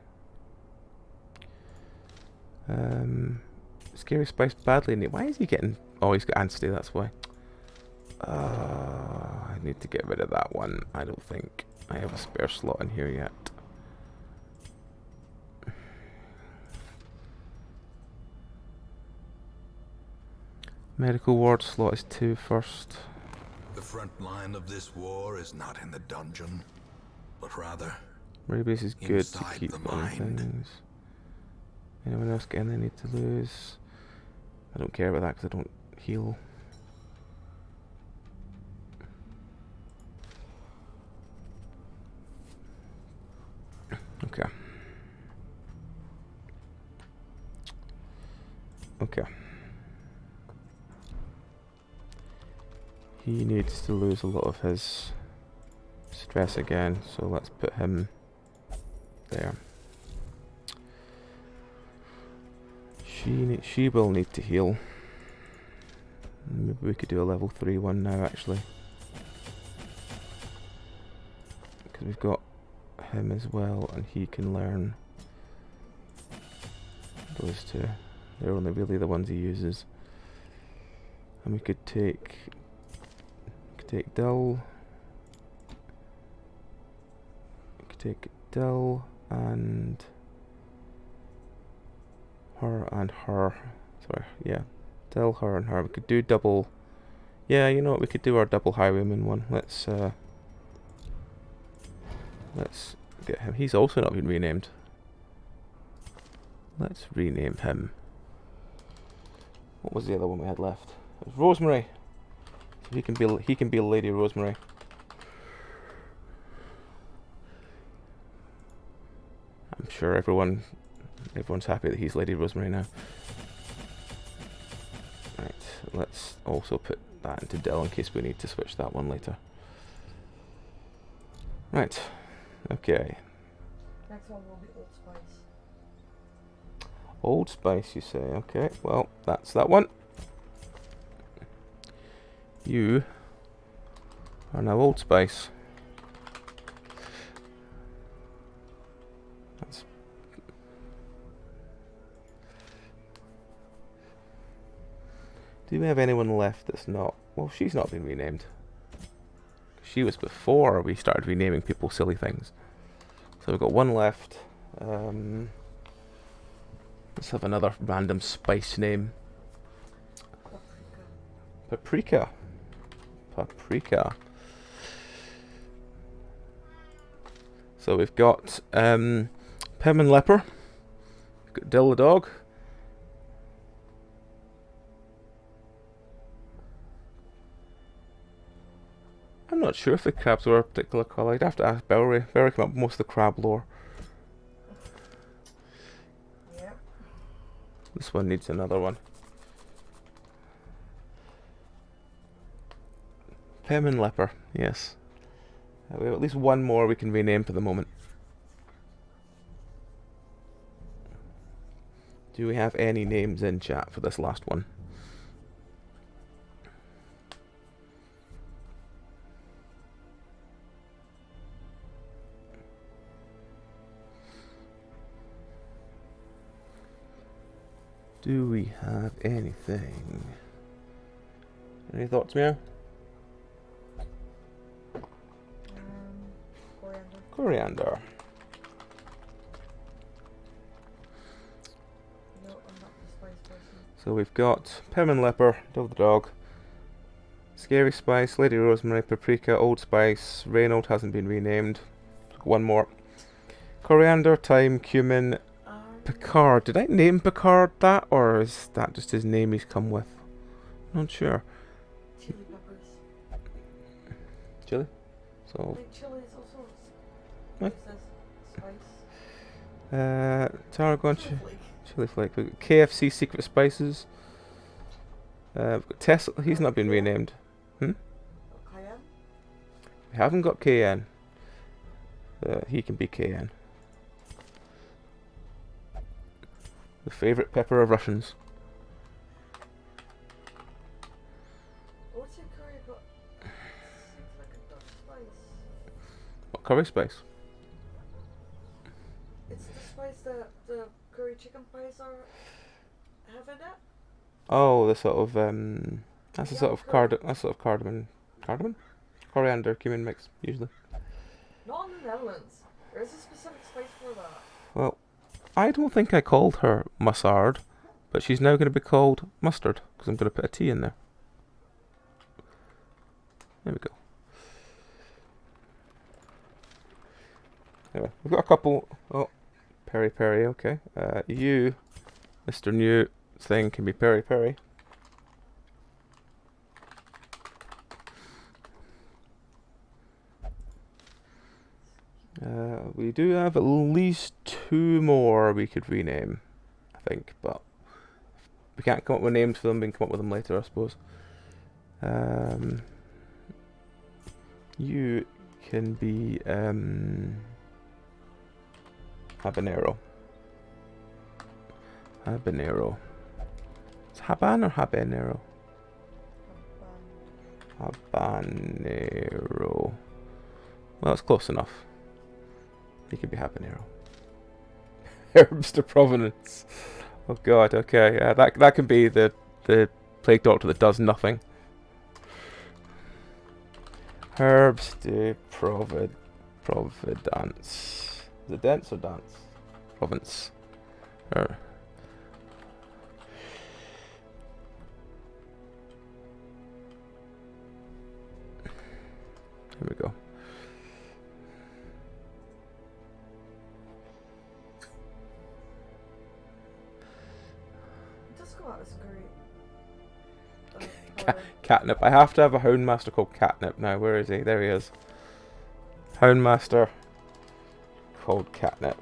Scary Spice badly need. Why is he getting? Oh, he's got Anstey. That's why. I need to get rid of that one. I don't think I have a spare slot in here yet. Medical ward slot is 2 first. The front line of this war is not in the dungeon, but rather Rabies is good to inside keep the on mind. things. Anyone else getting any to lose? I don't care about that because I don't heal. Okay. Okay. He needs to lose a lot of his stress again, so let's put him there. She will need to heal. Maybe we could do a level 3 one now, actually, because we've got him as well, and he can learn those two. They're only really the ones he uses. And we could take Dill. We could take Dill and her and her. Sorry, yeah. Dill, her and her. We could do double. Yeah, you know what? We could do our double highwayman one. Let's get him. He's also not been renamed. Let's rename him. What was the other one we had left? It was Rosemary. So he can be Lady Rosemary. I'm sure everyone's happy that he's Lady Rosemary now. Right, let's also put that into Dill in case we need to switch that one later. Right. Okay. Next one will be Old Spice. Old Spice, you say? Okay, well, that's that one. You are now Old Spice. That's do we have anyone left that's not? Well, she's not been renamed. She was before we started renaming people silly things. So we've got one left. Let's have another random spice name. Paprika. Paprika. So we've got Pim and Leper. We've got Dill the dog. I'm not sure if the crabs were a particular colour. I'd have to ask Bellery. Bellery came up with most of the crab lore. Yep. This one needs another one. Pim and Leper, yes. We have at least one more we can rename for the moment. Do we have any names in chat for this last one? Do we have anything? Any thoughts, Meow? Coriander. Coriander. No, I'm not the spice So we've got Peppermint Leper, Dove the Dog, Scary Spice, Lady Rosemary, Paprika, Old Spice, Reynauld hasn't been renamed. One more. Coriander, Thyme, Cumin, Picard. Did I name Picard that, or is that just his name he's come with? Not sure. Chili peppers. Chili? So, I think chili is also What? it says spice. Tarragon, Chili flake. Chili Flake. We've got KFC Secret Spices. We've got Tesla. He's not been renamed. Cayenne. We haven't got KN. He can be KN. The favourite pepper of Russians. What's your curry got? Seems like a Dutch spice. What, curry spice? It's the spice that the curry chicken pies are have in it. Oh, the sort of that's a Yeah, sort of cardamom, coriander, cumin mix usually. Not in the Netherlands. There is a specific spice for that. Well, I don't think I called her Mussard, but she's now going to be called Mustard because I'm going to put a T in there. There we go. Anyway, we've got a couple. Oh, Peri Peri. Okay, you, Mr. New thing, can be Peri Peri. We do have at least 2 more we could rename, I think, but we can't come up with names for them. We can come up with them later, I suppose. You can be Habanero. Habanero. It's Haban or Habanero? Habanero. Well, it's close enough. He could be habanero. Herbs de Provenance. Oh god, okay. That can be the plague doctor that does nothing. Herbs de Providence. Is it dense or dance? Province. Here we go. Catnip. I have to have a Houndmaster called Catnip now. Where is he? There he is. Houndmaster called Catnip.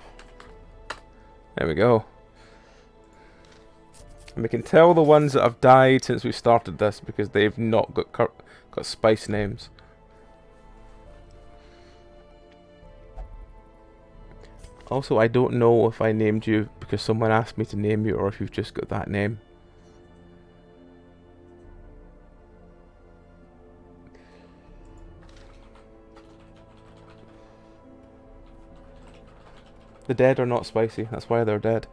There we go. And we can tell the ones that have died since we started this because they've not got spice names. Also, I don't know if I named you because someone asked me to name you or if you've just got that name. The dead are not spicy, that's why they're dead.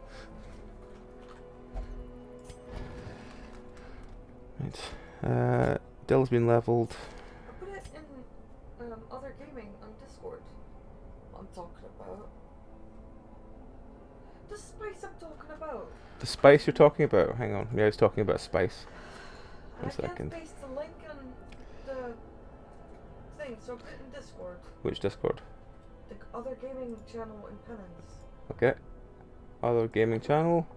Right. Dill's been leveled. I put it in other gaming on Discord. I'm talking about. The spice I'm talking about. The spice you're talking about? Hang on, yeah, I was talking about spice. And One second. I can't paste the link on the thing, so put it in Discord. Which Discord? The other gaming channel in Penance. Okay. Other gaming channel.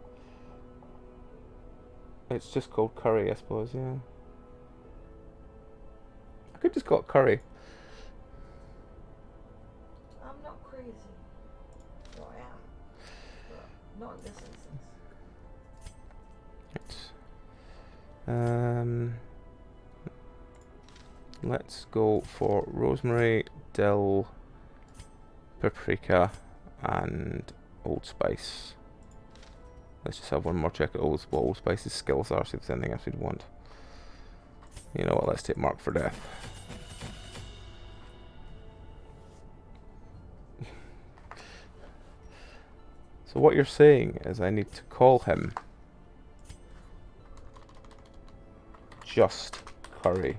It's just called Curry, I suppose, yeah. I could just call it Curry. I'm not crazy. Well, I am. But not in this instance. Let's go for rosemary, dill, paprika, and Old Spice. Let's just have one more check at what Old Spice's skills are, see if there's anything else we'd want. You know what, let's take Mark for Death. So what you're saying is I need to call him just Curry.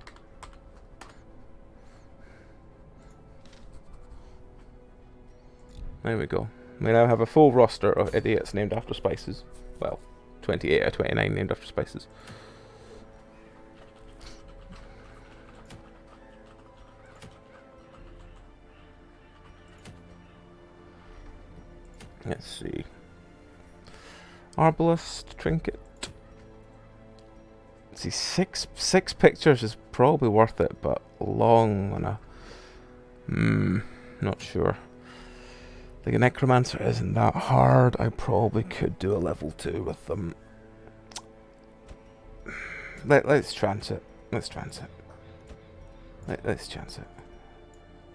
There we go. We now have a full roster of idiots named after spices. Well, 28 out of 29 named after spices. Let's see. Arbalist trinket. Let's see, six pictures is probably worth it, but long on a not sure. Like a Necromancer isn't that hard. I probably could do a level 2 with them. Let's chance it. Let's chance it. Let's chance it.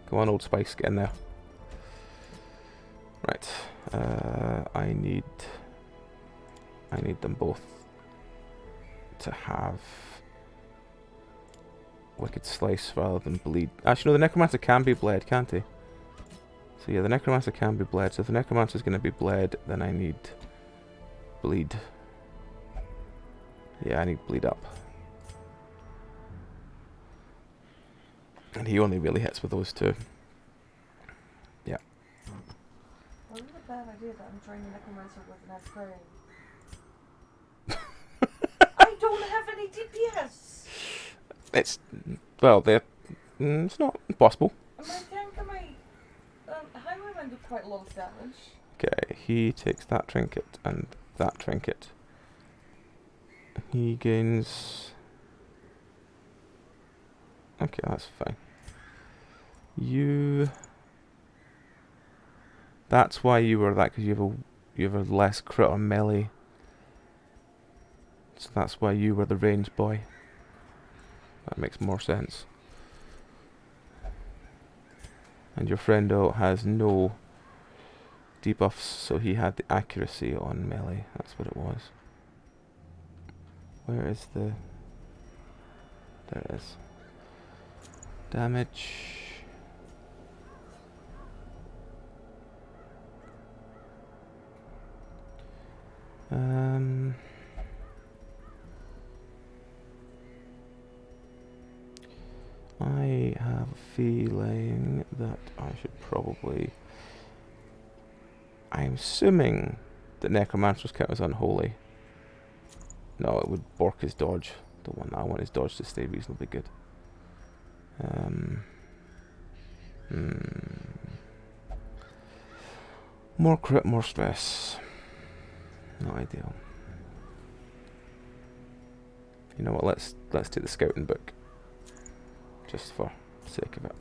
Come on, Old Spice, get in there. Right. I need them both to have Wicked Slice rather than bleed. Actually, no, the Necromancer can be bled, can't he? So yeah, the Necromancer can be bled. So if the Necromancer is going to be bled, then I need bleed. Yeah, I need bleed up. And he only really hits with those two. Yeah. Well, isn't it a bad idea that I'm trying to Necromancer with an Aswell? I don't have any DPS! It's, well, it's not impossible. My tank and my highwayman do quite a lot of damage. Okay, he takes that trinket and that trinket. He gains... Okay, that's fine. You... That's why you were that, because you have a less crit on melee. So that's why you were the range boy. That makes more sense. And your friendo has no debuffs, so he had the accuracy on melee. That's what it was. Where is the... There it is. Damage. I have a feeling that I should probably... I'm assuming that Necromancer's count as unholy. No, it would bork his dodge. Don't want that. I want his dodge to stay reasonably good. More crit, more stress. Not ideal. You know what? Let's take the scouting book, just for the sake of it.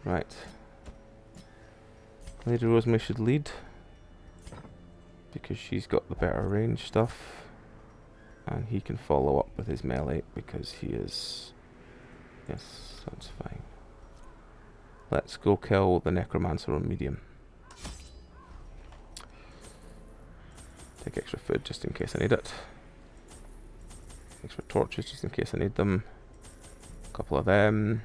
Right. Lady Rosemary should lead, because she's got the better range stuff, and he can follow up with his melee because he is... Yes, that's fine. Let's go kill the Necromancer on medium. Take extra food just in case I need it. Extra torches just in case I need them. A couple of them.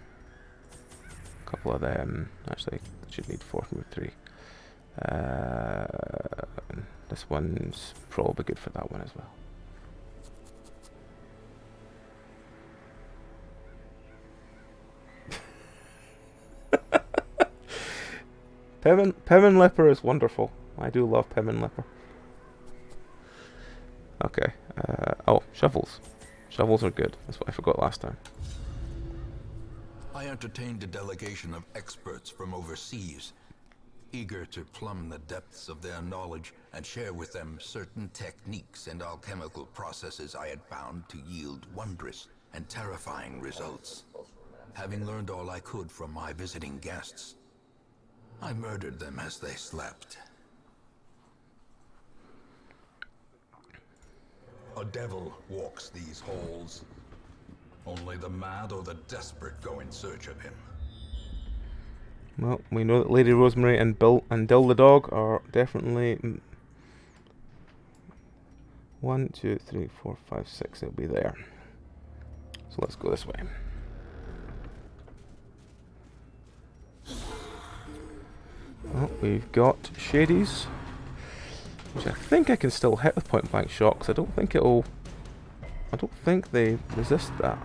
A couple of them. Actually, I should need 4 from 3. This one's probably good for that one as well. Pim and Leper is wonderful. I do love Pim and Leper. Okay. Oh, shovels. Shovels are good. That's what I forgot last time. I entertained a delegation of experts from overseas, eager to plumb the depths of their knowledge and share with them certain techniques and alchemical processes I had found to yield wondrous and terrifying results. Having learned all I could from my visiting guests, I murdered them as they slept. A devil walks these halls. Only the mad or the desperate go in search of him. Well, we know that Lady Rosemary and Dill the dog are definitely 1, 2, 3, 4, 5, 6. They'll be there. So let's go this way. Well, we've got Shadies, which I think I can still hit with point blank shot, because I don't think it'll... I don't think they resist that.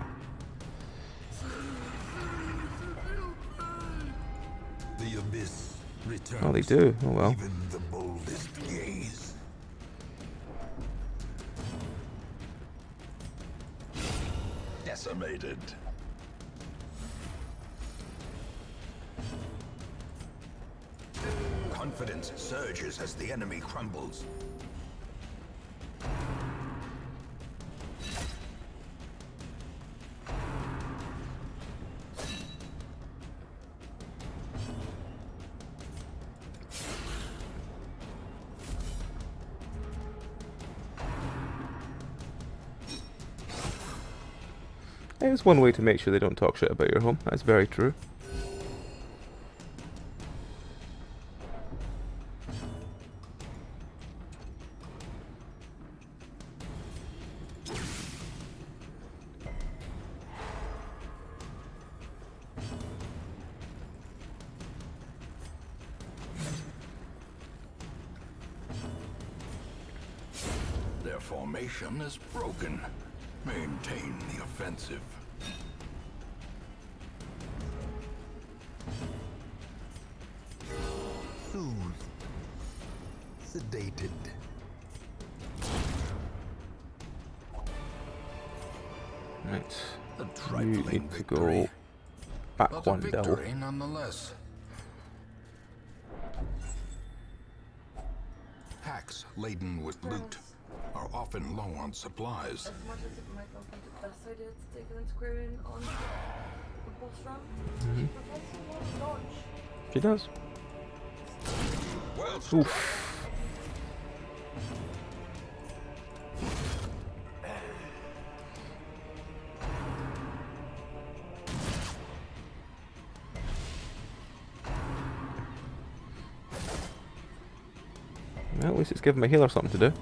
The abyss, rich Oh, they do. Oh well. Even the boldest gaze. Decimated. Confidence surges as the enemy crumbles. There's one way to make sure they don't talk shit about your home. That's very true. Their formation is broken. Maintain the offensive. Soothed. Sedated. Right. A You trifling need to victory, go back but a one down. victory nonetheless. Packs laden with loot are often low on supplies. As much as it might not be the best idea to take an Antiquarian on the boss run, she provides a lot of dodge. She does. Well, Oof. Well, at least it's giving my healer something to do.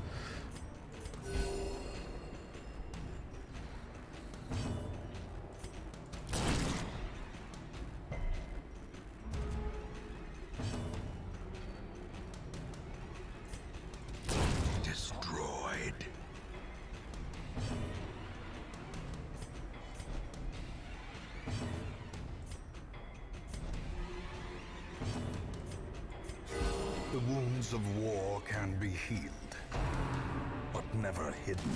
destroyed. The wounds of war can be healed, but never hidden.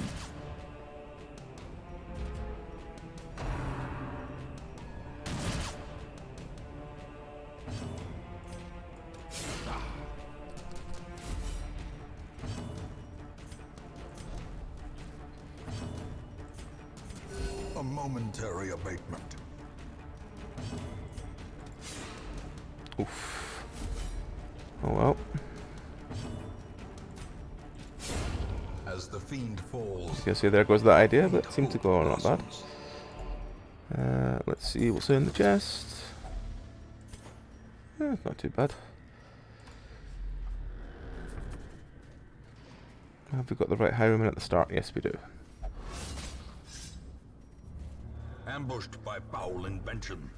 A momentary abatement. Oof. Oh well. As the fiend falls, You see, there goes that idea, but it seemed to go not bad. Let's see what's in the chest. Not too bad. Have we got the right highwayman at the start? Yes, we do. ambushed by foul invention.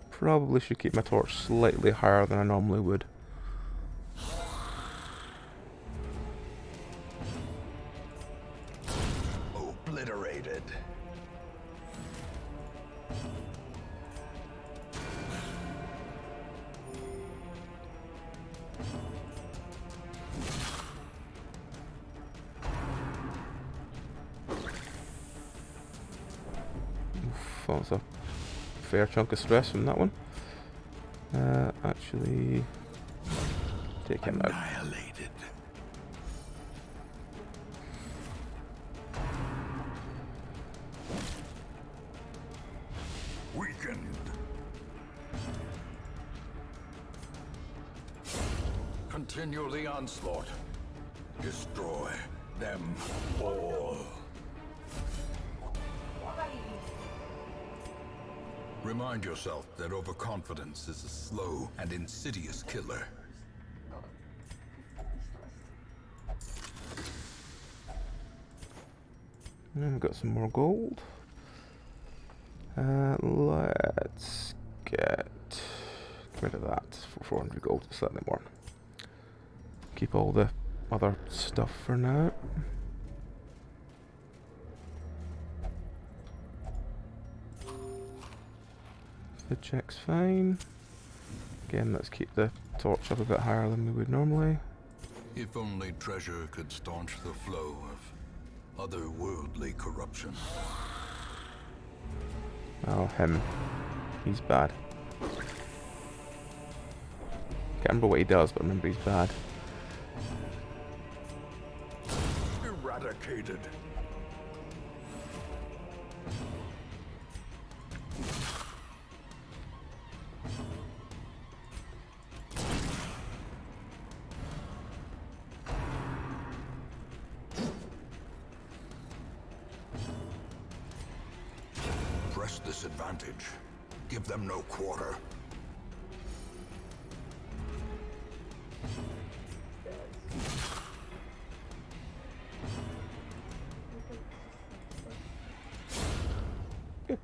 Probably should keep my torch slightly higher than I normally would. Obliterated. That was a fair chunk of stress from that one. Actually, take him out. Annihilated. Weakened. Continue the onslaught. Destroy them all. Remind yourself that overconfidence is a slow and insidious killer. And we've got some more gold. Let's get rid of that for 400 gold, slightly more. Keep all the other stuff for now. The check's fine. Again, let's keep the torch up a bit higher than we would normally. If only treasure could staunch the flow of otherworldly corruption. Oh, him. He's bad. Can't remember what he does, but remember he's bad. Eradicated. Press this advantage. Give them no quarter. Good.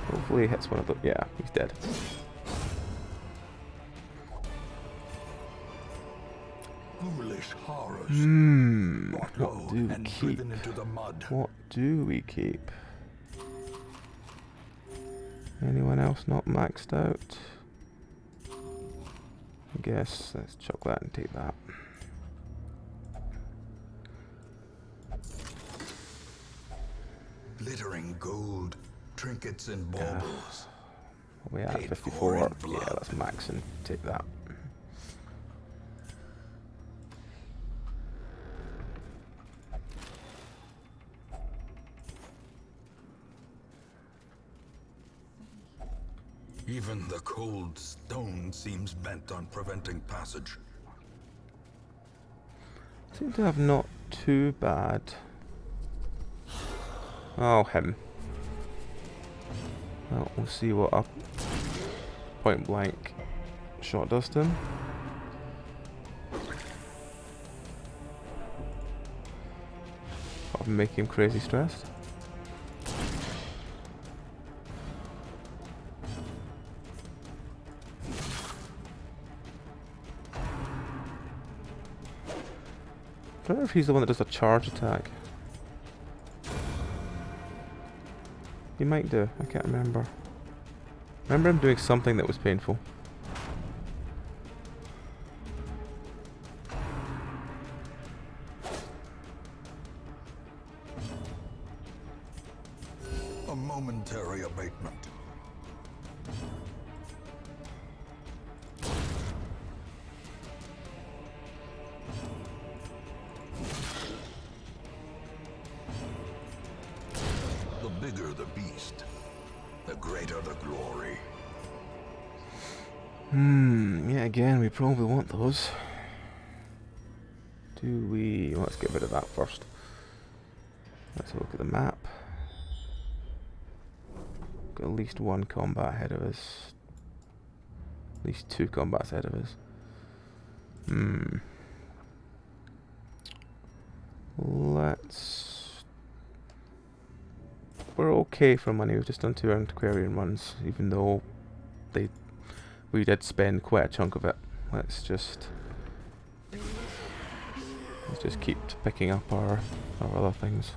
Hopefully he hits one of the... Yeah, he's dead. Foolish horrors. What Low do we and keep? driven into the mud. What do we keep? Anyone else not maxed out? I guess let's chuck that and take that. Glittering gold, trinkets and baubles. We at Paid for 54. in Yeah, blood. let's max and take that. Even the cold stone seems bent on preventing passage. Seem to have not too bad. Oh, him. Well, we'll see what a point blank shot does to him. Apart from making him crazy stressed. I don't know if he's the one that does a charge attack. He might do, I can't remember. Remember him doing something that was painful. A momentary abatement. The bigger the beast, the greater the glory. Yeah, again, we probably want those. Do we... Let's get rid of that first. Let's have a look at the map. Got at least one combat ahead of us. At least two combats ahead of us. Let's... We're okay for money. We've just done 2 antiquarian runs, even though we did spend quite a chunk of it. Let's just keep picking up our other things.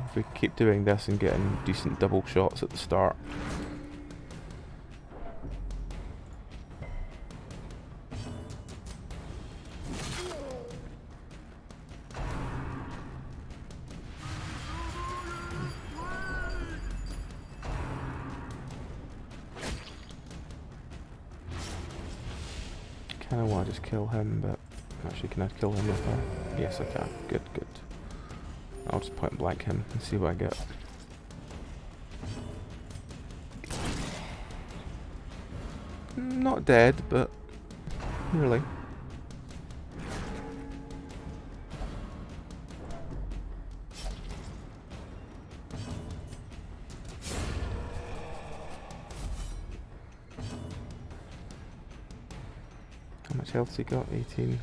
If we keep doing this and getting decent double shots at the start. Kinda wanna just kill him, but actually can I kill him with her? Yes I can. Good, good. I'll just point blank him and see what I get. Not dead, but nearly. How much health's he got? 18.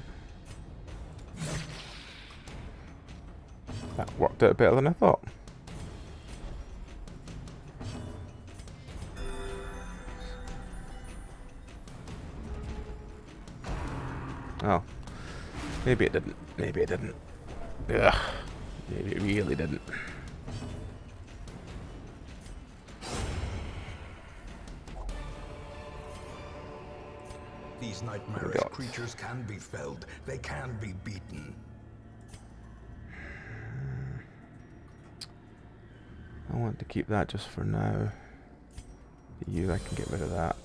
That worked out better than I thought. Oh. Maybe it didn't. Maybe it didn't. Ugh. Maybe it really didn't. These nightmarish creatures can be felled. They can be beaten. I want to keep that just for now. You, I can get rid of that.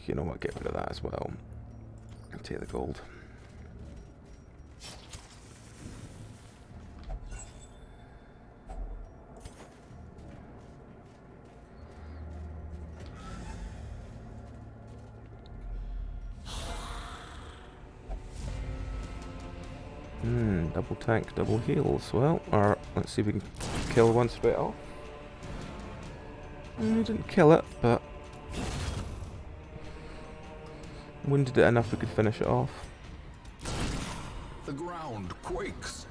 You know what, get rid of that as well. I'll take the gold. Double tank, double heals. Well, or let's see if we can kill one straight off. Didn't kill it, but wounded it enough we could finish it off. The ground quakes.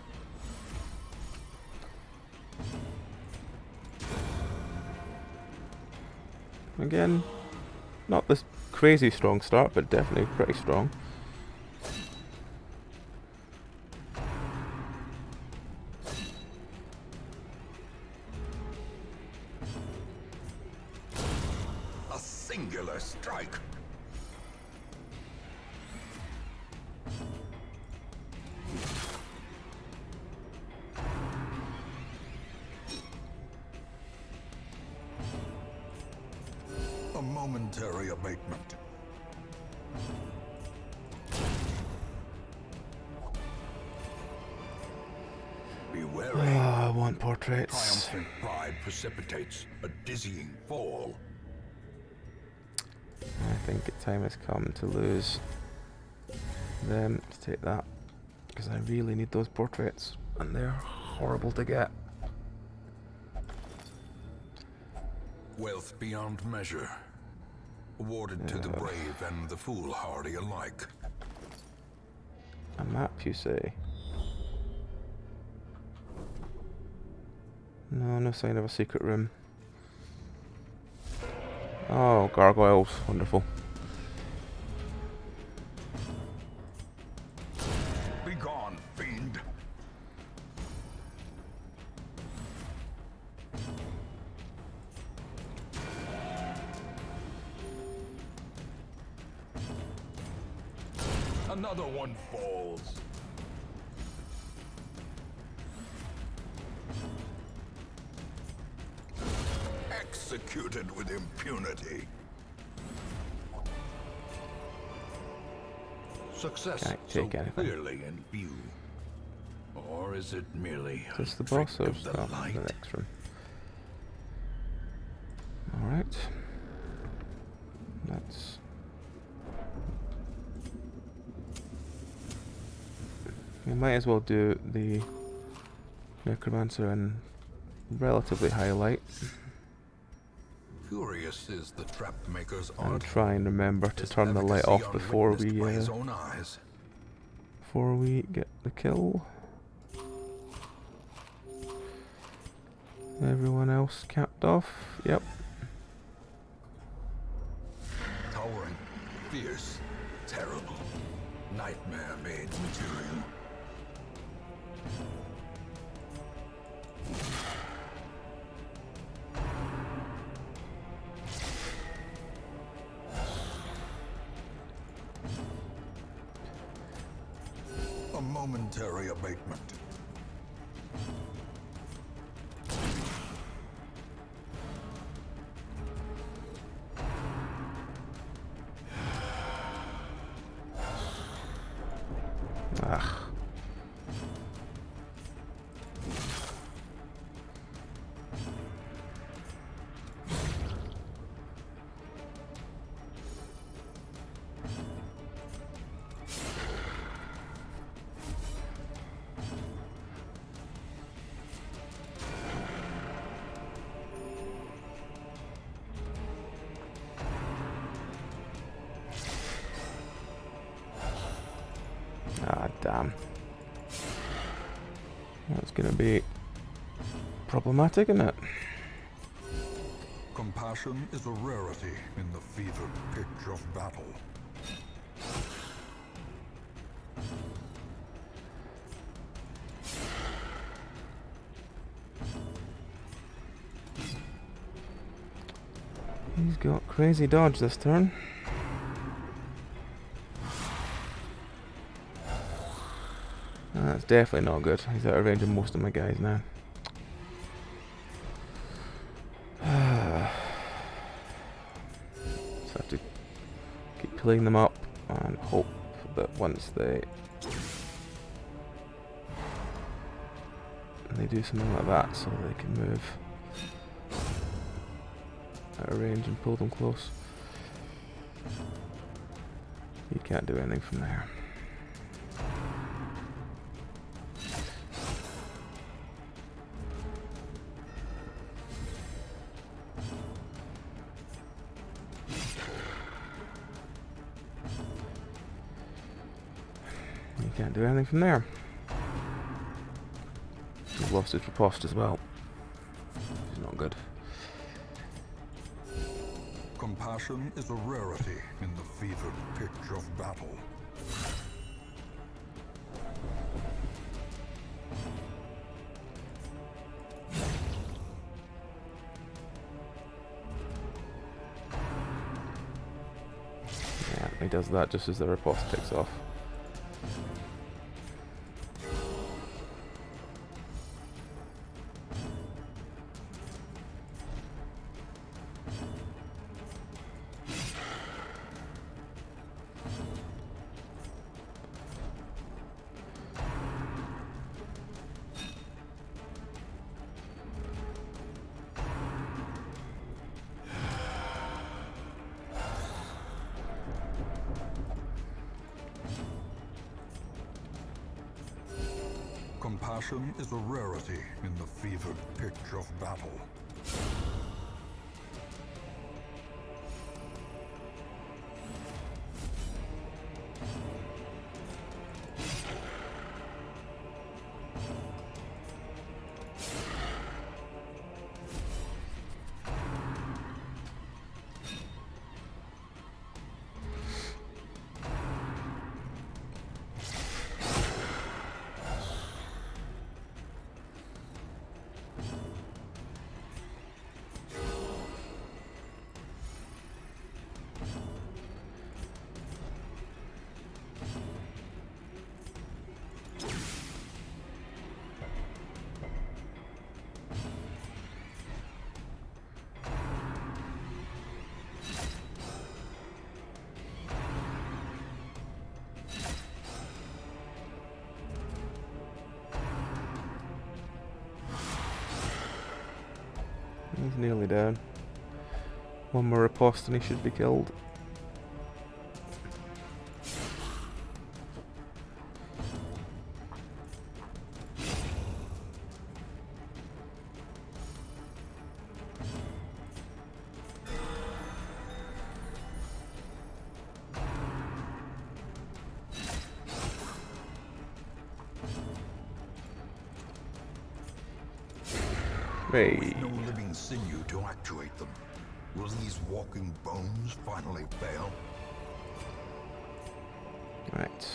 Again, not this crazy strong start, but definitely pretty strong. A singular strike. A momentary abatement. Be wary. I want portraits. Triumphant pride precipitates a dizzying fall. I think the time has come to lose them, to take that, because I really need those portraits, and they're horrible to get. Wealth beyond measure, awarded to the brave and the foolhardy alike. A map, you say? No, no sign of a secret room. Oh, gargoyles, wonderful. Be gone, fiend. Another one falls. Executed with impunity. Success Can't so take anything. clearly in view. Or is it merely Is this the trick boss or of the light? the next room? Alright. That's... We might as well do the Necromancer in relatively high light. Curious is the trap maker's And art. try and remember to His turn the light efficacy off before unwitnessed by his own eyes. we get the kill. Everyone else capped off. Yep. Towering, fierce, terrible, nightmare-made material. A momentary abatement. Ugh. Ah, damn. That's gonna be problematic, isn't it? Compassion is a rarity in the fevered pitch of battle. He's got crazy dodge this turn. That's definitely not good. He's out of range of most of my guys now. Just have to keep pulling them up and hope that once they do something like that, so they can move out of range and pull them close. You can't do anything from there. You can't do anything from there. He's lost his riposte as well. It's not good. Compassion is a rarity in the fevered pitch of battle. Yeah, he does that just as the riposte takes off. Compassion is a rarity in the fevered pitch of battle. He's nearly down. One more riposte and he should be killed. Hey. With no living sinew to actuate them, will these walking bones finally fail? Right.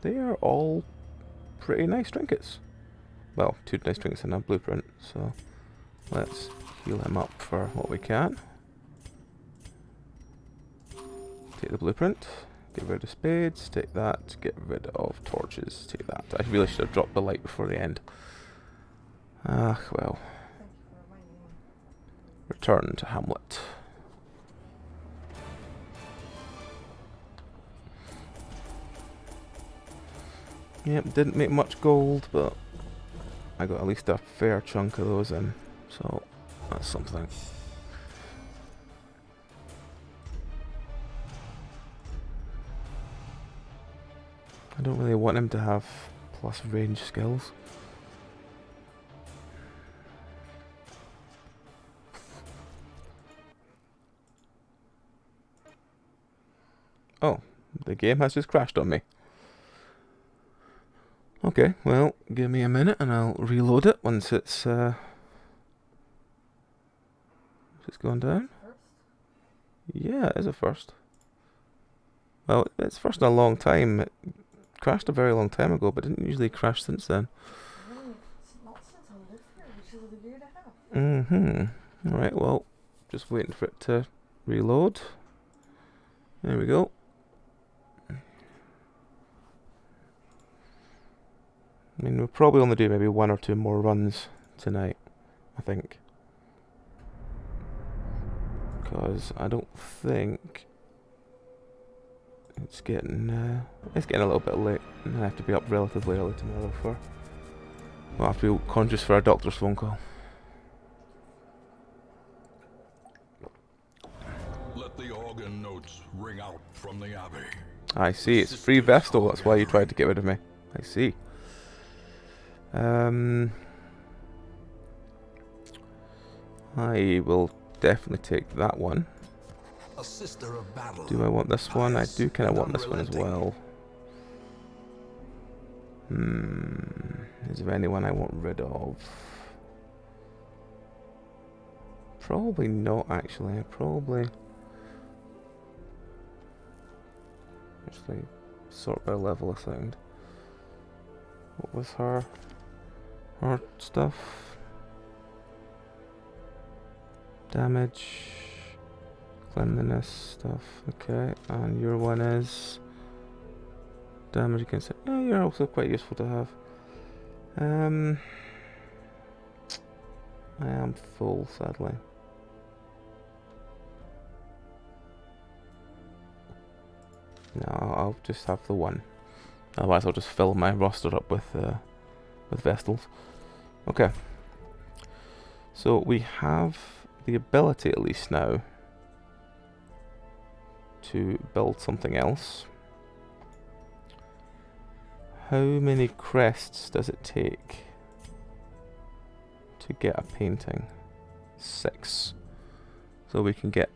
They are all pretty nice trinkets. Well, 2 nice trinkets and a blueprint, so let's heal him up for what we can. Take the blueprint, get rid of spades, take that, get rid of torches, take that. I really should have dropped the light before the end. Ah, well. Return to Hamlet. Yep, didn't make much gold, but I got at least a fair chunk of those in, so that's something. I don't really want him to have plus range skills. Oh, the game has just crashed on me. Okay, well, give me a minute and I'll reload it once it's gone down. Yeah, it is a first. Well, it's first in a long time. It crashed a very long time ago, but didn't usually crash since then. Really, not since I lived here, which is a year and a half. Alright, well, Just waiting for it to reload. There we go. I mean, we'll probably only do maybe 1 or 2 more runs tonight, I think. Because I don't think it's getting a little bit late, and I have to be up relatively early tomorrow for. Well, I have to be conscious for a doctor's phone call. Let the organ notes ring out from the Abbey. I see, it's free Vestal, that's why you tried to get rid of me. I see. I will definitely take that one. A sister of battle. Do I want this one? I do kind of want this one as well. Is there anyone I want rid of? Probably not, actually. Probably actually sort by level a second. What was her stuff? Damage, cleanliness stuff. Okay, and your one is damage against it. Oh, you're also quite useful to have. I am full, sadly. No, I'll just have the one. Otherwise, I'll just fill my roster up with Vestals. Okay. So we have the ability, at least now, to build something else. How many crests does it take to get a painting? 6. So we can get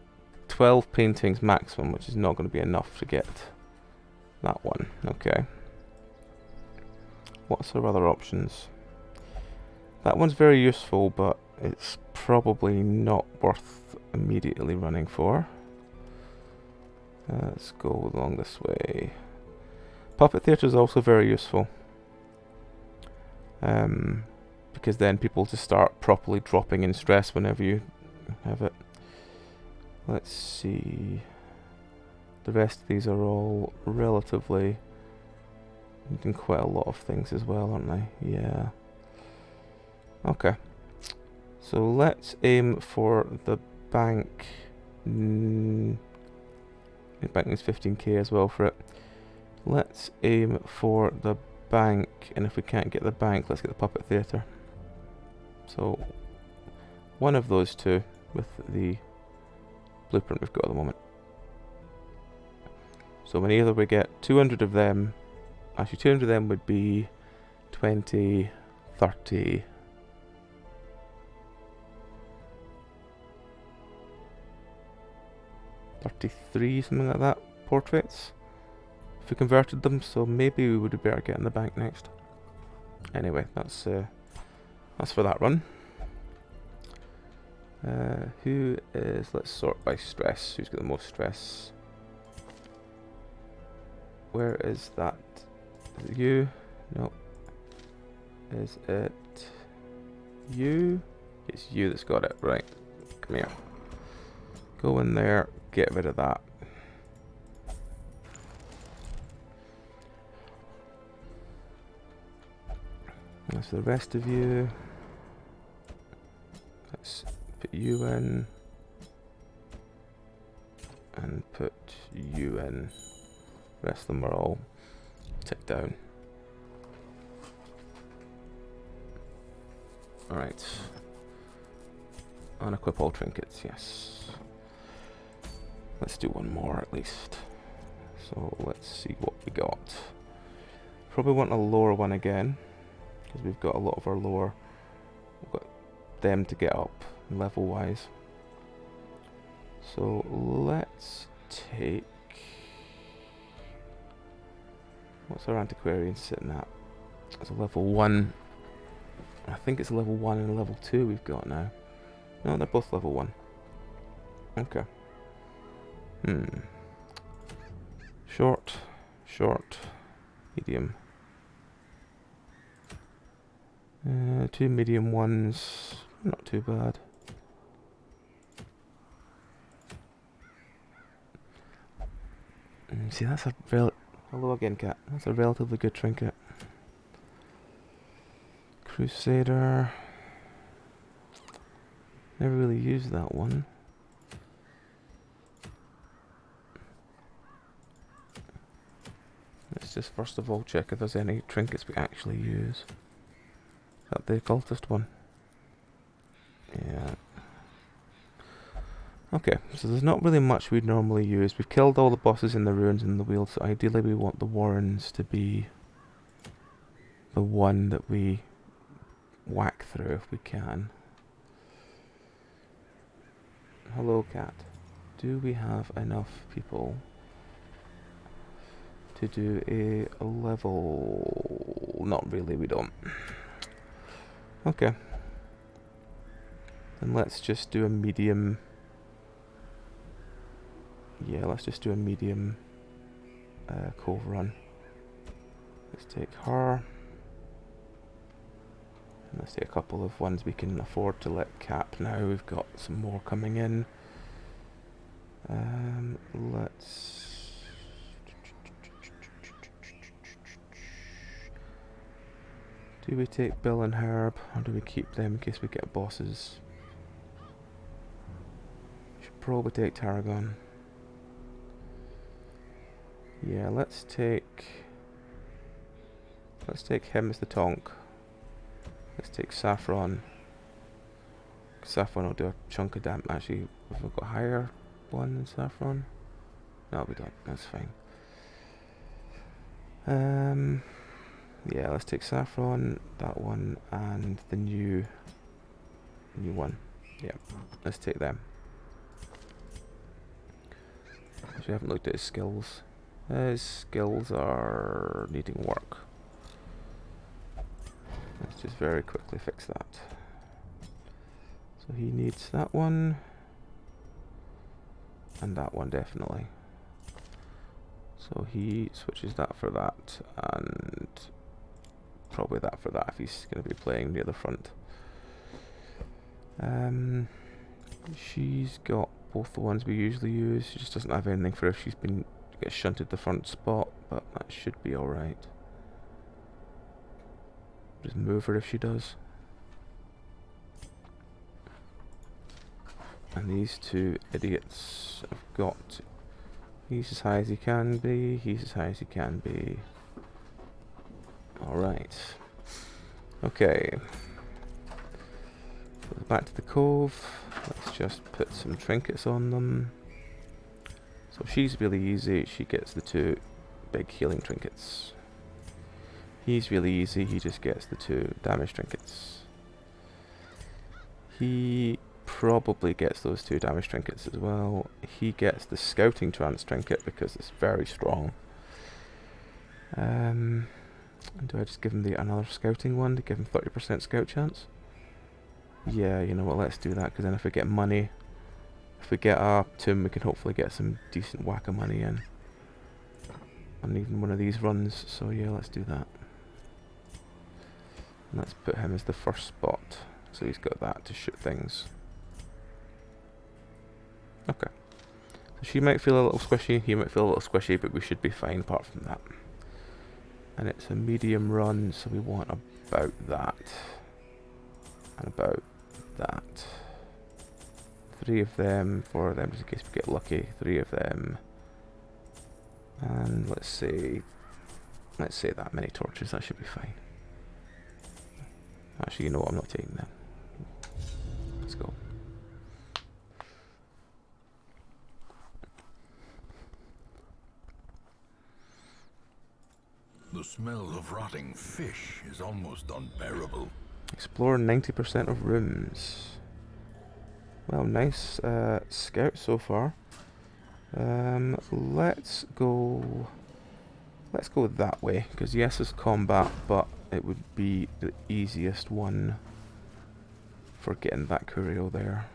12 paintings maximum, which is not going to be enough to get that one. Okay. What's our other options? That one's very useful, but it's probably not worth immediately running for. Let's go along this way. Puppet Theatre is also very useful. Because then people just start properly dropping in stress whenever you have it. Let's see. The rest of these are all relatively doing quite a lot of things as well, aren't they? Yeah. Okay. So let's aim for the bank. The bank needs 15k as well for it. Let's aim for the bank, and if we can't get the bank, let's get the puppet theatre. So one of those two with the blueprint we've got at the moment. So when either we get 200 of them, actually 200 of them would be 20, 30, 33, something like that, portraits, if we converted them, so maybe we would be better getting the bank next. Anyway, that's for that run. Who is, let's sort by stress, who's got the most stress? Where is that? Is it you? No. Is it you? It's you that's got it, right. Come here. Go in there, get rid of that. That's the rest of you. Let's put you in. And put you in. The rest of them are all ticked down. Alright. Unequip all trinkets, yes. Let's do one more at least. So let's see what we got. Probably want a lower one again, because we've got a lot of our lower. We've got them to get up level wise. So let's take. What's our antiquarian sitting at? It's a level 1. I think it's a level 1 and a level 2 we've got now. No, they're both level 1. Okay. Short, medium. 2 medium ones, not too bad. See, that's a hello again, cat. That's a relatively good trinket. Crusader. Never really used that one. Let's just first of all check if there's any trinkets we actually use. Is that the cultist one? Yeah. Okay, so there's not really much we'd normally use. We've killed all the bosses in the ruins and the wheel, so ideally we want the warrens to be the one that we whack through if we can. Hello, cat. Do we have enough people to do a level? Not really, we don't. Okay. Then let's just do a medium. Yeah, let's just do a medium cove run. Let's take her. And let's take a couple of ones we can afford to let cap now. We've got some more coming in. Let's... Do we take Bill and Herb, or do we keep them in case we get bosses? Should probably take Tarragon. Yeah, let's take him as the Tonk. Let's take Saffron. Saffron will do a chunk of damage. Actually, have we got a higher one than Saffron? No, we don't. That's fine. Yeah, let's take Saffron, that one, and the new one. Yeah, let's take them. Actually, I haven't looked at his skills. His skills are needing work. Let's just very quickly fix that. So he needs that one. And that one definitely. So he switches that for that. And probably that for that if he's going to be playing near the front. She's got both the ones we usually use. She just doesn't have anything for if she's been gets shunted the front spot, but that should be alright. Just move her if she does. And these two idiots have got... He's as high as he can be, he's as high as he can be. Alright. Okay. So back to the cove. Let's just put some trinkets on them. So she's really easy, she gets the two big healing trinkets. He's really easy, he just gets the two damage trinkets. He probably gets those two damage trinkets as well. He gets the scouting trance trinket because it's very strong. And do I just give him another scouting one to give him 30% scout chance? Yeah, you know what, let's do that, because then if we get money, if we get a tomb, we can hopefully get some decent whack of money in. On even one of these runs, so yeah, let's do that. And let's put him as the first spot, so he's got that to shoot things. Okay. So she might feel a little squishy, he might feel a little squishy, but we should be fine apart from that. And it's a medium run, so we want about that. And about that. 3 of them, 4 of them, just in case we get lucky. 3 of them. And let's say that many torches, that should be fine. Actually, you know what, I'm not taking them. Let's go. The smell of rotting fish is almost unbearable. Explore 90% of rooms. Well, nice scout so far. Let's go that way, because yes, it's combat, but it would be the easiest one for getting that curio there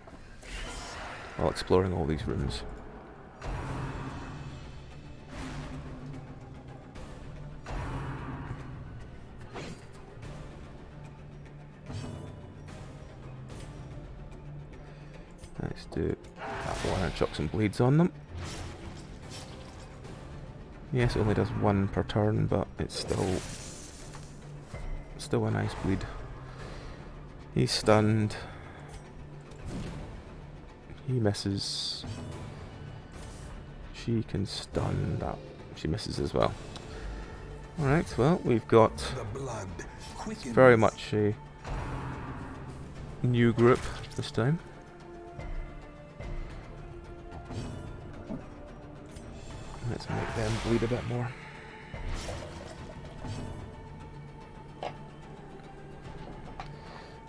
while exploring all these rooms. Let's do that one and chuck some bleeds on them. Yes, it only does 1 per turn, but it's still a nice bleed. He's stunned. He misses. She can stun that. She misses as well. Alright, well, we've got very much a new group this time. Let's make them bleed a bit more.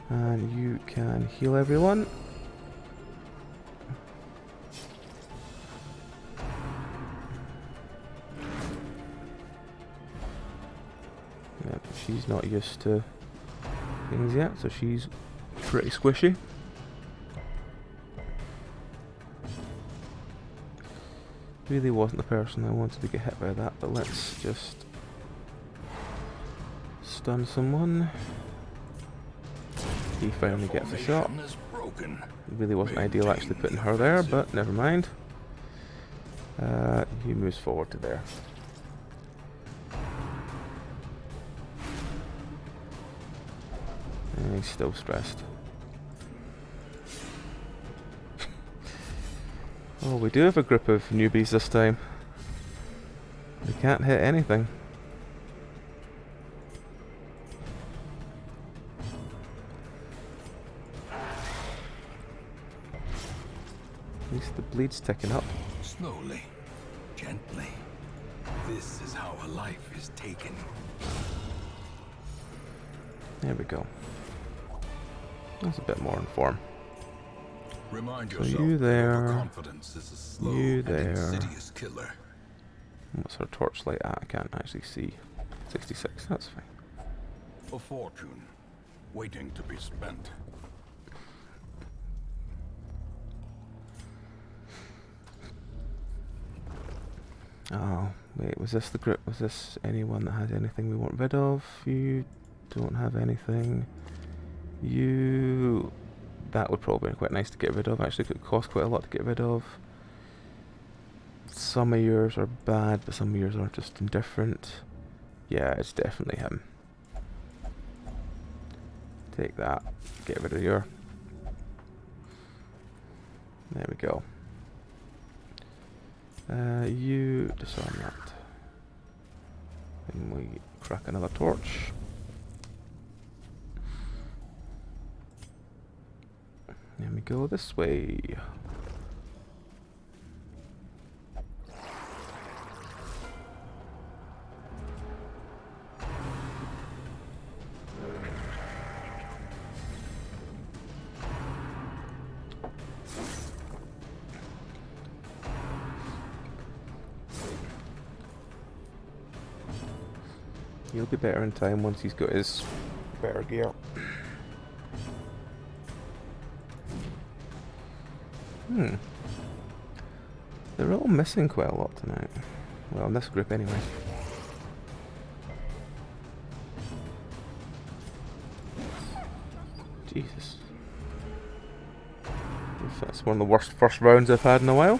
And you can heal everyone. Yep, she's not used to things yet, so she's pretty squishy. Really wasn't the person I wanted to get hit by that, but let's just stun someone. He finally gets a shot. Really wasn't ideal actually putting her there, but never mind. He moves forward to there. And he's still stressed. Oh, we do have a group of newbies this time. They can't hit anything. At least the bleed's ticking up. Slowly, gently. This is how a life is taken. There we go. That's a bit more in form. Remind So yourself you that there, overconfidence is a slow you and there. insidious killer. What's her torchlight at? I can't actually see. 66, that's fine. A fortune waiting to be spent. Oh, wait, was this the group? Was this anyone that had anything we want rid of? You don't have anything. You... That would probably be quite nice to get rid of. Actually, it could cost quite a lot to get rid of. Some of yours are bad, but some of yours are just indifferent. Yeah, it's definitely him. Take that. Get rid of your... There we go. You disarm that. And we crack another torch. And we go this way. He'll be better in time once he's got his better gear. They're all missing quite a lot tonight. Well, in this group anyway. Jesus. That's one of the worst first rounds I've had in a while.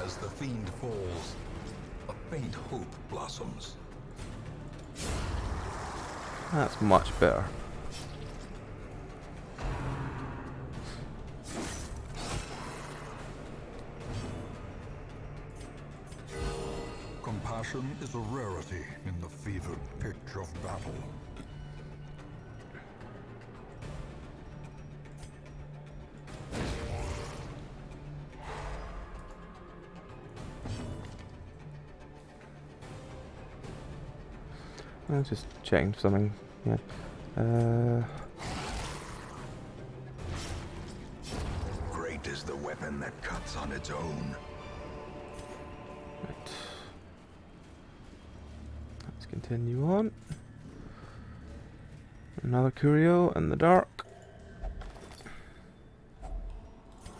As the fiend falls, a faint hope blossoms. That's much better. Compassion is a rarity in the fevered pitch of battle. I'm just checking for something. Yeah. Great is the weapon that cuts on its own. Right. Let's continue on. Another curio in the dark.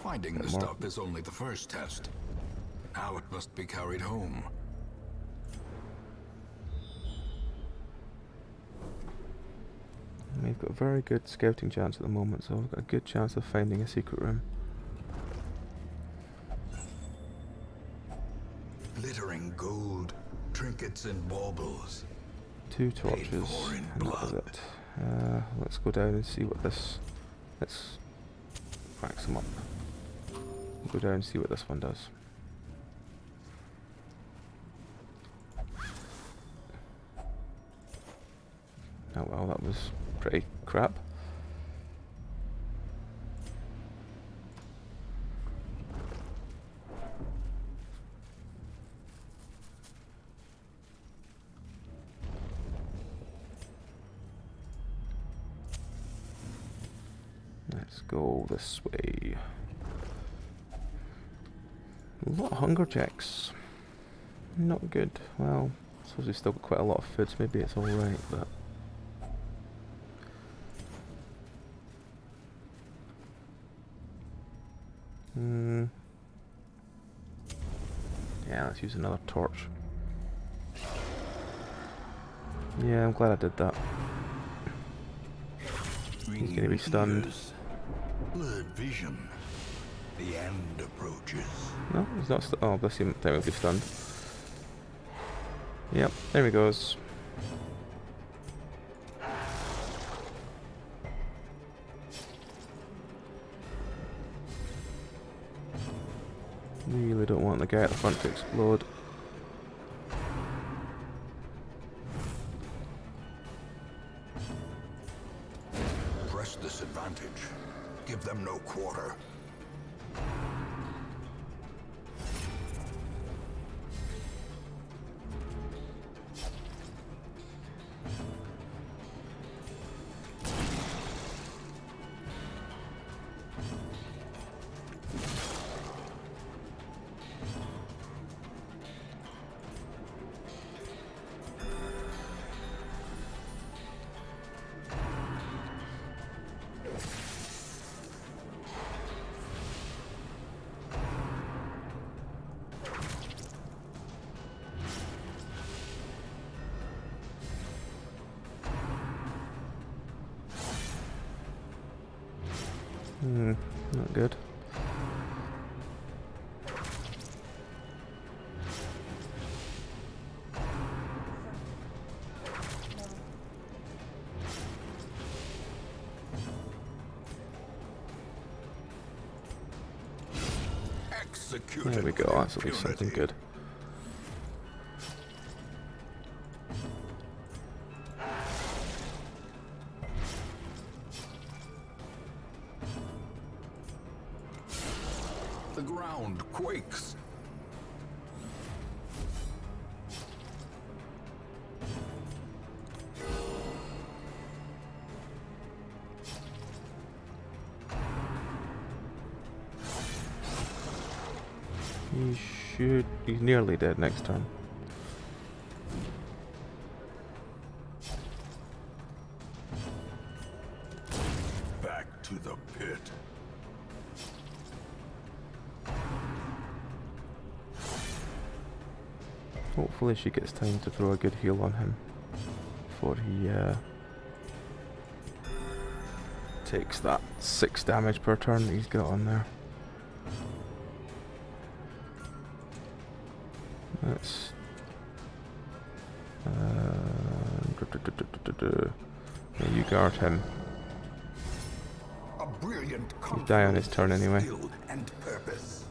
Finding the stuff is only the first test. Now it must be carried home. We've got a very good scouting chance at the moment, so I've got a good chance of finding a secret room. Glittering gold, trinkets and baubles. 2 torches, for in and that was blood. it. Let's go down and see what this... Let's crack some up. Go down and see what this one does. Oh well, that was pretty crap. Let's go this way. A lot of hunger checks. Not good. Well, I suppose we've still got quite a lot of food, so maybe it's alright, but... Yeah, let's use another torch. Yeah, I'm glad I did that. He's gonna be stunned. Blurred vision. The end approaches. No, he's not oh, bless him, time will be stunned. Yep, there he goes. Really don't want the guy at the front to explode. Press this advantage. Give them no quarter. Not good. Executed. There we go, that's at least something good. The ground quakes. He's nearly dead next turn. Back to the pit. Hopefully she gets time to throw a good heal on him before he takes that 6 damage per turn that he's got on there. Let's yeah, you guard him. A brilliant He'll die on his turn anyway. skill and purpose.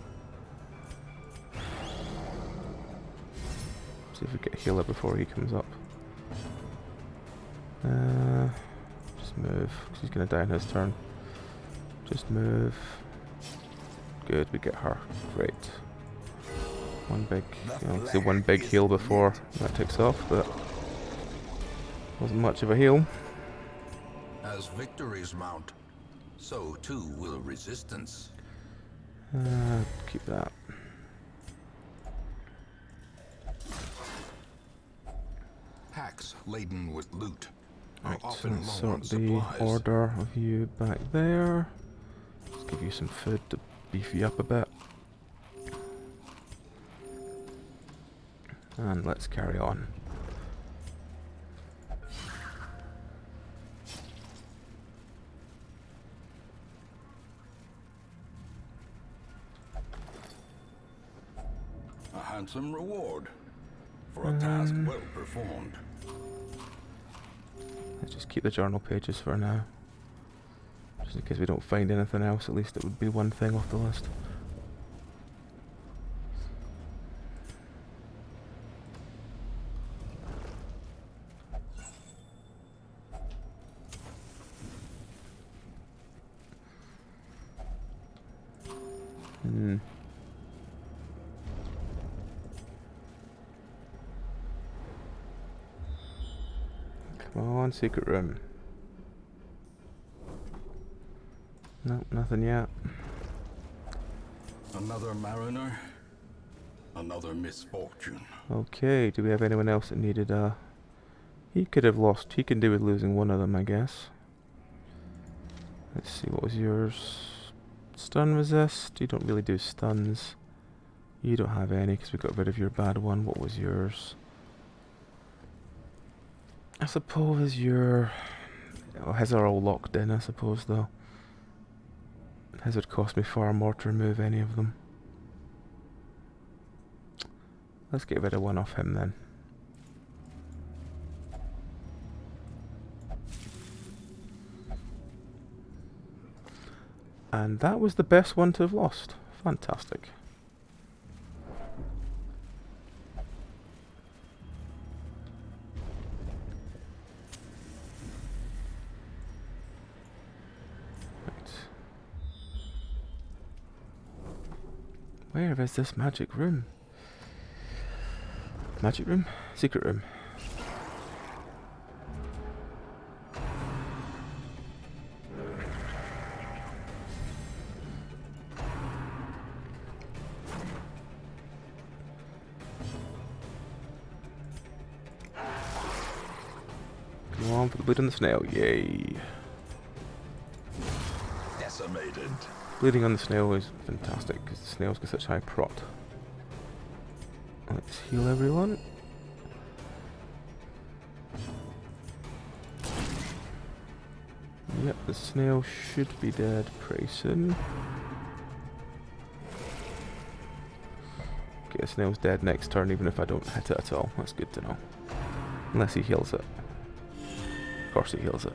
See if we get a healer before he comes up. Just move, 'cause he's gonna die on his turn. Just move. Good, we get her. Great. One big, one big heal before that takes off, but wasn't much of a heal. As victories mount, so too will resistance. Keep that. Packs laden with loot are Right, so often let's low on sort the supplies. order of you back there. Let's give you some food to beef you up a bit. And let's carry on. handsome reward for a task well performed. Let's just keep the journal pages for now. Just in case we don't find anything else, at least it would be one thing off the list. Come on, secret room. Nope, nothing yet. Another mariner, another misfortune. Okay, do we have anyone else that needed he could have lost. He can do with losing one of them, I guess. Let's see, what was yours? Stun resist? You don't really do stuns. You don't have any because we got rid of your bad one. What was yours? I suppose your... Oh, his are all locked in, I suppose, though. His would cost me far more to remove any of them. Let's get rid of one off him, then. And that was the best one to have lost. Fantastic. Where is this magic room? Magic room? Secret room. Come on for the bleed on the snail, yay. Decimated. Bleeding on the snail is fantastic because the snails get such high prot. Let's heal everyone. Yep, the snail should be dead pretty soon. Okay, the snail's dead next turn even if I don't hit it at all. That's good to know. Unless he heals it. Of course he heals it.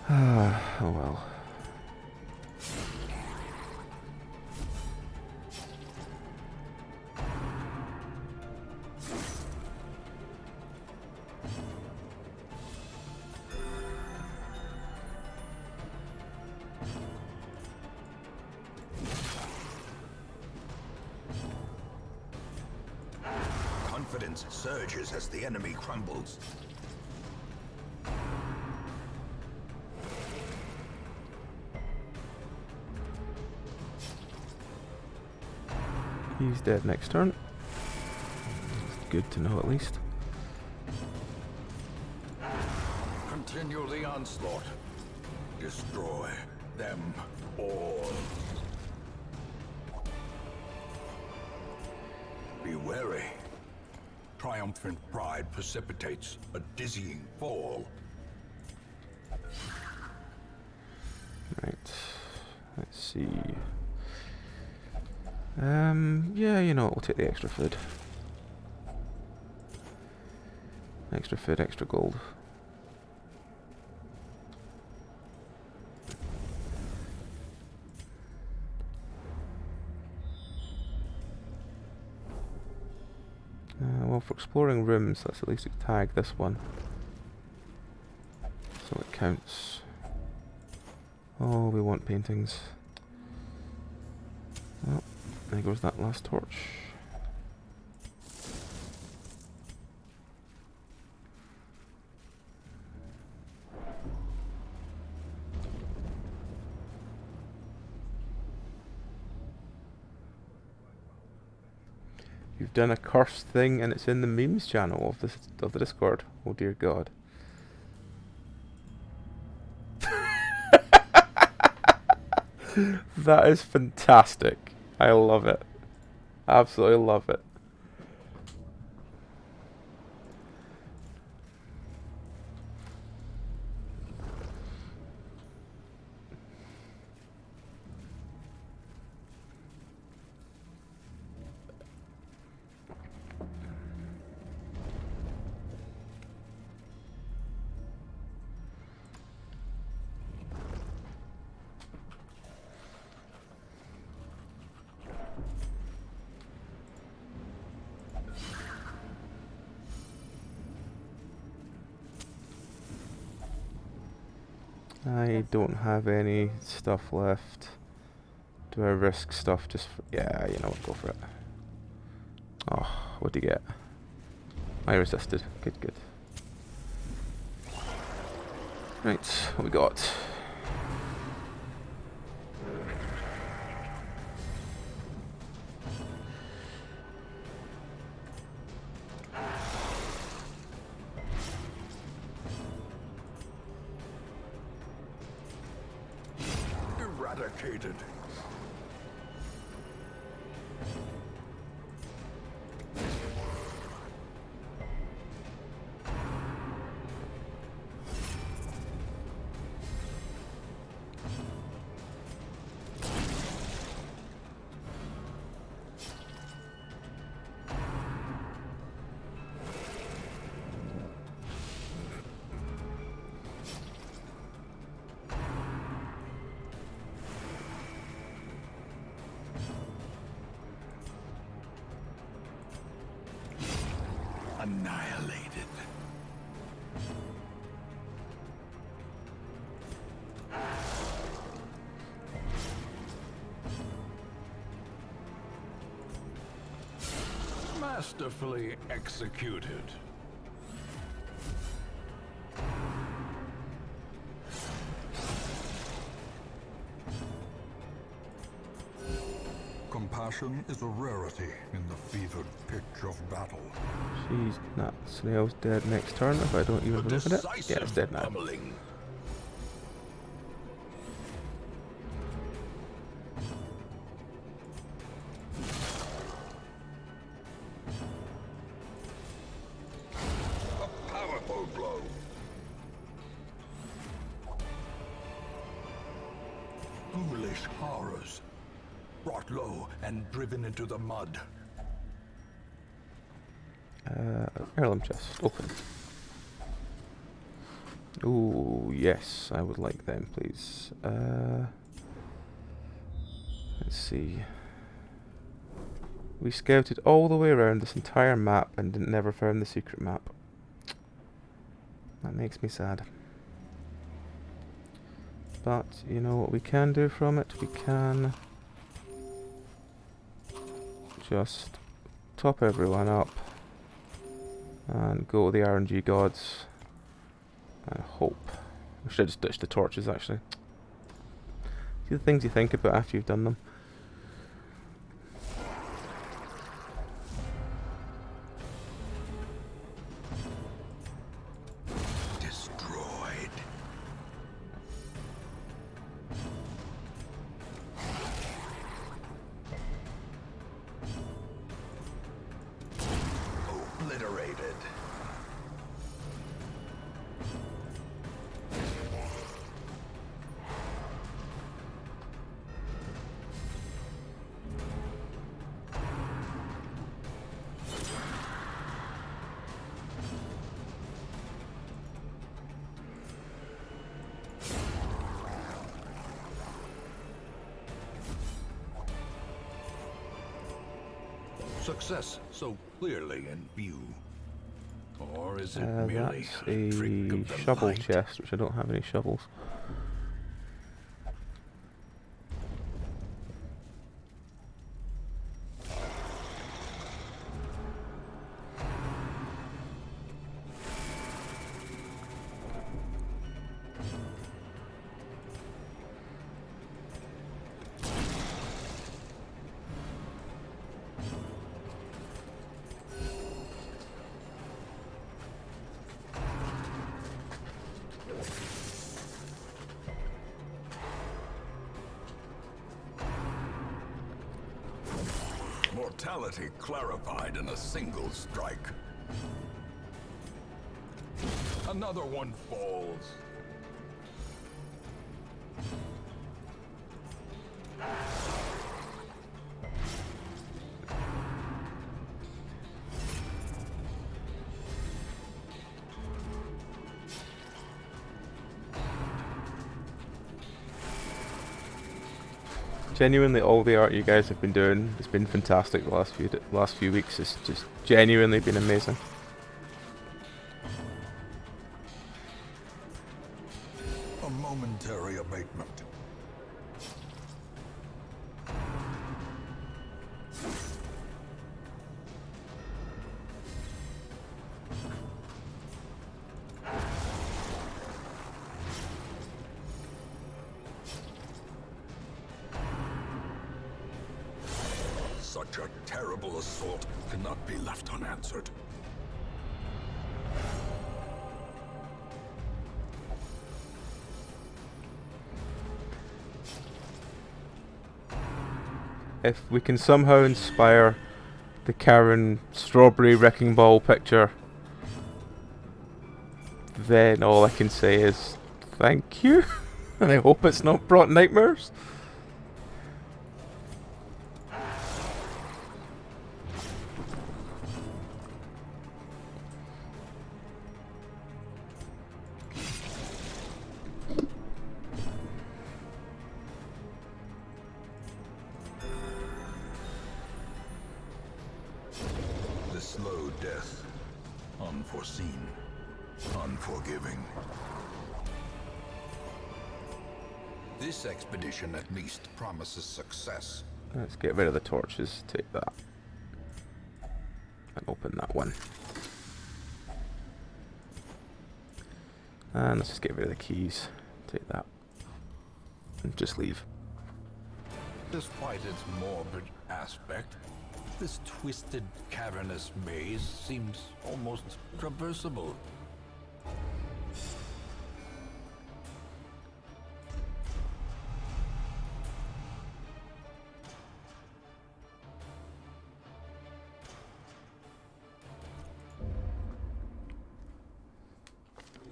Oh well. Confidence surges as the enemy crumbles. He's dead next turn. Good to know at least. Continue the onslaught. Destroy them all. Be wary. Triumphant pride precipitates a dizzying fall. Right. Let's see. Yeah, you know what, we'll take the extra food. Extra food, extra gold. Well, for exploring rooms, let's at least tag this one. So it counts. Oh, we want paintings. Oh, there goes that last torch. You've done a cursed thing and it's in the memes channel of the Discord. Oh dear God. That is fantastic. I love it. Absolutely love it. I don't have any stuff left. Do I risk stuff just for... Yeah, you know what, go for it. Oh, what'd you get? I resisted. Good, good. Right, what we got? Eradicated. Annihilated. Masterfully executed. Compassion is a rarity in the fevered pitch of battle. She's not. Snail's dead next turn if I don't even look at it. Yeah, it's dead now. Pummeling. A powerful blow. Foolish horrors. Brought low and driven into the mud. Heirloom chest, open. Ooh, yes, I would like them, please. Let's see. We scouted all the way around this entire map and never found the secret map. That makes me sad. But, you know what we can do from it? We can just top everyone up and go to the RNG gods and hope. I should have just ditched the torches actually. See the things you think about after you've done them. Destroyed. Obliterated. Success so clearly in view. Or is it merely That's a trick a of the shovel light? chest, which I don't have any shovels. Mortality clarified in a single strike. Another one falls. Genuinely, all the art you guys have been doing has been fantastic the last few weeks. It's just genuinely been amazing. A momentary abatement. Such a terrible assault cannot be left unanswered. If we can somehow inspire the Karen strawberry wrecking ball picture, then all I can say is thank you. And I hope it's not brought nightmares. The slow death, unforeseen, unforgiving. This expedition at least promises success. Let's get rid of the torches, take that. And open that one. And let's just get rid of the keys, take that. And just leave. Despite its morbid aspect, this twisted, cavernous maze seems almost traversable.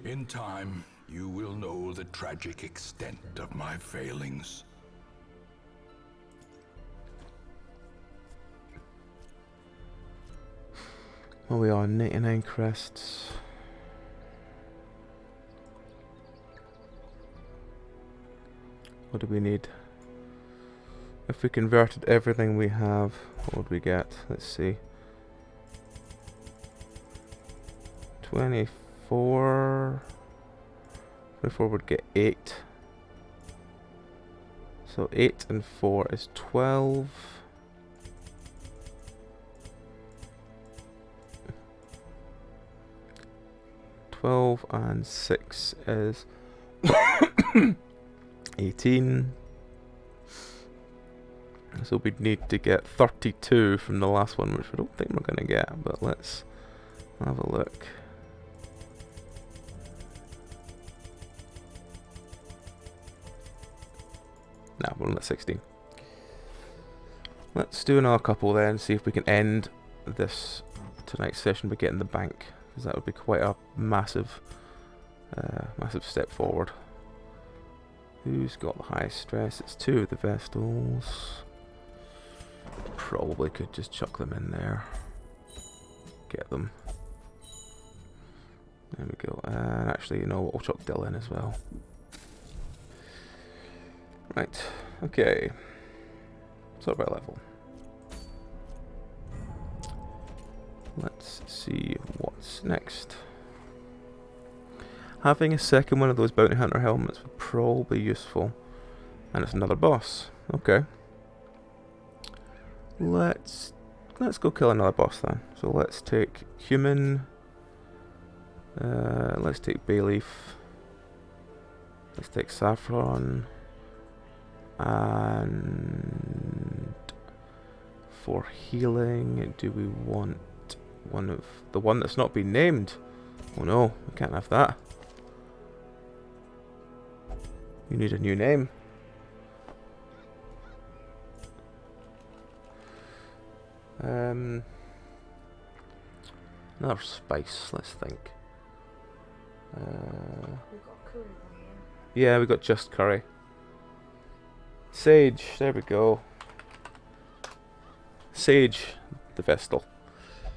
In time, you will know the tragic extent of my failings. Well, we are 99 crests. What do we need? If we converted everything we have, what would we get? Let's see. 24 would get 8. So 8 and 4 is 12. 12 and 6 is 18. So we'd need to get 32 from the last one, which I don't think we're going to get, but let's have a look. No, we're only at 16. Let's do another couple then, see if we can end this tonight's session by getting the bank, because that would be quite a massive, massive step forward. Who's got the highest stress? It's 2 of the Vestals. Probably could just chuck them in there. Get them. There we go. And actually, you know what? We'll chuck Dill in as well. Right. Okay. Sort by level. Let's see what's next. Having a second one of those bounty hunter helmets would probably be useful. And it's another boss. Okay. Let's go kill another boss then. So let's take human. Let's take Bayleaf. Let's take Saffron. And for healing, do we want one of the one that's not been named? Oh no, we can't have that. You need a new name. Another spice, let's think. We've got curry then, Yeah, we got just curry. Sage, there we go. Sage, the Vestal. yeah.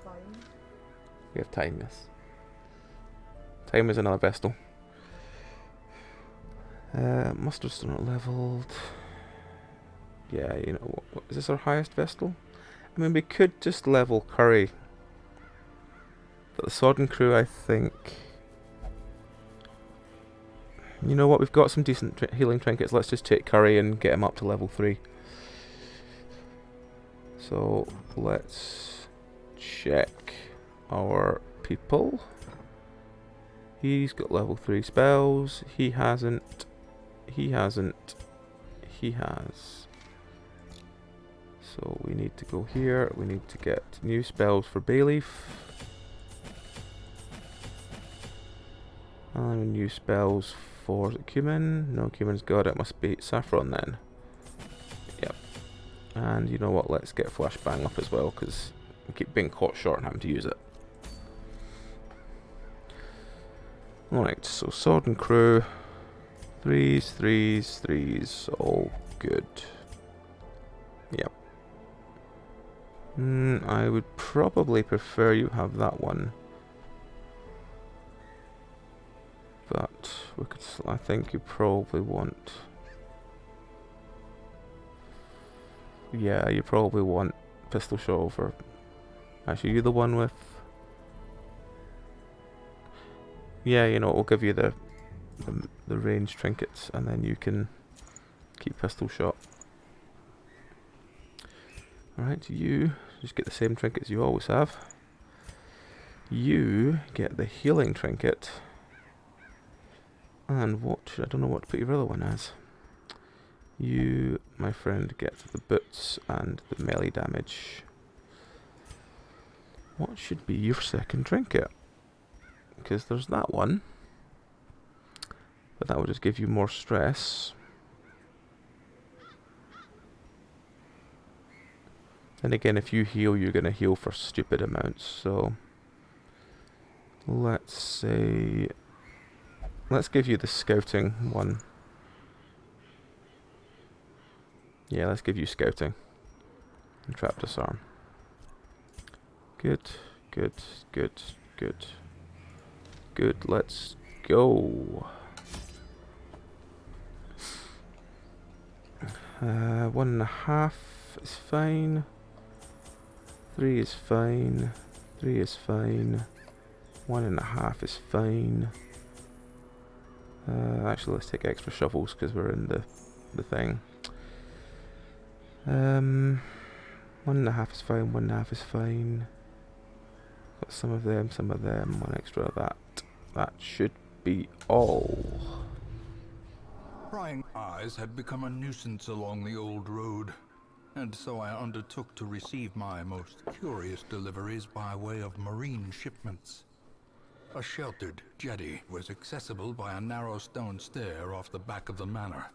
Fine. We have time, yes. Time is another Vestal. Mustard's still not leveled. Yeah, you know, what is this our highest Vestal? I mean, we could just level Curry. But the Sodden crew, I think, You know what? We've got some decent healing trinkets. Let's just take Curry and get him up to level 3. So let's check our people. He's got level 3 spells. He hasn't. He hasn't. He has. So we need to go here. We need to get new spells for Bayleaf. And new spells for Cumin. No, Cumin's got it. Must be Saffron then. Yep. And you know what? Let's get Flashbang up as well, because we keep being caught short and having to use it. Alright, so Sodden crew. 3s, 3s, 3s. All good. Yep. I would probably prefer you have that one. But we could. I think you probably want. Yeah, you probably want pistol shot over. Actually, you the one with. Yeah, you know, we'll give you the range trinkets, and then you can keep pistol shot. Alright, you just get the same trinkets you always have. You get the healing trinket. And what I don't know what to put your other one as. You, my friend, get the boots and the melee damage. What should be your second trinket? Because there's that one. But that will just give you more stress. And again, if you heal, you're going to heal for stupid amounts. So let's say... Let's give you the scouting one. Yeah, let's give you scouting. And trap disarm. Good, good, good, good. Good, let's go. 1.5 is fine. 3 is fine. 3 is fine. 1.5 is fine. Actually, let's take extra shovels because we're in the thing. 1.5 is fine. 1.5 is fine. Got some of them. One extra of that. That should be all. Prying eyes had become a nuisance along the old road, and so I undertook to receive my most curious deliveries by way of marine shipments. A sheltered jetty was accessible by a narrow stone stair off the back of the manor,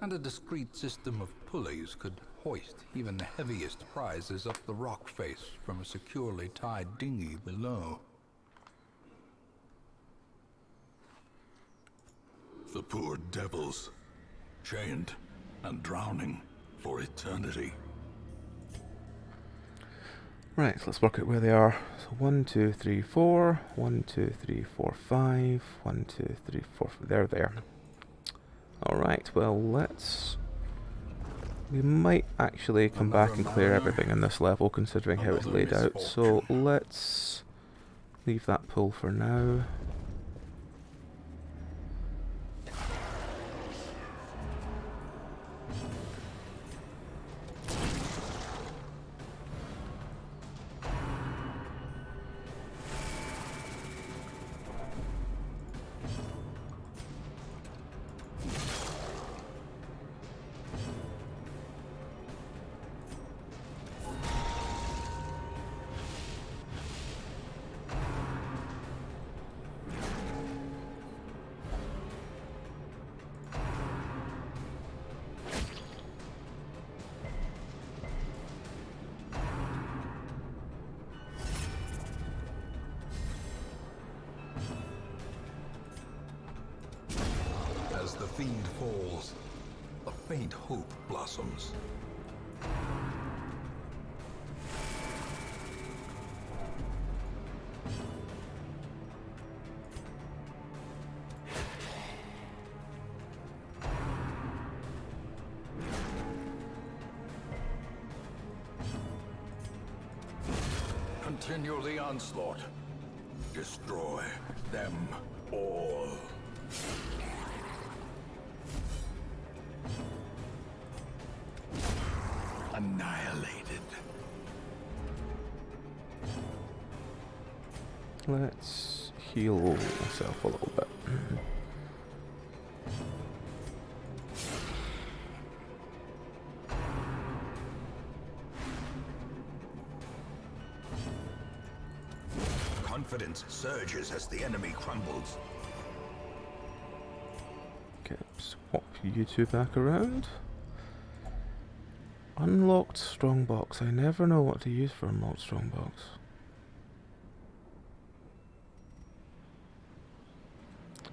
and a discreet system of pulleys could hoist even the heaviest prizes up the rock face from a securely tied dinghy below. The poor devils, chained and drowning for eternity. Right, so let's work out where they are. So 1, 2, 3, 4. 1, 2, 3, 4, 5. 1, 2, 3, 4. They're there. Alright, well, let's... We might actually come back and clear everything in this level, considering how it's laid out. So let's leave that pull for now. As the fiend falls, a faint hope blossoms. Continue the onslaught. Destroy them all. annihilated. Let's heal myself a little bit. Confidence surges as the enemy crumbles. Okay, swap you two back around. Unlocked strongbox. I never know what to use for unlocked strongbox.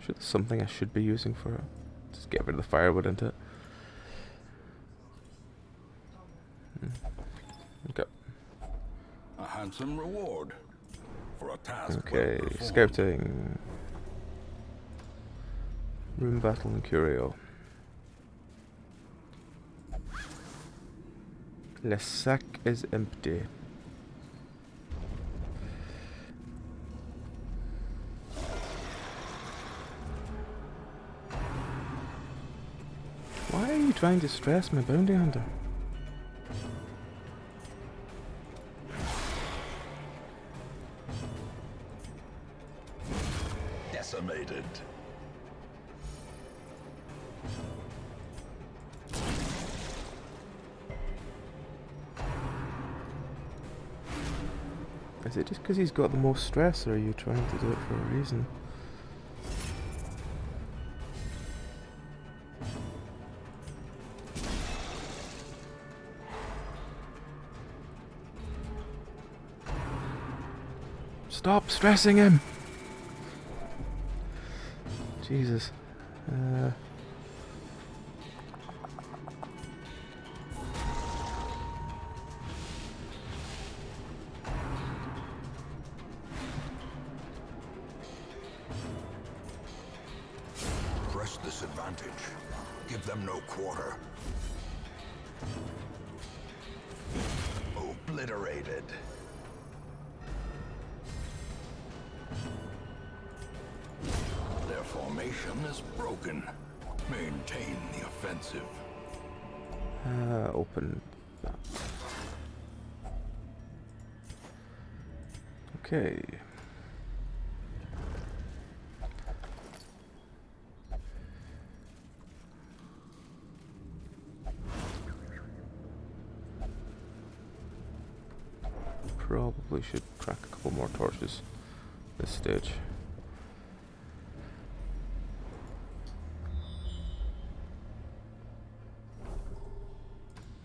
Sure, there's something I should be using for it. Just get rid of the firewood into it. Okay. A handsome reward for a task. Okay, well performed. scouting. Room battle and curio. Le sac is empty. Why are you trying to stress my bounty hunter? Decimated. Is it just because he's got the most stress, or are you trying to do it for a reason? Stop stressing him! Jesus. Press this advantage. Give them no quarter. Obliterated. Their formation is broken. Maintain the offensive. Open that. Okay. Probably should crack a couple more torches this stage.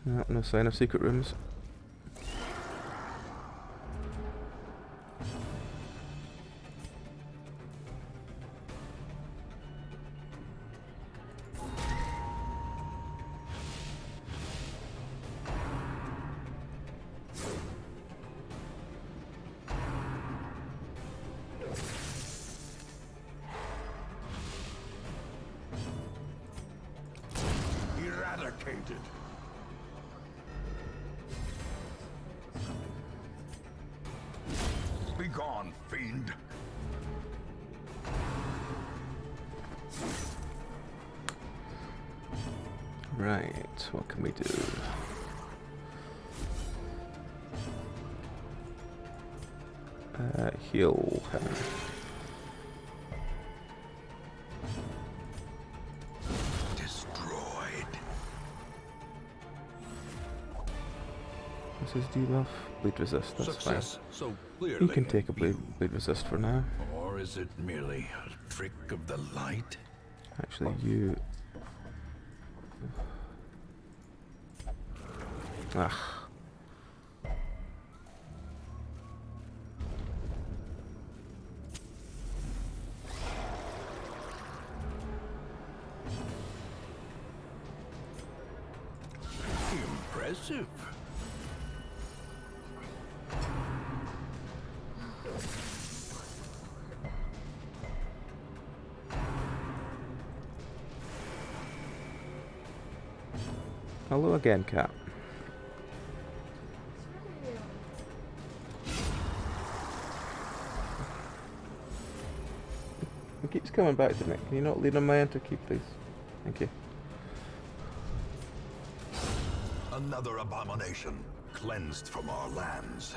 No, no sign of secret rooms. Eradicated. Be gone, fiend. Right, what can we do? Heal him. Destroyed. What's his debuff? Bleed resist, that's Success so fine. clearly. He can take a bleed resist for now. Or is it merely a trick of the light? Actually, you... Ah. Impressive. Hello again, Cat. He keeps coming back to me. Can you not lead on my enter key, please? Thank you. Another abomination cleansed from our lands.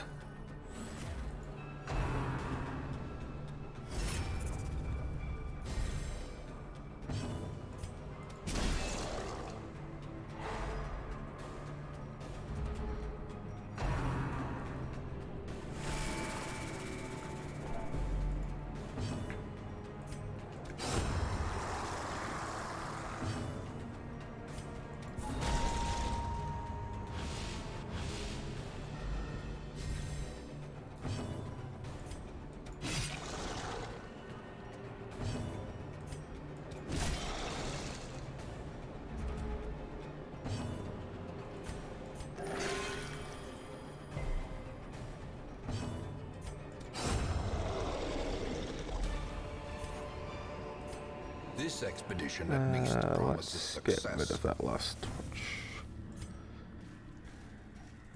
This expedition at least promises Let's success. get rid of that last torch.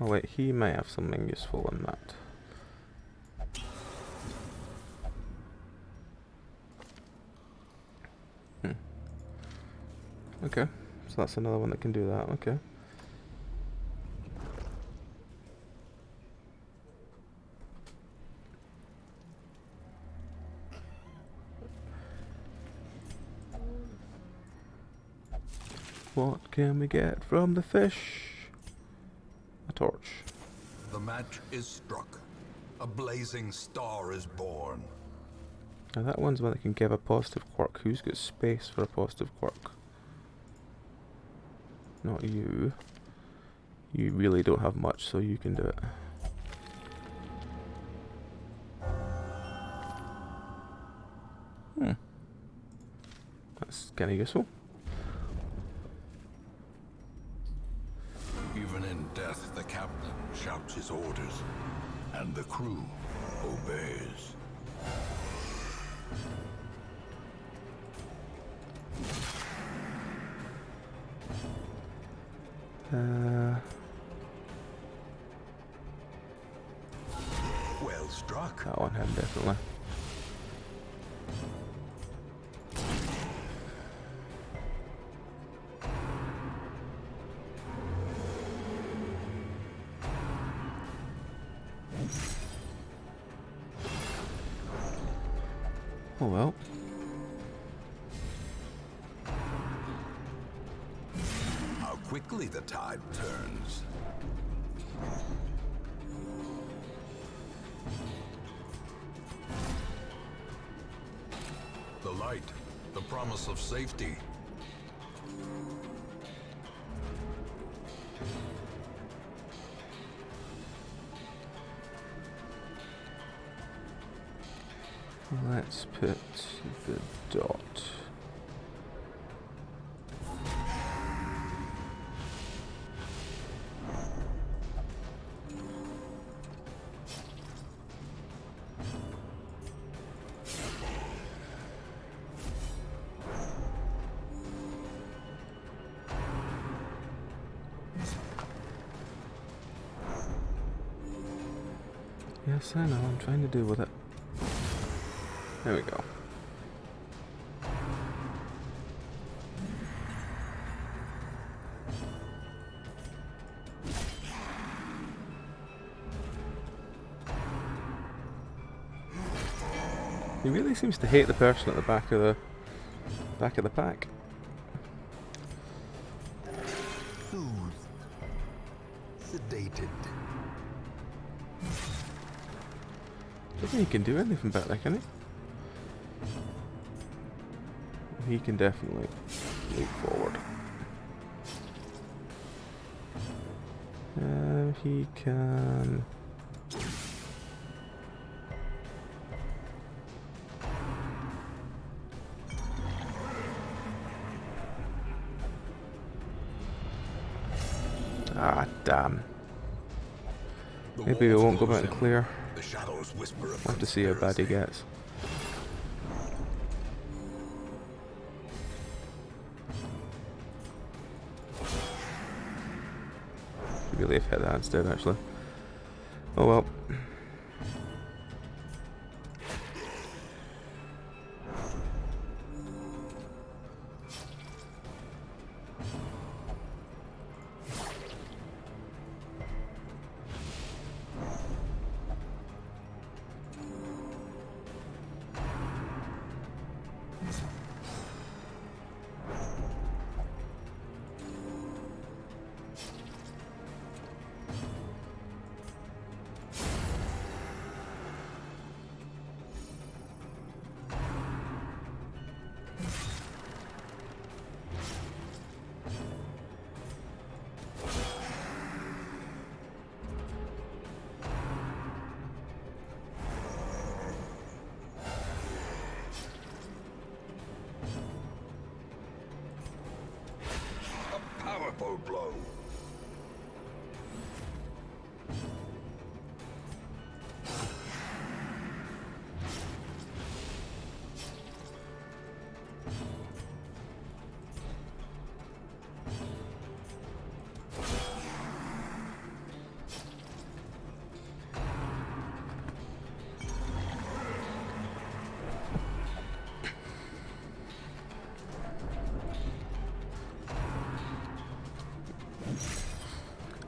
Oh wait, he may have something useful in that. Okay, so that's another one that can do that, okay. What can we get from the fish? A torch. The match is struck. A blazing star is born. Now that one's one that can give a positive quirk. Who's got space for a positive quirk? Not you. You really don't have much, so you can do it. That's kind of useful. Even in death, the captain shouts his orders, and the crew obeys. Well struck. That one had definitely. Oh well. How quickly the tide turns. The light, the promise of safety. Let's put the dot. Yes, I know, I'm trying to deal with it. There we go. He really seems to hate the person at the back of the pack. Soothed. Sedated. I don't think he can do anything back there, can he? He can definitely leap forward. He can... Ah, damn. Maybe we won't go back and clear. The shadows whisper of We'll have to see how bad he gets. Really have hit that instead, actually. Oh well.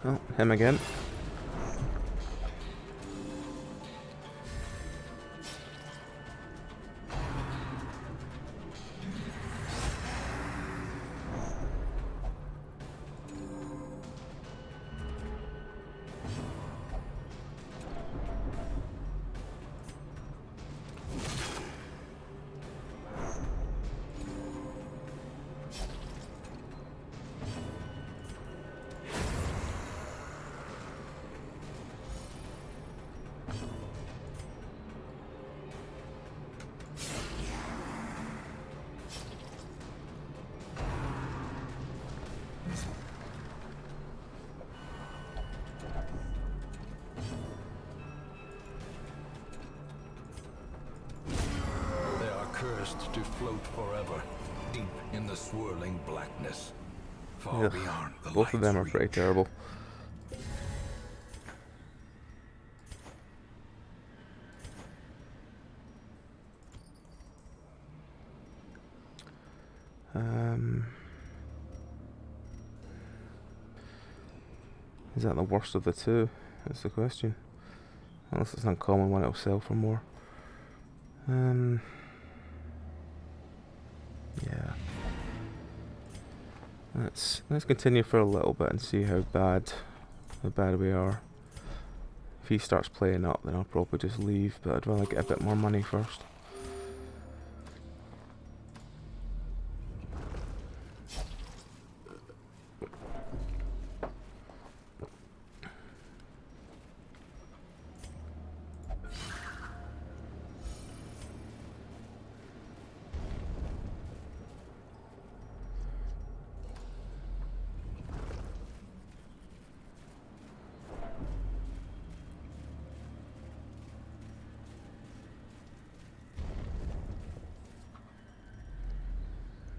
Oh, him again. Cursed to float forever, deep in the swirling blackness, far Ugh, beyond the both of them are light's pretty reach. terrible. Is that the worst of the two? That's the question. Unless it's an uncommon one, it'll sell for more. Yeah. Let's continue for a little bit and see how bad we are. If he starts playing up, then I'll probably just leave, but I'd rather get a bit more money first.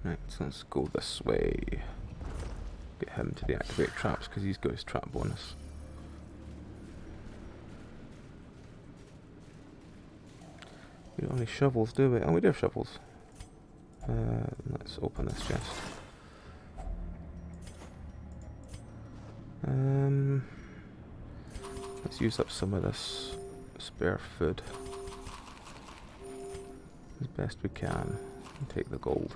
Right, so let's go this way. Get him to deactivate traps because he's got his trap bonus. We don't have any shovels, do we? Oh, we do have shovels. Let's open this chest. Let's use up some of this spare food as best we can and take the gold.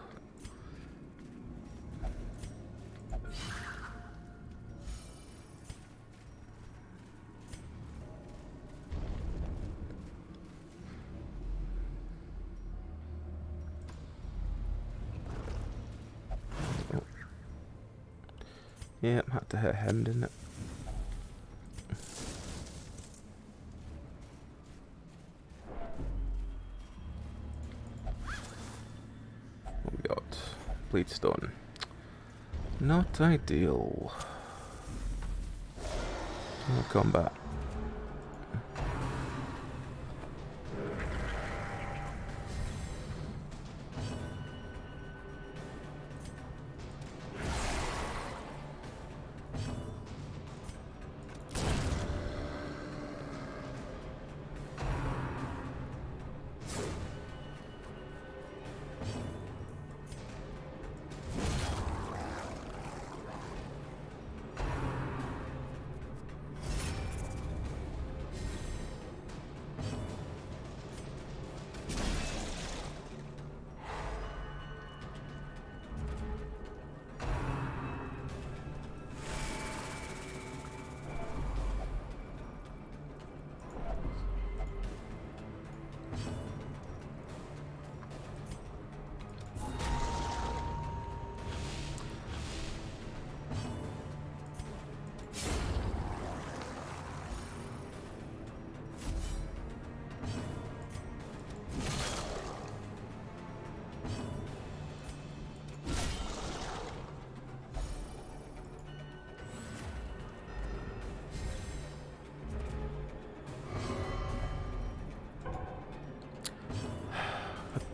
Yep, had to hit him, didn't it? What we got? Bleedstone. Not ideal. No combat.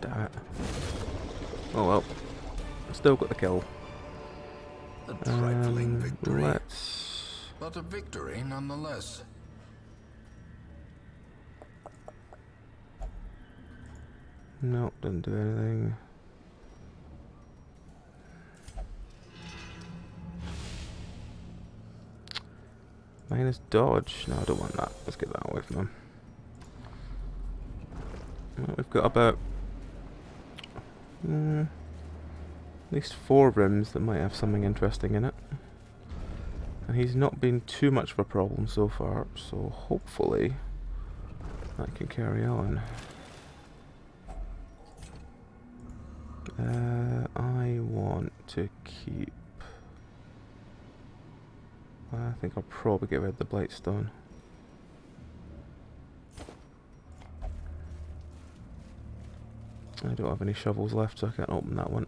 Damn it. Oh well. Still got the kill. A trifling victory, Let's... but a victory nonetheless. Nope, didn't do anything. Minus dodge. No, I don't want that. Let's get that away from him. Well, we've got about at least 4 rooms that might have something interesting in it. And he's not been too much of a problem so far, so hopefully that can carry on. I want to keep... I think I'll probably get rid of the Blightstone. I don't have any shovels left, so I can't open that one.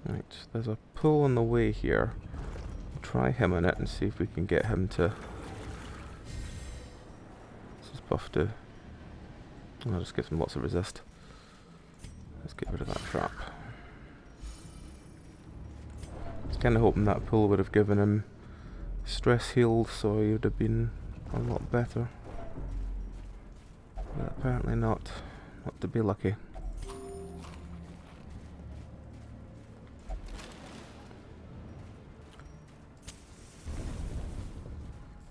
Right, there's a pull on the way here. We'll try him on it and see if we can get him to... This is buff to... I'll just give him lots of resist. Let's get rid of that trap. I was kind of hoping that pull would have given him stress healed, so he would have been a lot better. But apparently not. Not to be lucky.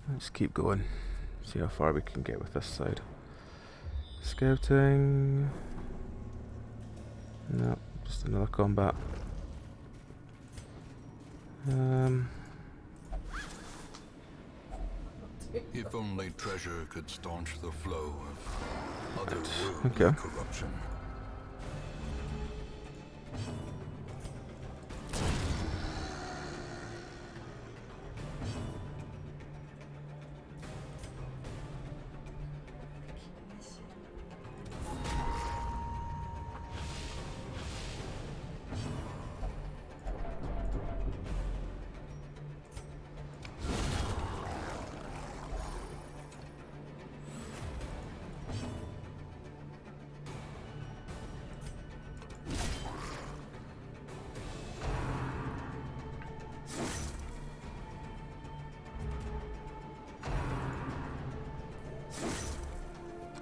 Let's keep going. See how far we can get with this side. Scouting. No, just another combat. If only treasure could staunch the flow of otherworldly corruption.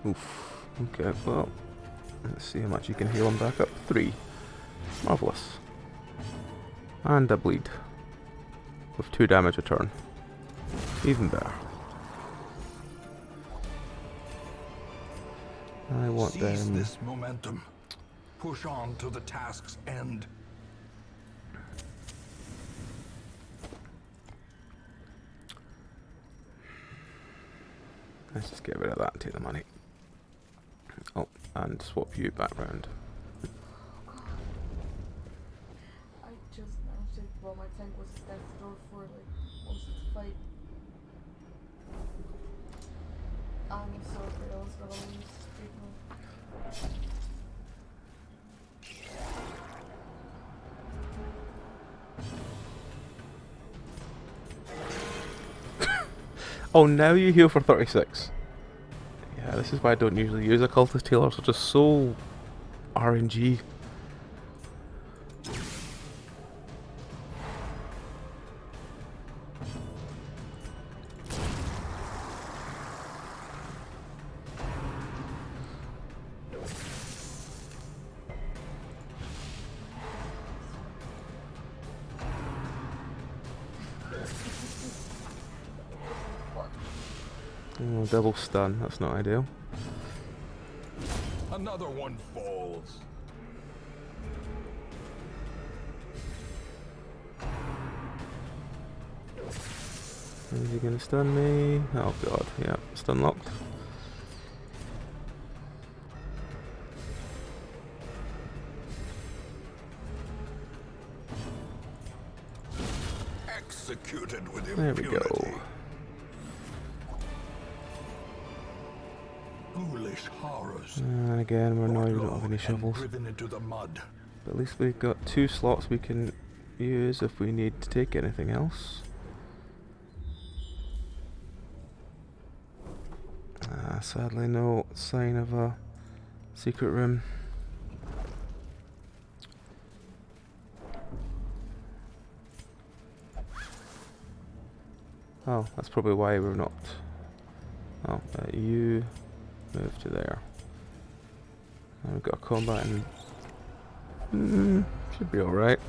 Oof. Okay, well, let's see how much you can heal him back up. 3. Marvellous. And a bleed. With 2 damage a turn. Even better. I want Seize them... this momentum. Push on to the task's end. Let's just get rid of that and take the money. Oh, and swap you back round. I just managed to, well, my tank was dead door for like most of the fight. I'm so afraid I was gonna lose treatment. Oh, now you heal for 36. Yeah, this is why I don't usually use occultist healers. They're just so RNG. Oh, double stun, that's not ideal. Another one falls. Is he gonna stun me? Oh god, yeah, stun locked. Executed with There we impunity. go. Foolish horrors. And again, we're annoyed we don't have any And shovels. driven into the mud. But at least we've got 2 slots we can use if we need to take anything else. Sadly no sign of a secret room. Oh, that's probably why we're not. Oh, you move to there. And we've got a combat in Should be alright.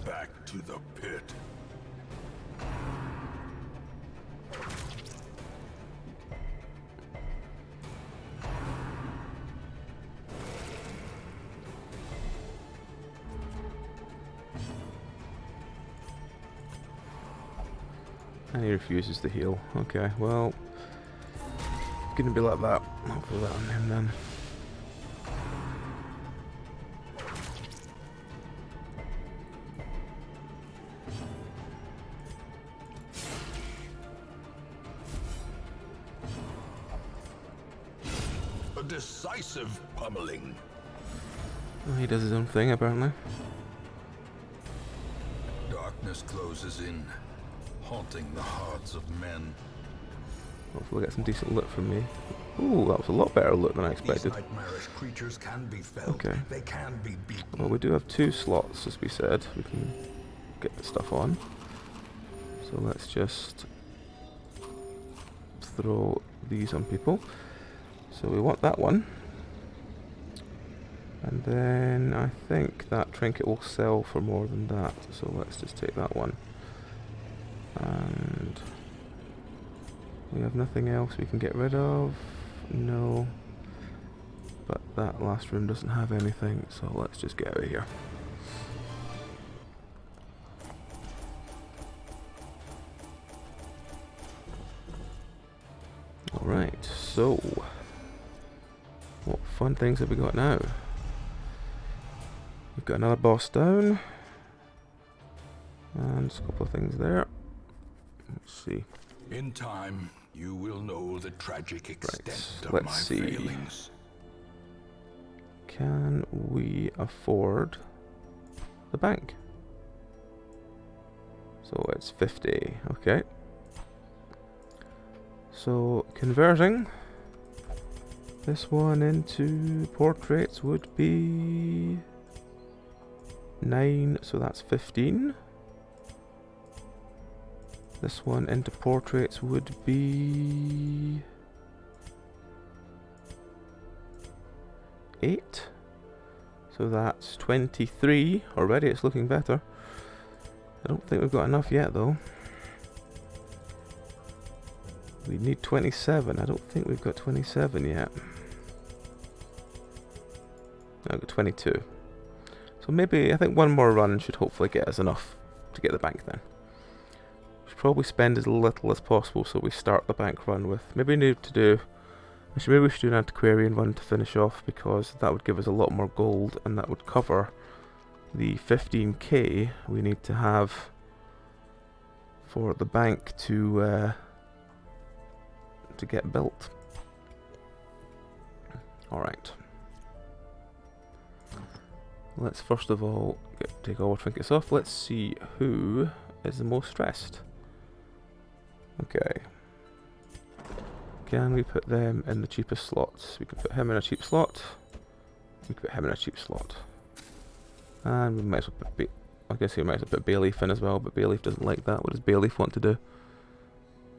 Back to the pit. And he refuses to heal. Okay, well, gonna be like that. I'll put that on him then. A decisive pummeling. Well, he does his own thing apparently. Darkness closes in, haunting the hearts of men. Hopefully get some decent loot from me. Ooh, that was a lot better loot than I These expected. nightmarish creatures can be felt. Okay. They can be beaten. Well, we do have 2 slots, as we said. We can get the stuff on. So let's just throw these on people. So we want that one. And then I think that trinket will sell for more than that. So let's just take that one. And we have nothing else we can get rid of. No. But that last room doesn't have anything, so let's just get out of here. Alright, so what fun things have we got now? We've got another boss down. And just a couple of things there. Let's see. In time, you will know the tragic extent of let's my see. failings. Can we afford the bank? So it's 50, okay. So converting this one into portraits would be 9, so that's 15. This one into portraits would be 8. So that's 23. Already it's looking better. I don't think we've got enough yet though. We need 27. I don't think we've got 27 yet. I've got 22. So maybe, I think one more run should hopefully get us enough to get the bank then. We should probably spend as little as possible so we start the bank run with. Maybe we need to do... Actually, maybe we should do an antiquarian run to finish off, because that would give us a lot more gold and that would cover the 15k we need to have for the bank to get built. Alright. Let's first of all take all our trinkets off. Let's see who is the most stressed. Okay. Can we put them in the cheapest slots? We can put him in a cheap slot. We can put him in a cheap slot. And we might as well put I guess we might as well put Bayleaf in as well, but Bayleaf doesn't like that. What does Bayleaf want to do?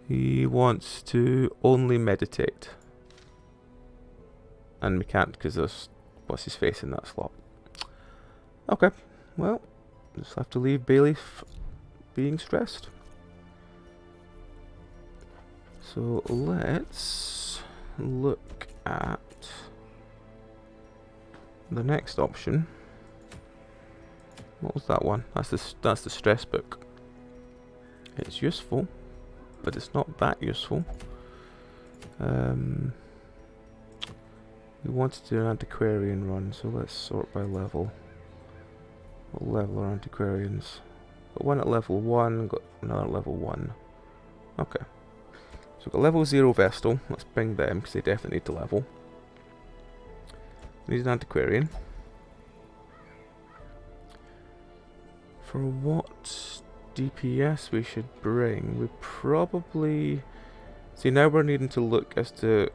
He wants to only meditate. And we can't because there's what's his face in that slot. Okay, well, just have to leave Bayleaf being stressed. So let's look at the next option. What was that one? That's the stress book. It's useful, but it's not that useful. We want to do an antiquarian run, so let's sort by level. What level are antiquarians? Got one at level 1, got another at level 1. Okay. So we've got level 0 Vestal. Let's bring them because they definitely need to level. We need an antiquarian. For what DPS we should bring, we probably... See, now we're needing to look as to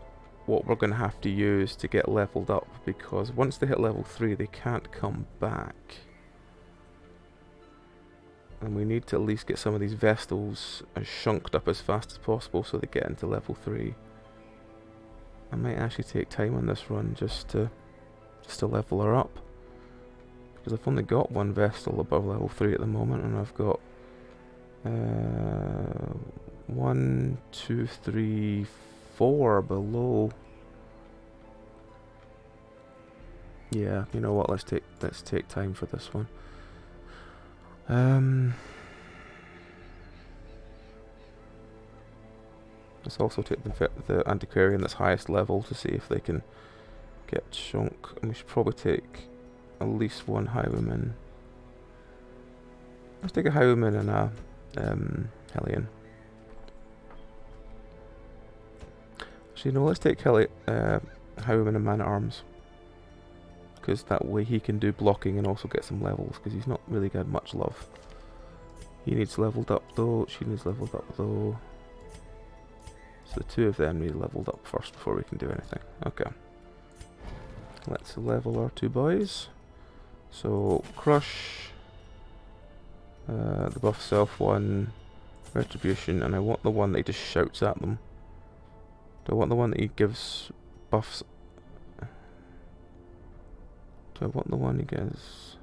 what we're going to have to use to get leveled up, because once they hit level 3 they can't come back. And we need to at least get some of these Vestals as shunked up as fast as possible so they get into level 3. I might actually take time on this run just to level her up, because I've only got one Vestal above level 3 at the moment, and I've got 1, 2, 3, 4 below. Yeah, you know what? Let's take time for this one. Let's also take the antiquarian that's highest level to see if they can get chunk. And we should probably take at least one highwayman. Let's take a highwayman and a Hellion. Actually, no, let's take highwayman and man-at-arms, because that way he can do blocking and also get some levels, because he's not really got much love. He needs leveled up though, she needs leveled up though. So the two of them need leveled up first before we can do anything. Okay. Let's level our two boys. So, Crush, the buff self one, Retribution, and I want the one that he just shouts at them. Do I want the one that he gives buffs? Do I want the one he gives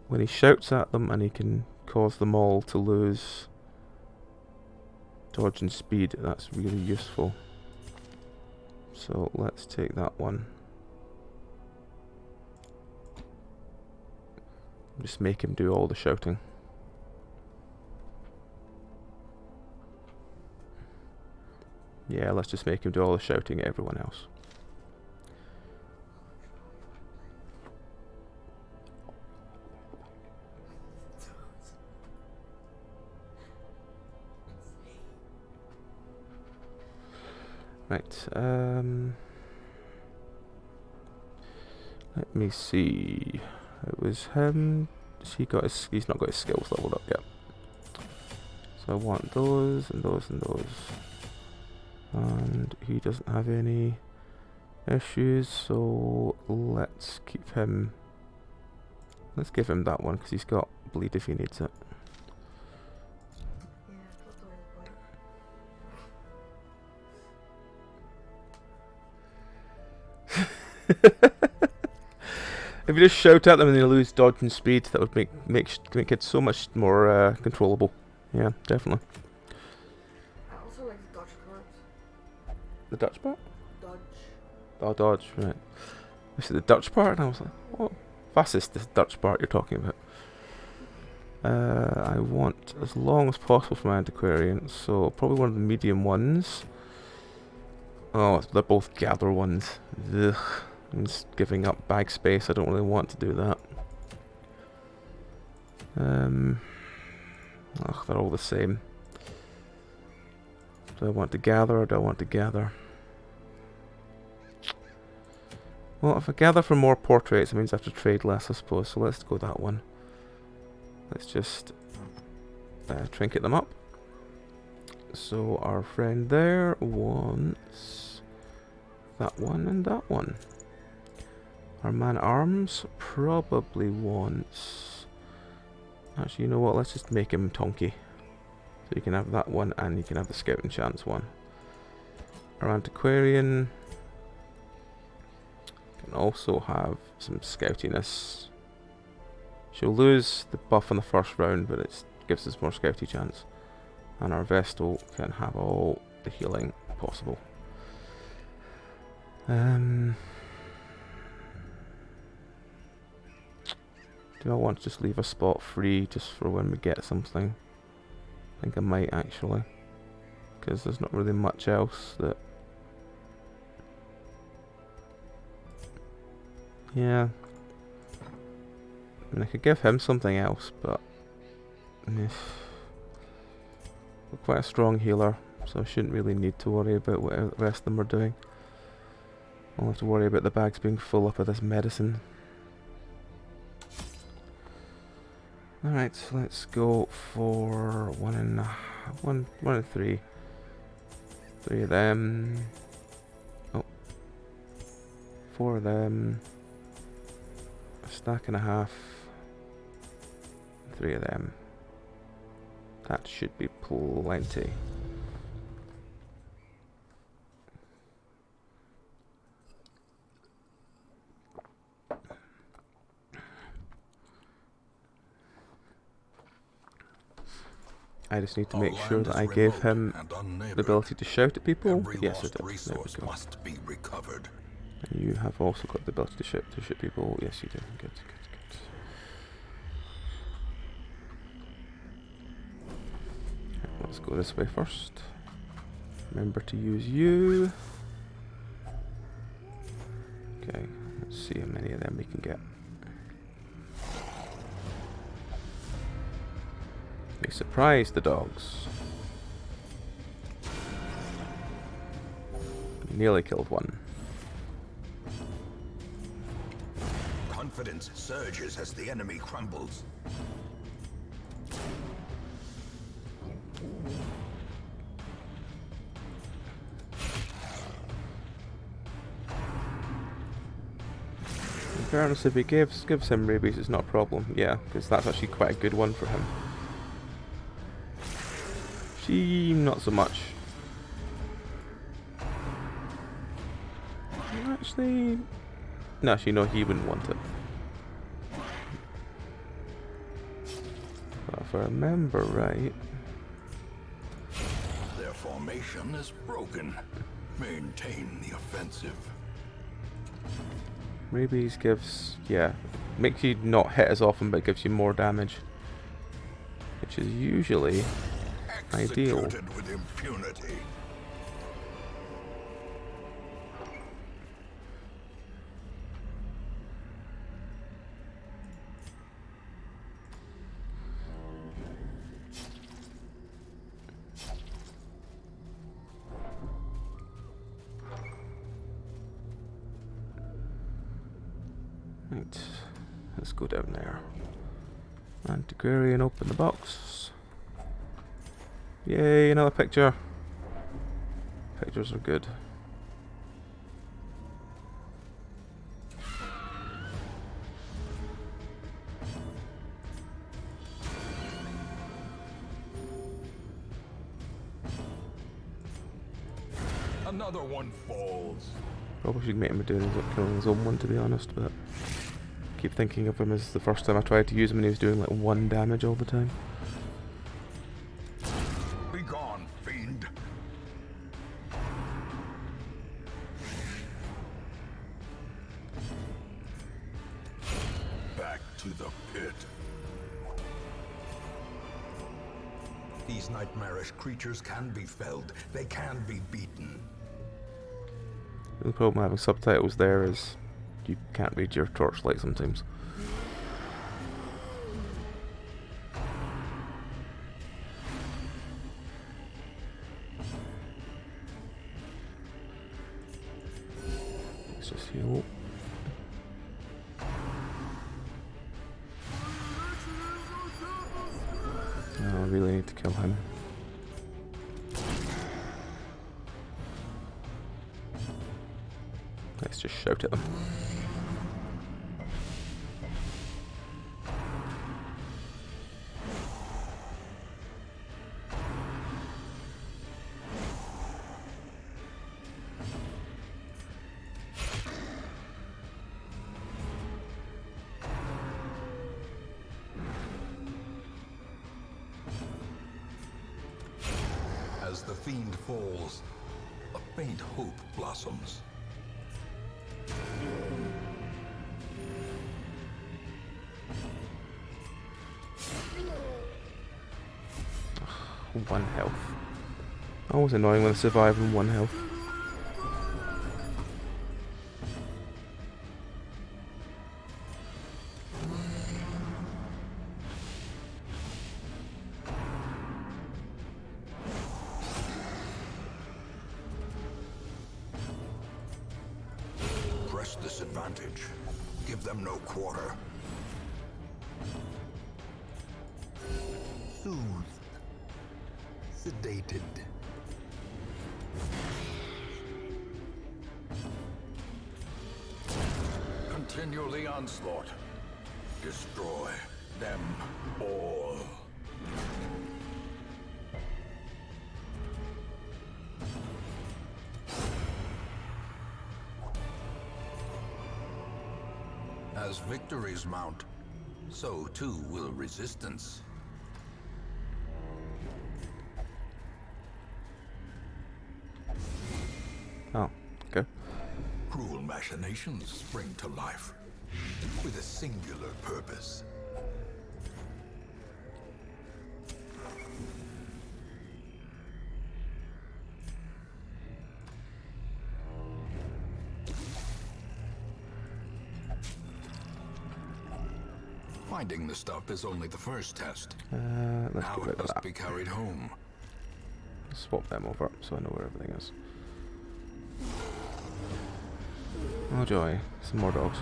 when he shouts at them and he can cause them all to lose dodge and speed? That's really useful. So let's take that one. Just make him do all the shouting. Yeah, let's just make him do all the shouting at everyone else. Right, let me see. It was him. He's not got his skills leveled up yet. So I want those and those and those. And he doesn't have any issues, so let's keep him. Let's give him that one because he's got bleed if he needs it. If you just shout at them and they lose dodge and speed, that would make it so much more controllable. Yeah, definitely. I also like the dodge part. The Dutch part? Dodge. Oh, dodge, right. I said the Dutch part, and I was like, what? Fastest this Dutch part you're talking about. I want as long as possible for my antiquarian, so probably one of the medium ones. Oh, they're both gather ones. Ugh. I'm just giving up bag space. I don't really want to do that. Ugh, they're all the same. Do I want to gather or do I want to gather? Well, if I gather for more portraits, it means I have to trade less, I suppose. So let's go that one. Let's just trinket them up. So our friend there wants that one and that one. Our man-at-arms probably wants... Actually, you know what? Let's just make him Tonky. So you can have that one and you can have the scouting chance one. Our antiquarian can also have some scoutiness. She'll lose the buff in the first round, but it gives us more scouty chance. And our Vestal can have all the healing possible. Do I want to just leave a spot free just for when we get something? I think I might actually, because there's not really much else that... Yeah. I mean, I could give him something else, but... We're quite a strong healer, so I shouldn't really need to worry about what the rest of them are doing. I'll have to worry about the bags being full up of this medicine. Alright, so let's go for one and three. 3 of them. Oh. 4 of them. A stack and a half. 3 of them. That should be plenty. I just need to make sure that I gave him the ability to shout at people. Yes, I did. There we go. Must be recovered. And you have also got the ability to shoot people. Yes, you do. Good, good, good. Let's go this way first. Remember to use you. Okay, let's see how many of them we can get. They surprised the dogs. Nearly killed one. Confidence surges as the enemy crumbles. In fairness, if he gives him rabies, it's not a problem. Yeah, because that's actually quite a good one for him. She, not so much. Actually, no, actually, no, he wouldn't want it. But if I remember right, Their formation is broken. Maintain the offensive. rabies gives, yeah, makes you not hit as often, but gives you more damage, which is usually ideal. Executed with impunity. Right, let's go down there. Antiquarian, open the box. Yay, another picture. Pictures are good. Another one falls. Probably should make him killing his own one, to be honest, but I keep thinking of him as the first time I tried to use him and he was doing like 1 damage all the time. Be gone, fiend. Back to the pit. These nightmarish creatures can be felled. They can be beaten. The problem having subtitles there is you can't read your torchlight sometimes. Let's just heal. No, I really need to kill him. Let's just shout at them. As the fiend falls, a faint hope blossoms. One health. Always annoying when I survive on 1 health. Press this advantage. Give them no quarter. Soothed. Sedated. Continue the onslaught. Destroy them all. As victories mount, so too will resistance. Oh, okay. Cruel machinations spring to life with a singular purpose. Finding the stuff is only the first test. Let's Now get rid it of must that. be carried home. Swap them over so I know where everything is. Oh joy, some more dogs.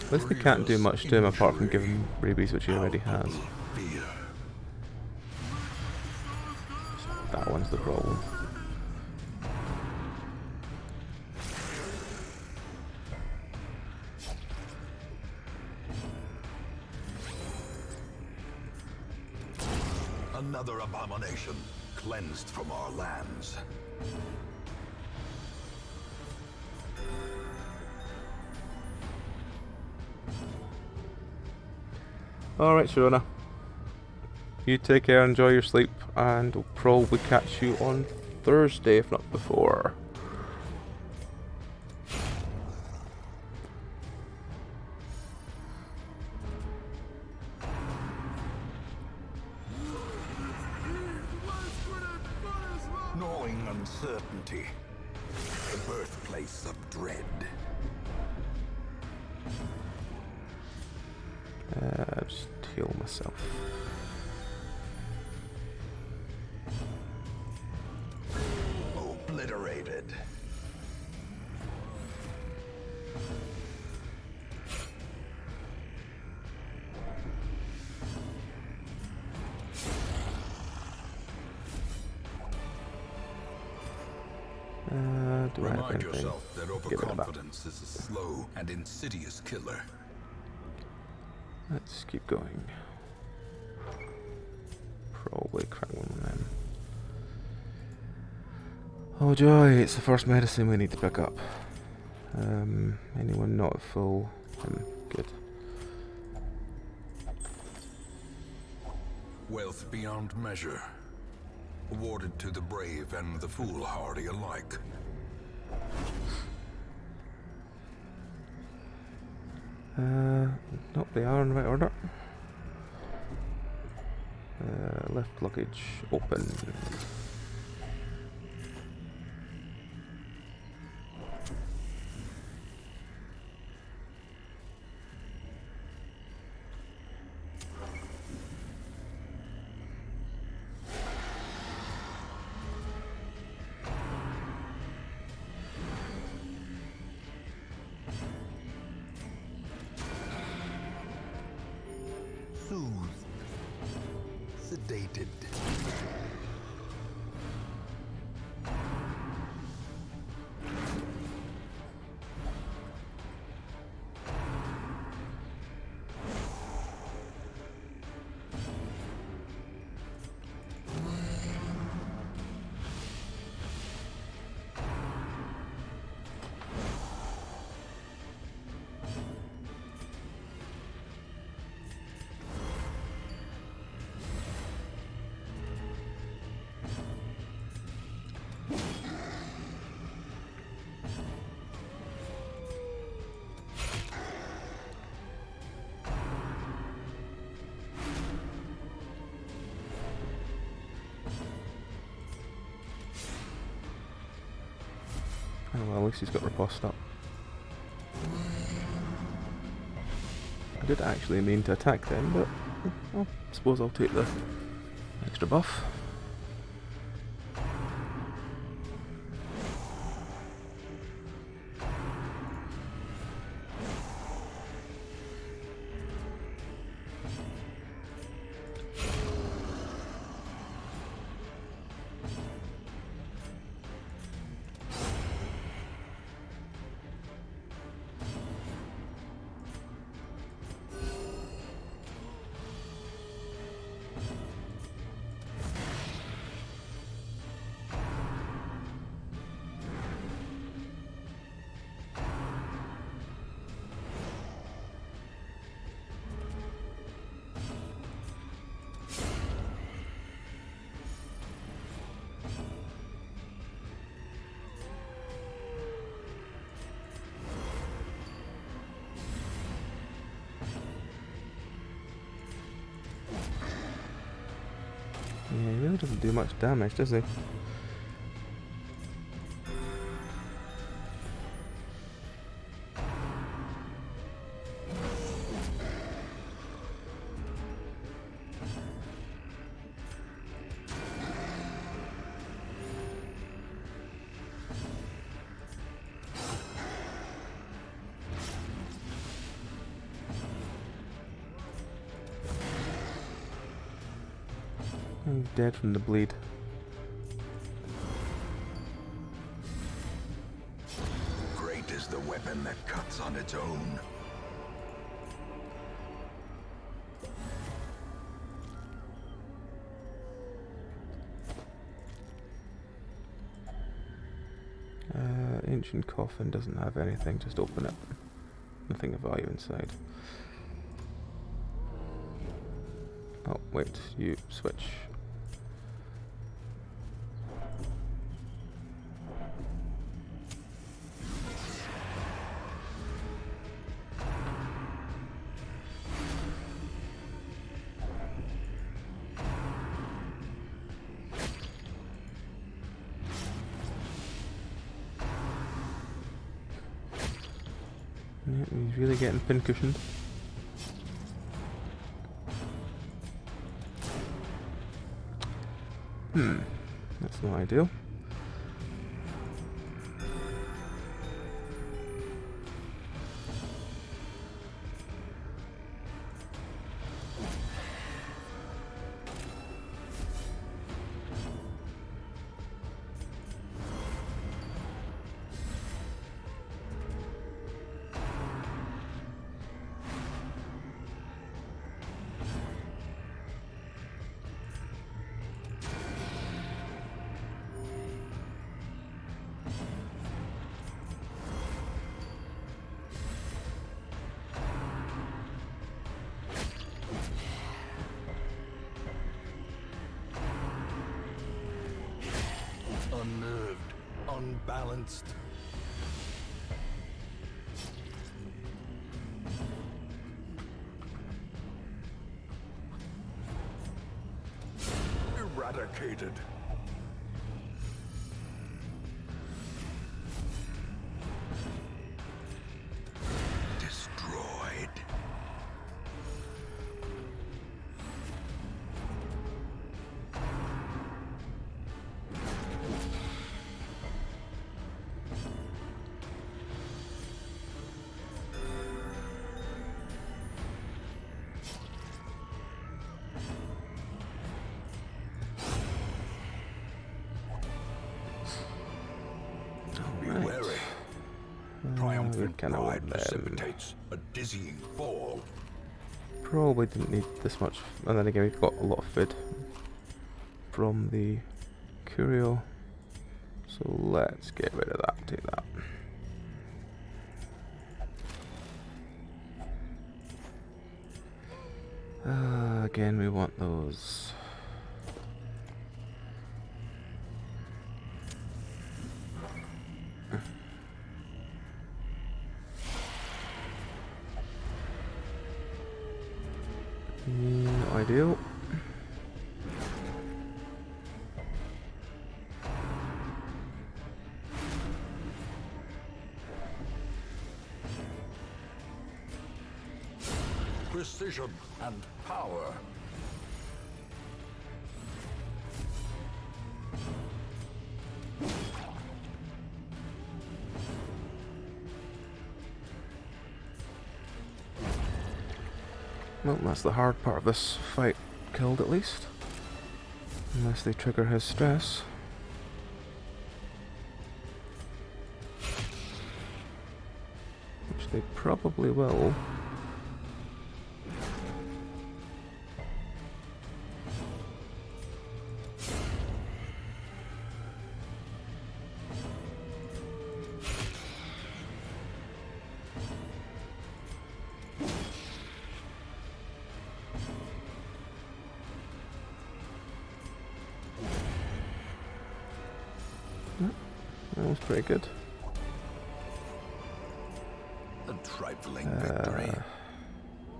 At least they can't do much to him apart from give him rabies, which he already has. Fear. That one's the problem. Another abomination cleansed from our lands. Alright, Sharona. You take care, enjoy your sleep, and we'll probably catch you on Thursday, if not before. Gnawing uncertainty. The birthplace of dread. Just heal myself. Obliterated. Do I have Remind anything? yourself that Get rid of that. overconfidence is a slow and insidious killer. Let's keep going. Probably crack one of them. Oh joy, it's the first medicine we need to pick up. Anyone not at full? Good. Wealth beyond measure. Awarded to the brave and the foolhardy alike. Nope, they are in the right order. Left luggage open. Soothed. Sedated. Oh well, at least he's got riposte up. I did actually mean to attack them, but I suppose I'll take the extra buff. doesn't do much damage, does he? He's dead from the bleed. Great is the weapon that cuts on its own. Ancient coffin doesn't have anything, just open it. Nothing of value inside. Oh, wait, you switch. Yeah, he's really getting pincushioned. That's not ideal. Unnerved, unbalanced. Eradicated. Destroyed. Be wary. Triumphant kinda pride want them. precipitates a dizzying fall. Probably didn't need this much, and then again we've got a lot of food from the curio, so let's get rid of that, take that. Again we want those. Not ideal. Precision and power. Well, that's the hard part of this fight killed at least. Unless they trigger his stress. Which they probably will. That was pretty good. A trifling victory,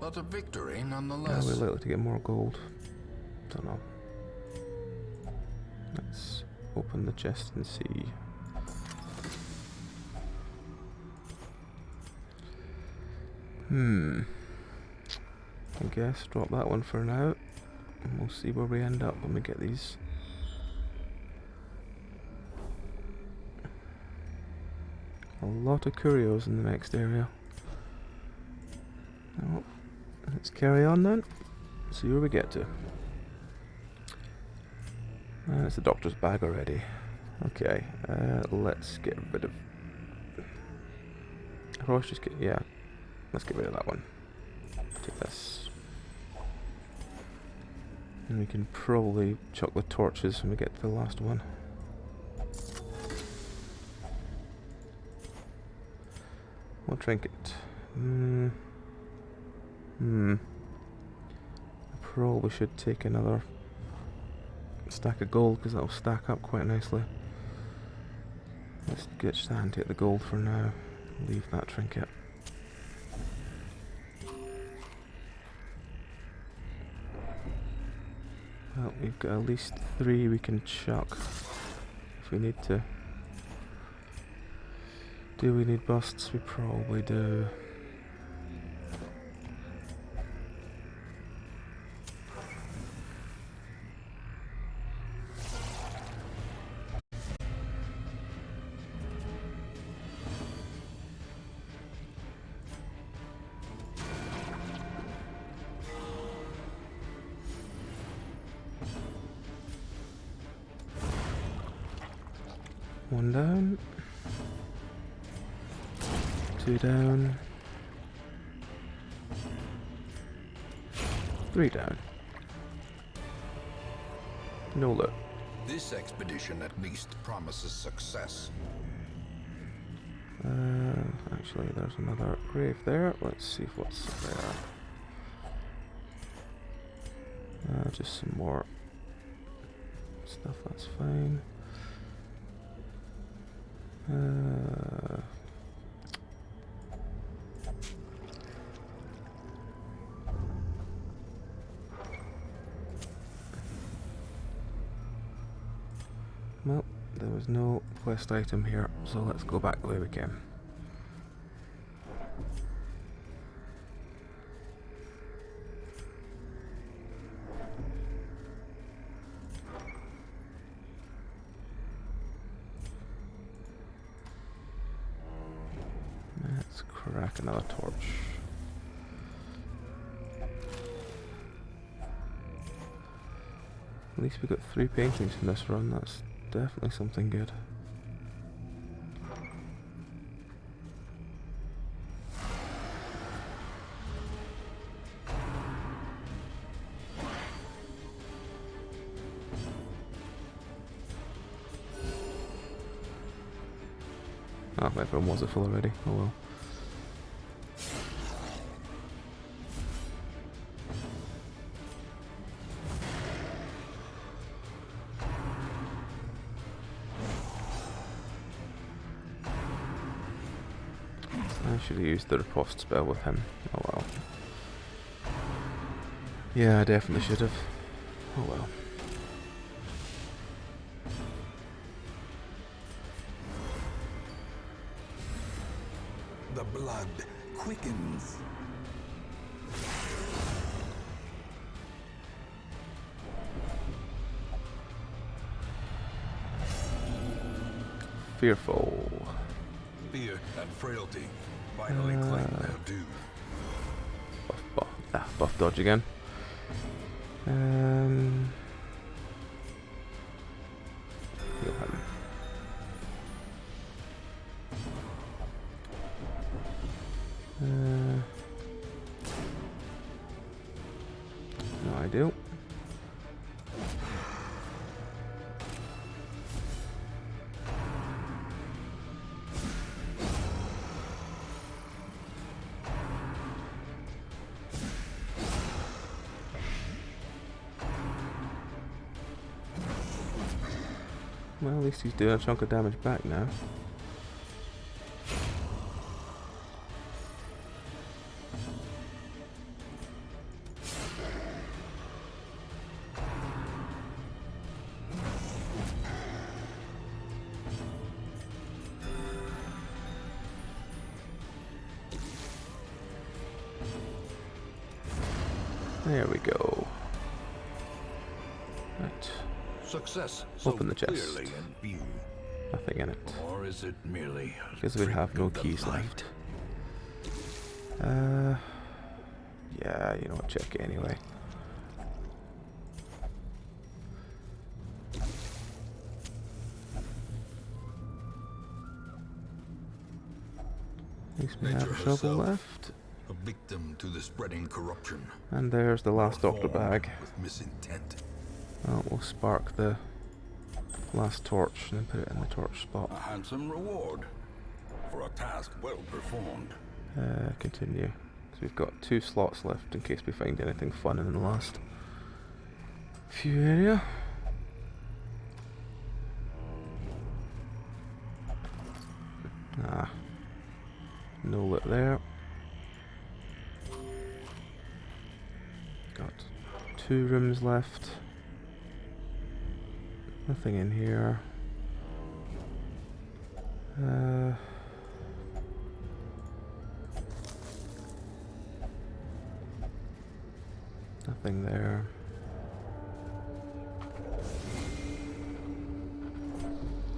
but a victory Yeah, nonetheless. we're likely to get more gold. Don't know. open the chest and see. I guess drop that one for now, and we'll see where we end up when we get these. A lot of curios in the next area. Oh, let's carry on then. See where we get to. It's the doctor's bag already. Okay, let's get rid of. Let's get rid of that one. Take this. And we can probably chuck the torches when we get to the last one. What trinket? I probably should take another stack of gold because that'll stack up quite nicely. Let's get Stan to take the gold for now. Leave that trinket. Well, we've got at least 3 we can chuck if we need to. Do we need busts? We probably do. One down. 2 down. 3 down. No loot. This expedition at least promises success. Actually, there's another grave there. Let's see what's there. Just some more stuff, that's fine. Well, there was no quest item here, so let's go back the way we came. Let's crack another torch. At least we got 3 paintings in this run, that's definitely something good. Oh, everyone was full already. Oh well. I should have used the riposte spell with him. Oh well. Yeah, I definitely should have. Oh well. The blood quickens. Fearful. Fear and frailty finally claim their due. Buff dodge again. Heal him. No, I do. Well, at least he's doing a chunk of damage back now. There we go. Right. Success so Open the chest. clearly in view. Nothing in it. Or is it merely a Because we have trick no of the keys light? left. Yeah, you know what, check it anyway. At least we have Nature a shovel herself. left. A victim to the spreading corruption. And there's the last doctor Formed bag. with misintent. Oh, we'll spark the last torch and then put it in the torch spot. A handsome reward for a task well performed. Continue. So we've got 2 slots left in case we find anything fun in the last few area. Ah. No loot there. Got 2 rooms left. Nothing in here. Nothing there.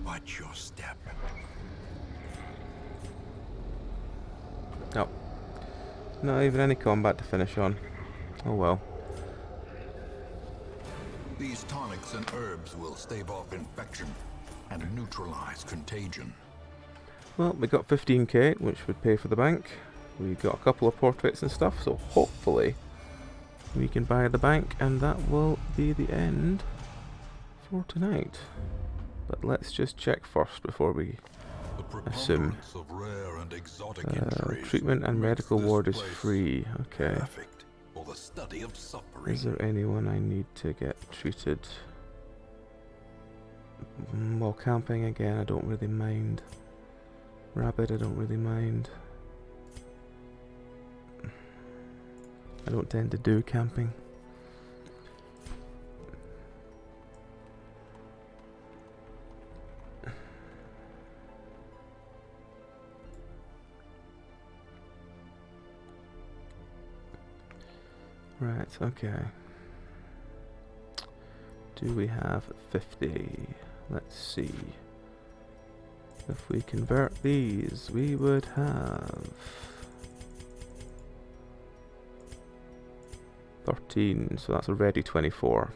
Watch your step. Oh. Not even any combat to finish on. Oh well. These tonics and herbs will stave off infection and neutralize contagion. Well, we got 15k, which would pay for the bank. We got a couple of portraits and stuff, so hopefully we can buy the bank, and that will be the end for tonight. But let's just check first before we The assume. preponderance of rare and exotic injuries Treatment and makes medical this ward is place free. Okay. perfect for the study of suffering. Is there anyone I need to get treated? Well, camping again, I don't really mind. Rabbit, I don't really mind. I don't tend to do camping. Right, okay. Do we have 50? Let's see. If we convert these, we would have 13, so that's already 24.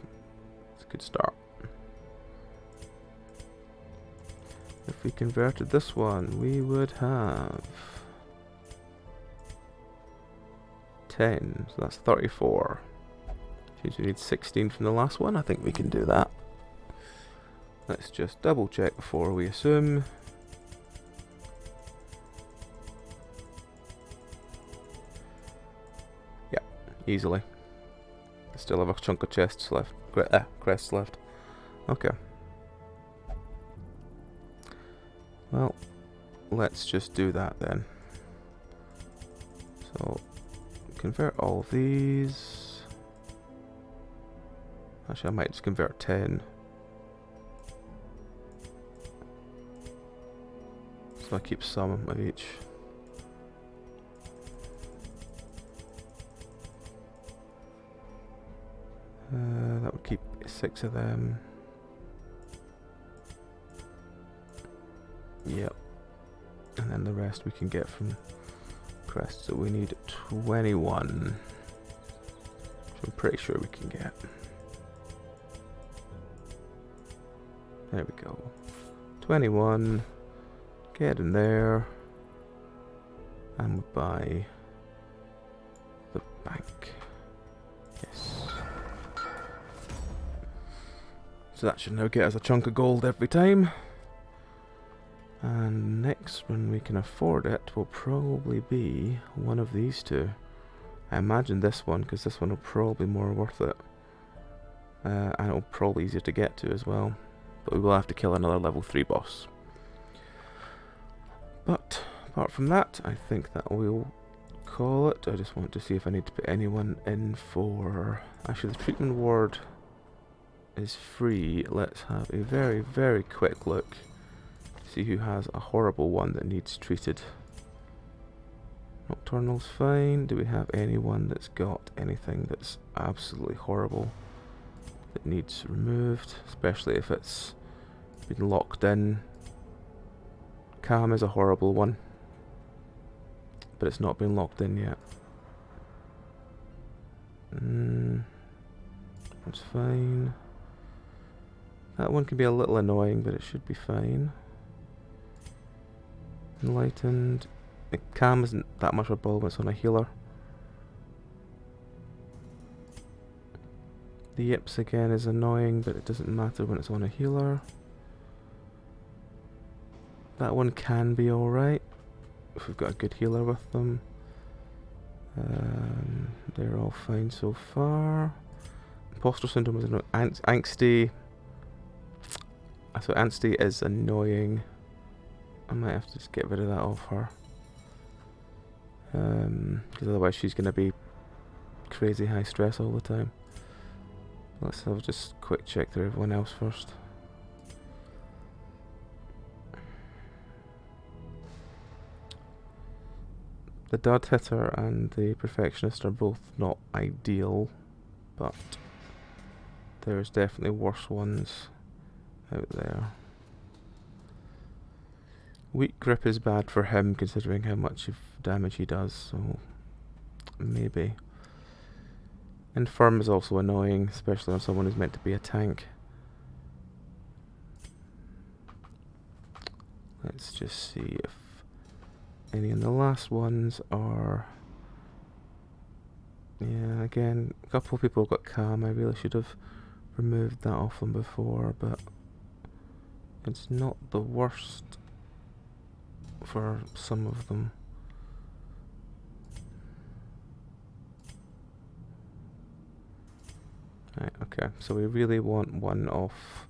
It's a good start. If we converted this one, we would have 10, so that's 34. Means we need 16 from the last one. I think we can do that. Let's just double check before we assume. Yeah, easily. Still have a chunk of chests left. Crests left. Okay. Well, let's just do that then. So, convert all of these. Actually, I might just convert 10. So I keep some of each. That would keep 6 of them. Yep. And then the rest we can get from crests. So we need 21. Which I'm pretty sure we can get. There we go. 21. Get in there. And we buy the bank. Yes. So that should now get us a chunk of gold every time. And next, when we can afford it, will probably be one of these two. I imagine this one, because this one will probably be more worth it. And it'll probably easier to get to as well. But we will have to kill another level 3 boss. But apart from that, I think that we'll call it. I just want to see if I need to put anyone in for... Actually, the treatment ward is free. Let's have a very, very quick look. See who has a horrible one that needs treated. Nocturnal's fine. Do we have anyone that's got anything that's absolutely horrible that needs removed, especially if it's been locked in? Calm is a horrible one, but it's not been locked in yet. That's fine. That one can be a little annoying, but it should be fine. Enlightened. Calm isn't that much of a problem, it's on a healer. The yips again is annoying, but it doesn't matter when it's on a healer. That one can be alright if we've got a good healer with them. They're all fine so far. Imposter syndrome is angsty. I thought angsty is annoying. I might have to just get rid of that off her. Because otherwise she's going to be crazy high stress all the time. Let's have just a quick check through everyone else first. The dud hitter and the perfectionist are both not ideal, but there's definitely worse ones out there. Weak grip is bad for him considering how much of damage he does, so maybe. Infirm is also annoying, especially on someone who's meant to be a tank. Let's just see if any of the last ones are... Yeah, again, a couple of people got calm. I really should have removed that off them before, but it's not the worst for some of them. Right, okay, so we really want one off.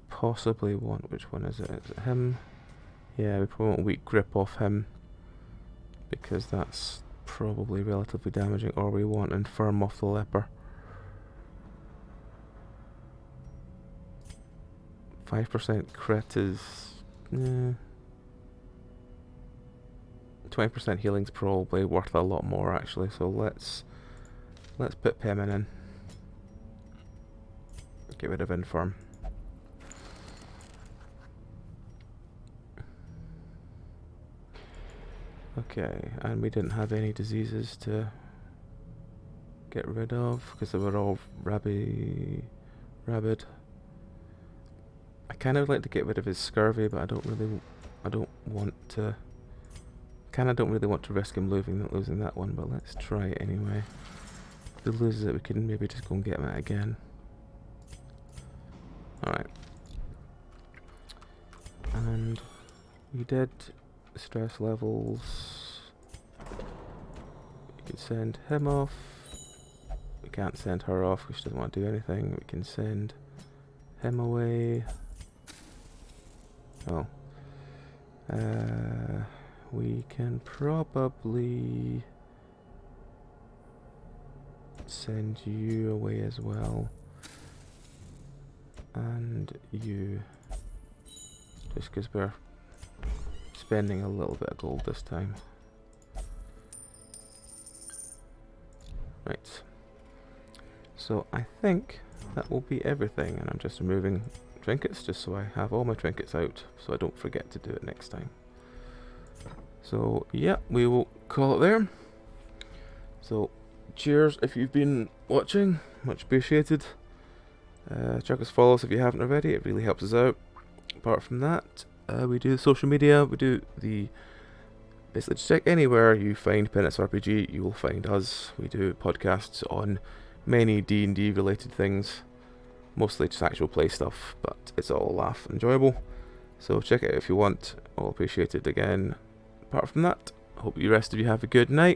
Possibly want, which one is it? Is it him? Yeah, we probably want weak grip off him, because that's probably relatively damaging, or we want infirm off the leper. 5% crit is... 20% healing's probably worth a lot more actually, so let's put Penance in. Get rid of infirm. Okay, and we didn't have any diseases to get rid of because they were all rabid. I kind of like to get rid of his scurvy, but I don't really want to risk him losing that one, but let's try it anyway. If he loses it, we can maybe just go and get him out again. Alright. And we did stress levels. We can send him off. We can't send her off because she doesn't want to do anything. We can send him away. Oh. We can probably send you away as well. And you. Just because we're spending a little bit of gold this time. Right. So I think that will be everything, and I'm just removing trinkets just so I have all my trinkets out so I don't forget to do it next time. So yeah, we will call it there. So cheers if you've been watching, much appreciated. Check us, follow us if you haven't already, it really helps us out. Apart from that, we do social media, we do the... Basically just check anywhere you find Penance RPG, you will find us. We do podcasts on many D&D related things, mostly just actual play stuff, but it's all a laugh and enjoyable. So check it out if you want, all appreciated again. Apart from that, I hope the rest of you have a good night,